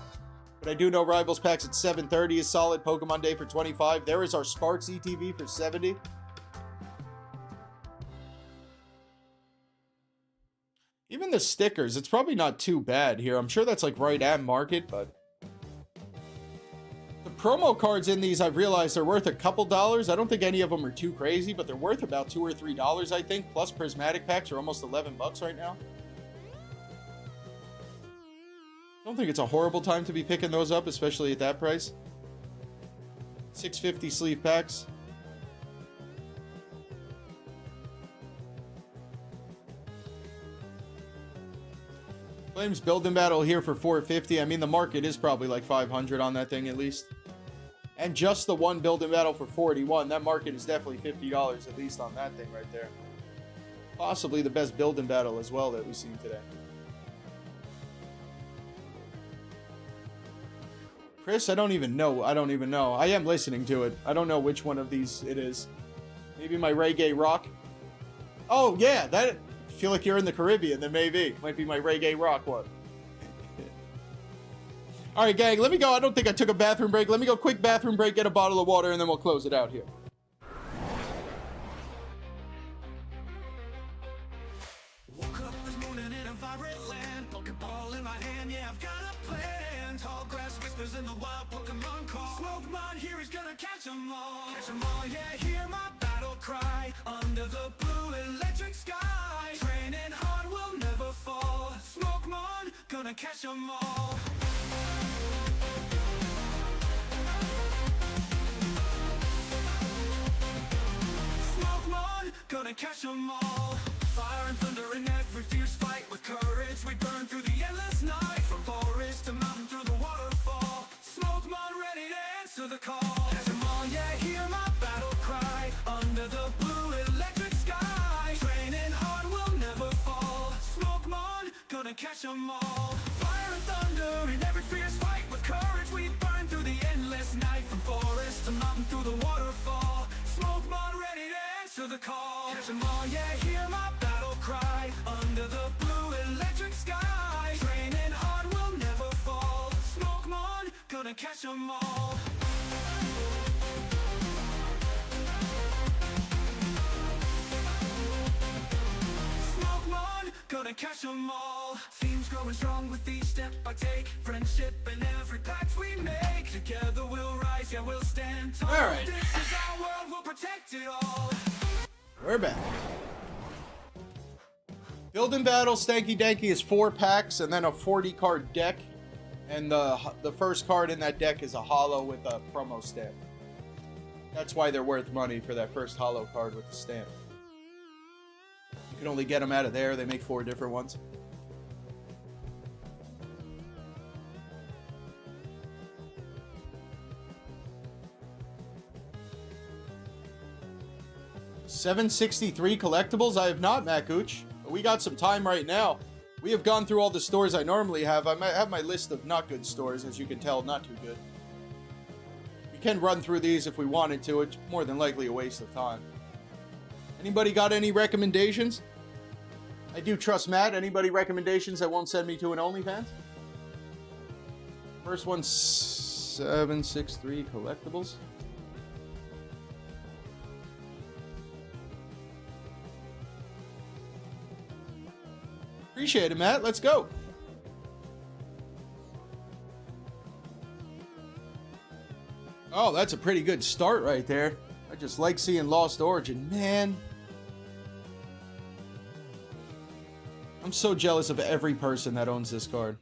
S2: But I do know Rivals packs at $7.30 is solid. Pokemon Day for $25. There is our Sparks ETV for $70. Even the stickers, it's probably not too bad here. I'm sure that's like right at market, but the promo cards in these, I've realized, are worth a couple dollars. I don't think any of them are too crazy, but they're worth about $2 or $3, I think. Plus prismatic packs are almost 11 bucks right now. I don't think it's a horrible time to be picking those up, especially at that price. $6.50 sleeve packs. Flames Building Battle here for $4.50. I mean, the market is probably like $500 on that thing at least. And just the one Building Battle for $41. That market is definitely $50 at least on that thing right there. Possibly the best Building Battle as well that we've seen today. Chris, I don't even know. I am listening to it. I don't know which one of these it is. Maybe my reggae rock. Oh, yeah, that... Feel like you're in the Caribbean, then maybe. Might be my reggae rock one. All right, gang, let me go. I don't think I took a bathroom break. Let me go quick bathroom break, get a bottle of water, and then we'll close it out here.
S1: Woke up this morning in a vibrant land. Pokeball in my hand, yeah, I've got a plan. Tall grass whispers in the wild Pokemon call. Smokemon here is gonna catch 'em all. Catch 'em all, yeah, hear my battle cry. Under the blue electric sky. Training hard will never fall. Smokemon, gonna catch 'em all. Smokemon, gonna catch 'em all. Fire and thunder in every fierce fight. With courage we burn through the endless night. From forest to mountain through the waterfall. Smokemon ready to answer the call. Catch 'em all, yeah, hear my battle cry. Under the blue electric sky. Training hard will never fall. Smokemon, gonna catch 'em all. Fire and thunder in every fierce fight. With courage we burn through the endless night. From forest to mountain through the waterfall. Smokemon ready to answer the call. Catch 'em all, yeah, hear my battle cry. Under the blue electric sky. Training hard will never fall. Smokemon, gonna catch 'em all. out and catch 'em all. Teams growing strong with each step I take. Friendship in every pact we make. Together we'll rise, yeah, we'll stand tall.
S2: All right.
S1: This is our world, we'll protect it all.
S2: We're back. Build and Battle Stanky Danky is 4 packs and then a 40 card deck. And the first card in that deck is a holo with a promo stamp. That's why they're worth money for that first holo card with the stamp. You can only get them out of there. They make 4 different ones. $763 collectibles. I have not, Matt Gooch. But we got some time right now. We have gone through all the stores I normally have. I might have my list of not good stores, as you can tell, not too good. We can run through these if we wanted to. It's more than likely a waste of time. Anybody got any recommendations? I do trust Matt. Anybody recommendations that won't send me to an OnlyFans? First one, 763 collectibles. Appreciate it, Matt. Let's go. Oh, that's a pretty good start right there. I just like seeing Lost Origin. Man. I'm so jealous of every person that owns this card.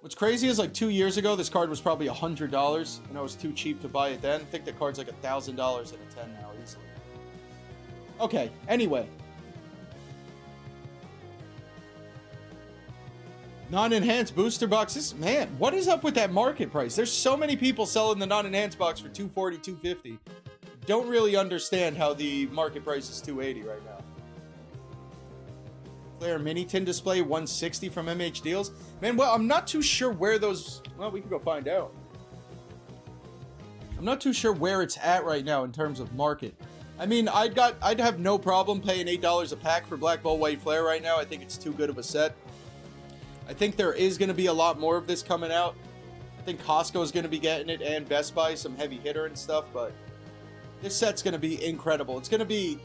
S2: What's crazy is like 2 years ago, this card was probably $100, and I was too cheap to buy it then. I think the card's like $1,000 at a 10 now, easily. Okay, anyway. Non-enhanced booster boxes. Man, what is up with that market price? There's so many people selling the non-enhanced box for $240, $250. Don't really understand how the market price is $280 right now. Flare mini tin display, $160 from MHDeals. Man, well, I'm not too sure where those... Well, we can go find out. I'm not too sure where it's at right now in terms of market. I mean, I'd have no problem paying $8 a pack for Black Ball White Flare right now. I think it's too good of a set. I think there is going to be a lot more of this coming out. I think Costco is going to be getting it, and Best Buy, some heavy hitter and stuff, but this set's going to be incredible. It's going to be,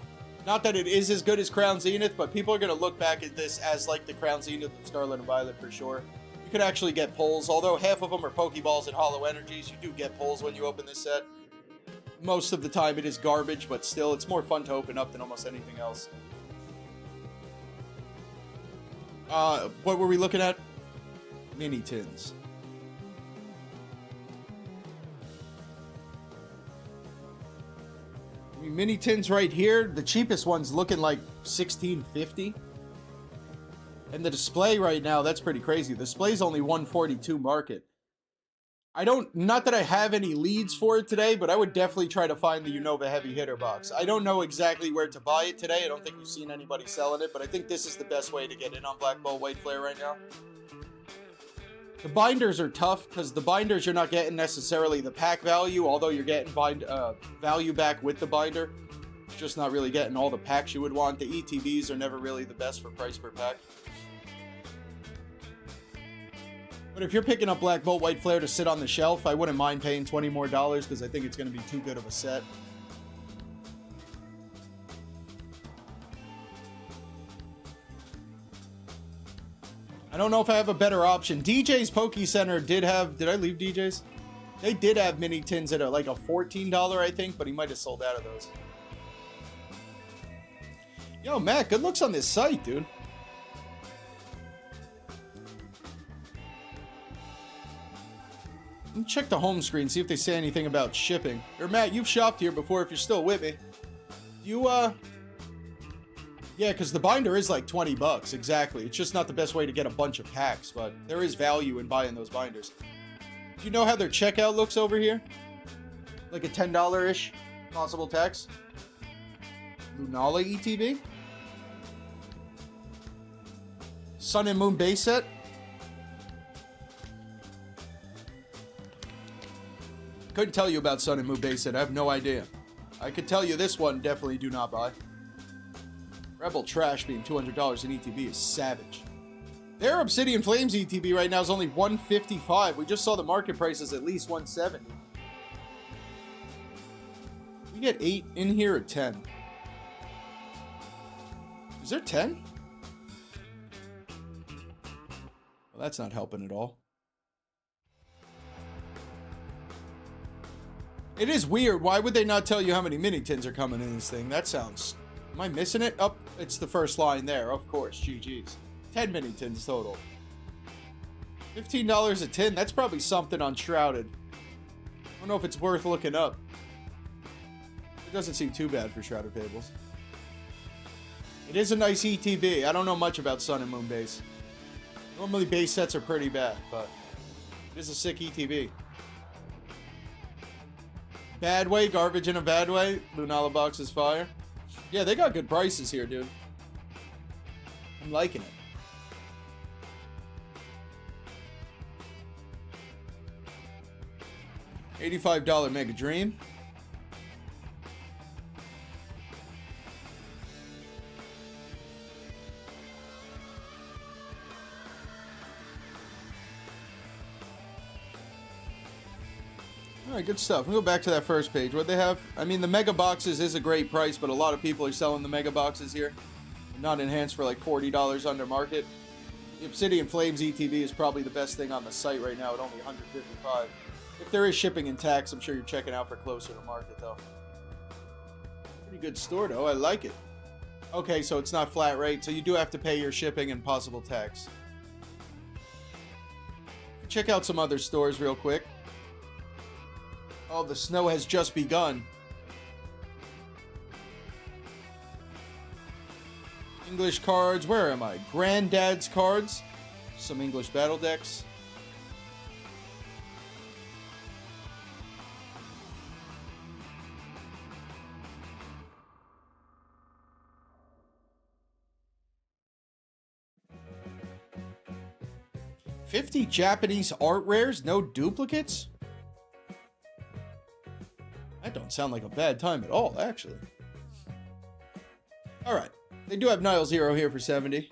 S2: not that it is as good as Crown Zenith, but people are going to look back at this as like the Crown Zenith of Scarlet and Violet for sure. You could actually get pulls, although half of them are Pokeballs and Hollow Energies. You do get pulls when you open this set. Most of the time it is garbage, but still, it's more fun to open up than almost anything else. What were we looking at? Mini tins. I mean, mini tins right here. The cheapest one's looking like $16.50. And the display right now, that's pretty crazy. The display's only $142 market. Not that I have any leads for it today, but I would definitely try to find the Unova Heavy Hitter box. I don't know exactly where to buy it today. I don't think we've seen anybody selling it, but I think this is the best way to get in on Black Ball White Flare right now. The binders are tough, because the binders you're not getting necessarily the pack value, although you're getting value back with the binder. Just not really getting all the packs you would want. The ETBs are never really the best for price per pack. But if you're picking up Black Bolt White Flare to sit on the shelf, I wouldn't mind paying $20 more because I think it's going to be too good of a set. I don't know if I have a better option. djspokecenter did have... Did I leave DJ's? They did have mini tins at like a $14, I think, but he might have sold out of those. Yo, Matt, good looks on this site, dude. Let me check the home screen, see if they say anything about shipping. Or Matt, you've shopped here before if you're still with me. Yeah, because the binder is like $20, exactly. It's just not the best way to get a bunch of packs, but there is value in buying those binders. Do you know how their checkout looks over here? Like a $10-ish possible tax? Lunala ETB? Sun and Moon base set? Couldn't tell you about Sun and Moon base set. I have no idea. I could tell you this one, definitely do not buy. Rebel Trash being $200 in ETB is savage. Their Obsidian Flames ETB right now is only $155. We just saw the market price is at least $170. We get 8 in here or 10? Is there 10? Well, that's not helping at all. It is weird. Why would they not tell you how many mini tins are coming in this thing? That sounds... Am I missing it? Oh, it's the first line there. Of course. GG's. 10 mini tins total. $15 a tin. That's probably something on Shrouded. I don't know if it's worth looking up. It doesn't seem too bad for Shrouded Fables. It is a nice ETB. I don't know much about Sun and Moon base. Normally base sets are pretty bad, but it is a sick ETB. Bad way, garbage in a bad way. Lunala box is fire. Yeah, they got good prices here, dude. I'm liking it. $85 Mega Dream. Alright, good stuff. We'll go back to that first page. What they have? I mean, the Mega Boxes is a great price, but a lot of people are selling the Mega Boxes here. Not enhanced for like $40 under market. The Obsidian Flames ETB is probably the best thing on the site right now at only $155. If there is shipping and tax, I'm sure you're checking out for closer to market, though. Pretty good store, though. I like it. Okay, so it's not flat rate, so you do have to pay your shipping and possible tax. Check out some other stores real quick. Oh, the snow has just begun. English cards. Where am I? Granddad's cards. Some English battle decks. $50 Japanese art rares, no duplicates? That don't sound like a bad time at all, actually. Alright. They do have Nile Zero here for $70.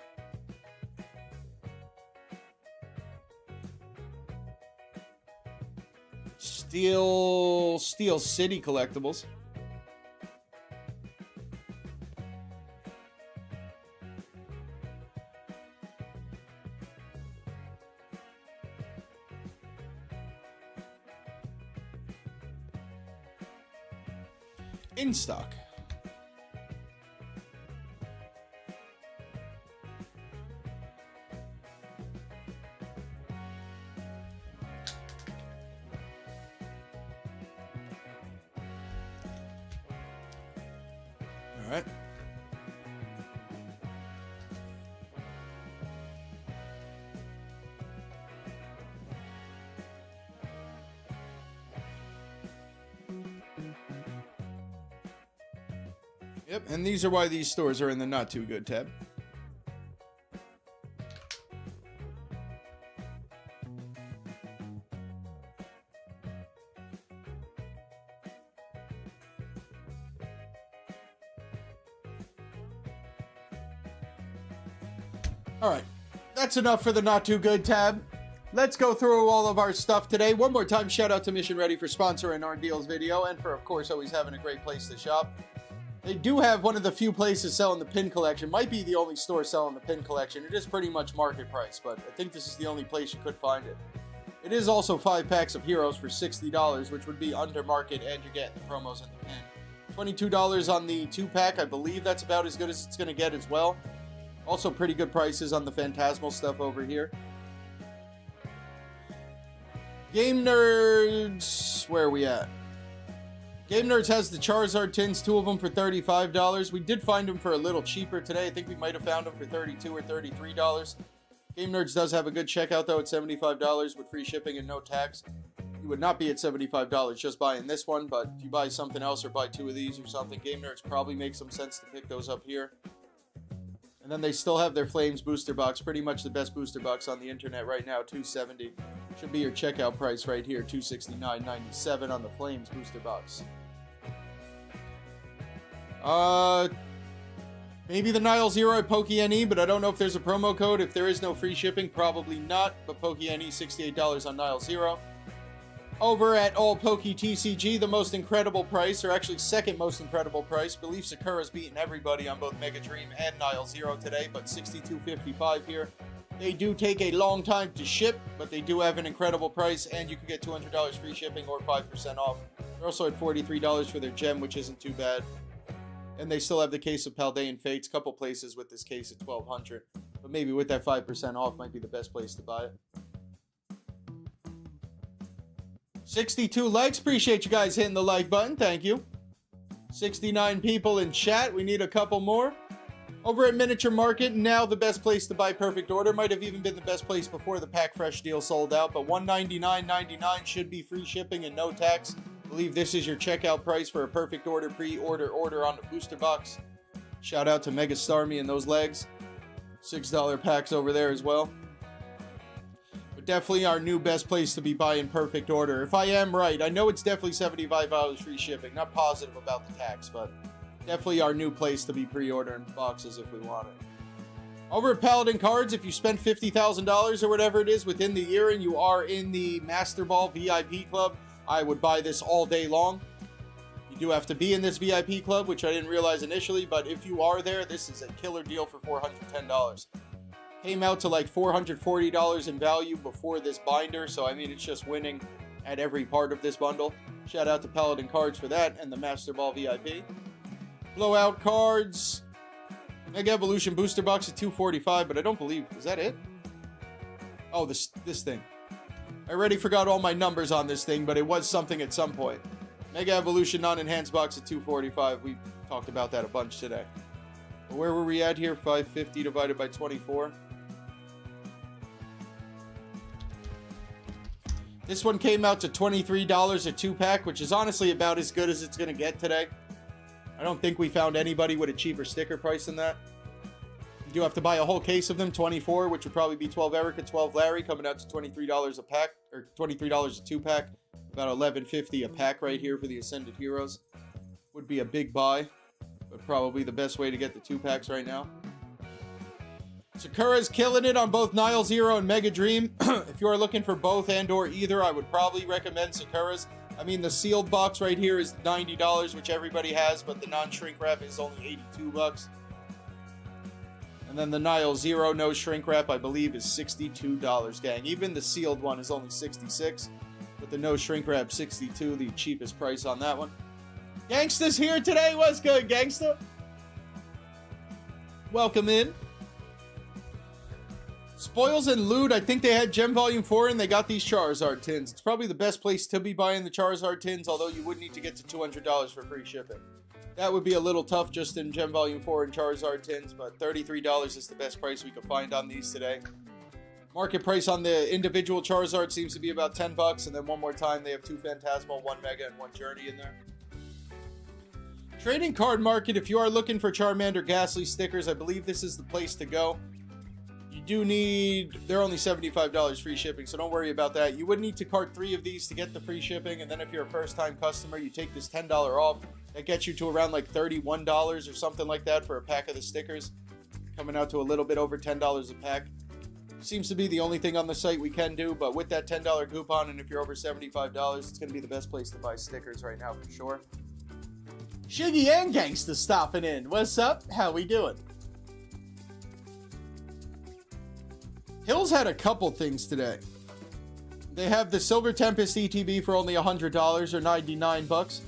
S2: Steel City Collectibles. In stock. All right. Yep, and these are why these stores are in the not too good tab. All right, that's enough for the not too good tab. Let's go through all of our stuff today. One more time, shout out to Mission Ready for sponsoring our deals video and for, of course, always having a great place to shop. They do have one of the few places selling the pin collection. Might be the only store selling the pin collection. It is pretty much market price, but I think this is the only place you could find it. It is also 5 packs of heroes for $60, which would be under market, and you're getting the promos and the pin. $22 on the 2-pack. I believe that's about as good as it's going to get as well. Also pretty good prices on the Phantasmal stuff over here. GameNerdz, where are we at? GameNerdz has the Charizard tins, 2 of them for $35. We did find them for a little cheaper today. I think we might have found them for $32 or $33. GameNerdz does have a good checkout, though, at $75 with free shipping and no tax. You would not be at $75 just buying this one, but if you buy something else or buy 2 of these or something, GameNerdz probably makes some sense to pick those up here. And then they still have their Flames booster box, pretty much the best booster box on the internet right now, $270. Should be your checkout price right here, $269.97 on the Flames booster box. Maybe the Nile Zero at Pokene, but I don't know if there's a promo code. If there is no free shipping, probably not. But Pokene, $68 on Nile Zero. Over at Poke TCG, the most incredible price, or actually second most incredible price. I believe Sakura's beating everybody on both Mega Dream and Nile Zero today, but $62.55 here. They do take a long time to ship, but they do have an incredible price, and you can get $200 free shipping or 5% off. They're also at $43 for their gem, which isn't too bad. And they still have the case of Paldean Fates. Couple places with this case at $1,200. But maybe with that 5% off might be the best place to buy it. 62 likes. Appreciate you guys hitting the like button. Thank you. 69 people in chat. We need a couple more. Over at Miniature Market, now the best place to buy Perfect Order. Might have even been the best place before the Pack Fresh deal sold out, but $199.99 should be free shipping and no tax. I believe this is your checkout price for a Perfect Order pre-order order on the booster box. Shout out to Mega Starmie and those legs. $6 packs over there as well. But definitely our new best place to be buying Perfect Order. If I am right, I know it's definitely $75 free shipping. Not positive about the tax, but definitely our new place to be pre-ordering boxes if we want it. Over at Paladin Cards, if you spend $50,000 or whatever it is within the year and you are in the Master Ball VIP Club, I would buy this all day long. You do have to be in this VIP Club, which I didn't realize initially, but if you are there, this is a killer deal for $410. Came out to like $440 in value before this binder, so I mean, it's just winning at every part of this bundle. Shout out to Paladin Cards for that and the Master Ball VIP. Blowout cards. Mega Evolution booster box at $245, but I don't believe, is that it? Oh, this thing. I already forgot all my numbers on this thing, but it was something at some point. Mega Evolution non-enhanced box at $245. We talked about that a bunch today. But where were we at here? 550 divided by 24. This one came out to $23 a 2-pack, which is honestly about as good as it's going to get today. I don't think we found anybody with a cheaper sticker price than that. You do have to buy a whole case of them, 24, which would probably be 12 Erica, 12 Larry, coming out to $23 a pack, or $23 a 2-pack. About $11.50 a pack right here for the Ascended Heroes. Would be a big buy, but probably the best way to get the 2-packs right now. Sakura's killing it on both Nile Zero and Mega Dream. If you are looking for both and or either, I would probably recommend Sakura's. I mean, the sealed box right here is $90, which everybody has, but the non-shrink wrap is only $82. And then the Nile Zero no shrink wrap, I believe, is $62, gang. Even the sealed one is only $66, but the no shrink wrap, $62, the cheapest price on that one. Gangsta's here today. What's good, gangsta? Welcome in. Spoils and Loot, I think they had Gem Volume 4 and they got these Charizard tins. It's probably the best place to be buying the Charizard tins, although you would need to get to $200 for free shipping. That would be a little tough just in Gem Volume 4 and Charizard tins, but $33 is the best price we could find on these today. Market price on the individual Charizard seems to be about $10, and then one more time they have 2 Phantasmal, 1 Mega, and 1 Journey in there. Trading card market, if you are looking for Charmander Ghastly stickers, I believe this is the place to go. You do need, they're only $75 free shipping, so don't worry about that. You would need to cart 3 of these to get the free shipping, and then if you're a first-time customer, you take this $10 off. That gets you to around like $31 or something like that for a pack of the stickers. Coming out to a little bit over $10 a pack. Seems to be the only thing on the site we can do, but with that $10 coupon, and if you're over $75, it's going to be the best place to buy stickers right now for sure. Shiggy and Gangsta stopping in. What's up? How we doing? Hills had a couple things today. They have the Silver Tempest ETB for only $100 or 99 bucks.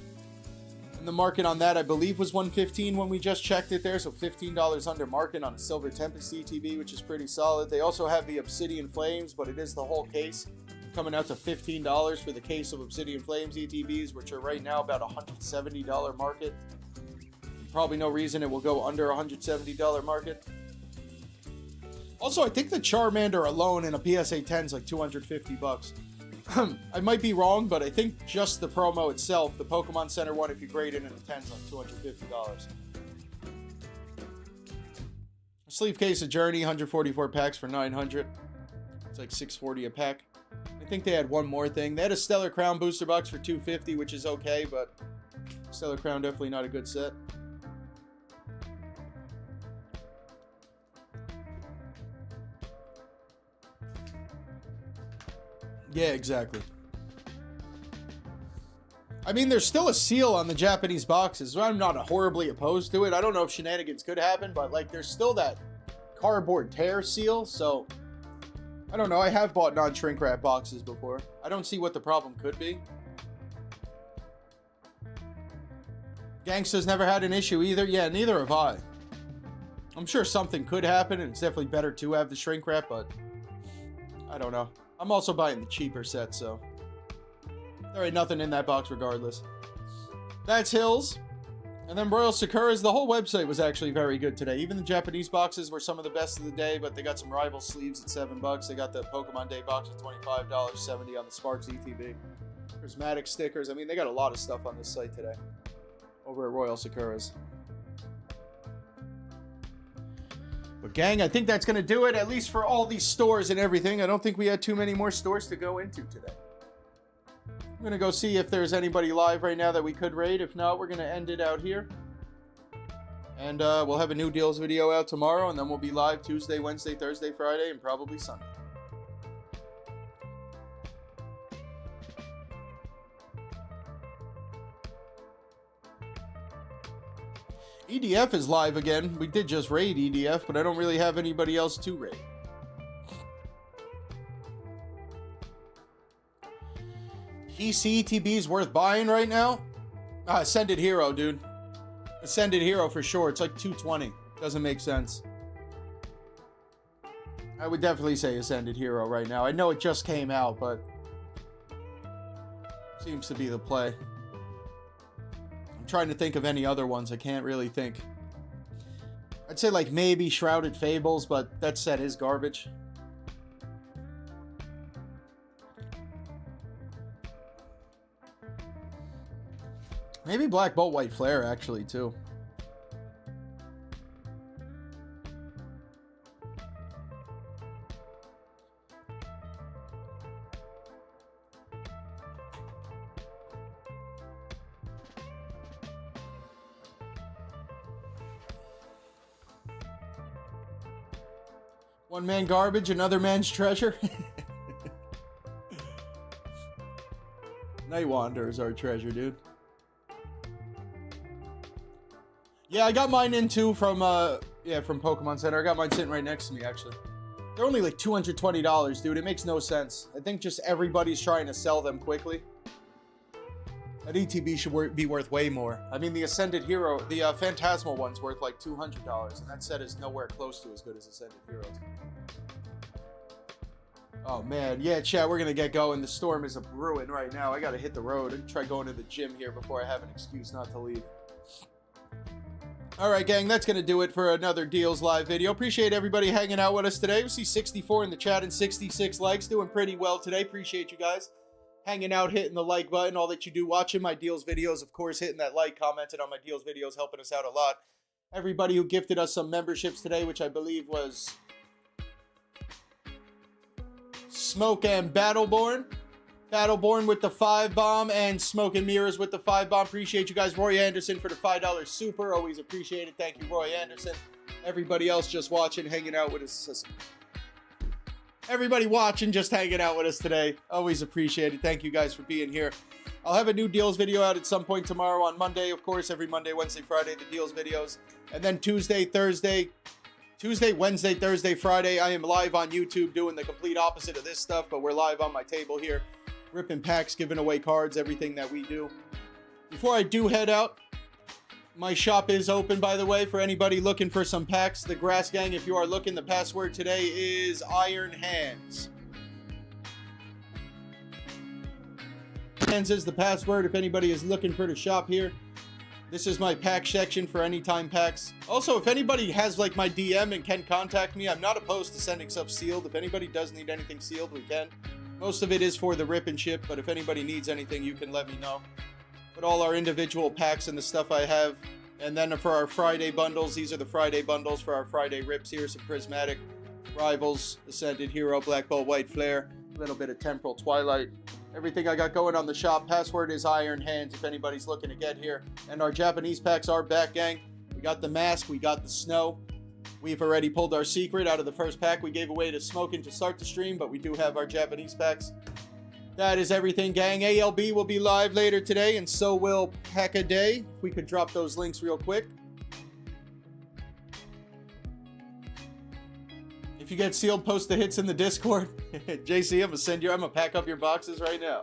S2: And the market on that, I believe, was $115 when we just checked it there, so $15 under market on a Silver Tempest ETB, which is pretty solid. They also have the Obsidian Flames, but it is the whole case, coming out to $15 for the case of Obsidian Flames ETBs, which are right now about $170 market. Probably no reason it will go under $170 market. Also, I think the Charmander alone in a PSA 10 is like 250 bucks. I might be wrong, but I think just the promo itself, the Pokemon Center one, if you grade it in a 10, is like $250. A sleeve case of Journey, 144 packs for $900. It's like $640 a pack. I think they had one more thing. They had a Stellar Crown booster box for $250, which is okay, but Stellar Crown definitely not a good set. Yeah, exactly. I mean, there's still a seal on the Japanese boxes, so I'm not horribly opposed to it. I don't know if shenanigans could happen, but like there's still that cardboard tear seal, so I don't know. I have bought non-shrink wrap boxes before. I don't see what the problem could be. Gangsta's never had an issue either. Yeah, neither have I. I'm sure something could happen, and it's definitely better to have the shrink wrap, but I don't know. I'm also buying the cheaper set, so there ain't nothing in that box regardless. That's Hills. And then Royal Sakura's, the whole website was actually very good today. Even the Japanese boxes were some of the best of the day, but they got some rival sleeves at $7. They got the Pokemon Day box at $25, $70 on the Sparks ETB. Prismatic stickers. I mean, they got a lot of stuff on this site today over at Royal Sakura's. But gang, I think that's going to do it, at least for all these stores and everything. I don't think we had too many more stores to go into today. I'm going to go see if there's anybody live right now that we could raid. If not, we're going to end it out here. And we'll have a new deals video out tomorrow, and then we'll be live Tuesday, Wednesday, Thursday, Friday, and probably Sunday. EDF is live again. We did just raid EDF, but I don't really have anybody else to raid. TCGTB is worth buying right now? Ascended Hero, dude. Ascended Hero for sure. It's like $220. Doesn't make sense. I would definitely say Ascended Hero right now. I know it just came out, but seems to be the play. I'm trying to think of any other ones. I can't really think. I'd say like maybe Shrouded Fables, but that set is garbage. Maybe Black Bolt White Flare, actually, too. One man garbage, another man's treasure. Night Wanderer is our treasure, dude. Yeah, I got mine in too from Pokemon Center. I got mine sitting right next to me, actually. They're only like $220, dude. It makes no sense. I think just everybody's trying to sell them quickly. That ETB should be worth way more. I mean, the Ascended Hero, the Phantasmal one's worth like $200, and that set is nowhere close to as good as Ascended Heroes. Oh, man. Yeah, chat, we're going to get going. The storm is a brewing right now. I got to hit the road and try going to the gym here before I have an excuse not to leave. Alright, gang, that's going to do it for another Deals Live video. Appreciate everybody hanging out with us today. We see 64 in the chat and 66 likes. Doing pretty well today. Appreciate you guys hanging out, hitting the like button, all that you do, watching my Deals videos. Of course, hitting that like, commenting on my Deals videos, helping us out a lot. Everybody who gifted us some memberships today, which I believe was Smoke and Battleborn. Battleborn with the 5-bomb and SmokeandMirrors with the 5-bomb. Appreciate you guys. Roy Anderson for the $5 super. Always appreciate it. Thank you, Roy Anderson. Everybody else just watching, hanging out with us. Everybody watching, just hanging out with us today. Always appreciate it. Thank you guys for being here. I'll have a new deals video out at some point tomorrow on Monday. Of course, every Monday, Wednesday, Friday, the deals videos. And then Tuesday, Wednesday, Thursday, Friday, I am live on YouTube doing the complete opposite of this stuff, but we're live on my table here. Ripping packs, giving away cards, everything that we do. Before I do head out, my shop is open, by the way, for anybody looking for some packs. The Grass Gang, if you are looking, the password today is Iron Hands. Hands is the password if anybody is looking for the shop here. This is my pack section for anytime packs. Also, if anybody has like my DM and can contact me, I'm not opposed to sending stuff sealed. If anybody does need anything sealed, we can. Most of it is for the rip and ship, but if anybody needs anything, you can let me know. But all our individual packs and the stuff I have. And then for our Friday bundles, these are the Friday bundles for our Friday rips here. Some Prismatic, Rivals, Ascended Hero, Black Bolt, White Flare, a little bit of Temporal Twilight. Everything I got going on the shop. Password is Iron Hands if anybody's looking to get here. And our Japanese packs are back, gang. We got the mask, we got the snow. We've already pulled our secret out of the first pack we gave away to Smoking to start the stream, but we do have our Japanese packs. That is everything, gang. ALB will be live later today, and so will Pack a Day. If we could drop those links real quick. If If you get sealed, post the hits in the Discord. JC, I'm gonna pack up your boxes right now.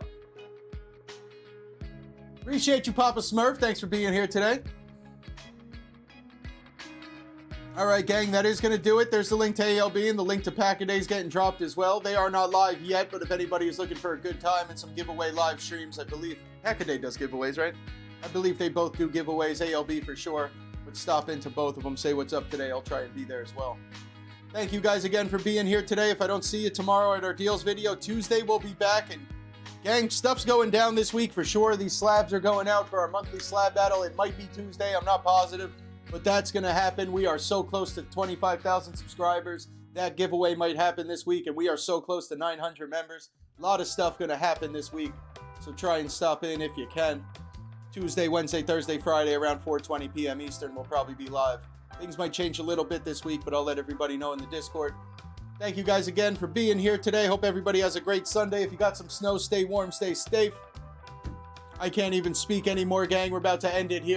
S2: Appreciate you, Papa Smurf. Thanks for being here today. All right, gang, that is going to do it. There's the link to ALB and the link to Pack-A-Day's getting dropped as well. They are not live yet, but if anybody is looking for a good time and some giveaway live streams, I believe Pack-A-Day does giveaways, right? I believe they both do giveaways, ALB for sure. But stop into both of them, say what's up today. I'll try and be there as well. Thank you guys again for being here today. If I don't see you tomorrow at our deals video, Tuesday we'll be back. And gang, stuff's going down this week for sure. These slabs are going out for our monthly slab battle. It might be Tuesday, I'm not positive. But that's going to happen. We are so close to 25,000 subscribers. That giveaway might happen this week, and we are so close to 900 members. A lot of stuff going to happen this week, so try and stop in if you can. Tuesday, Wednesday, Thursday, Friday, around 4:20 p.m. Eastern, we'll probably be live. Things might change a little bit this week, but I'll let everybody know in the Discord. Thank you guys again for being here today. Hope everybody has a great Sunday. If you got some snow, stay warm, stay safe. I can't even speak anymore, gang. We're about to end it here.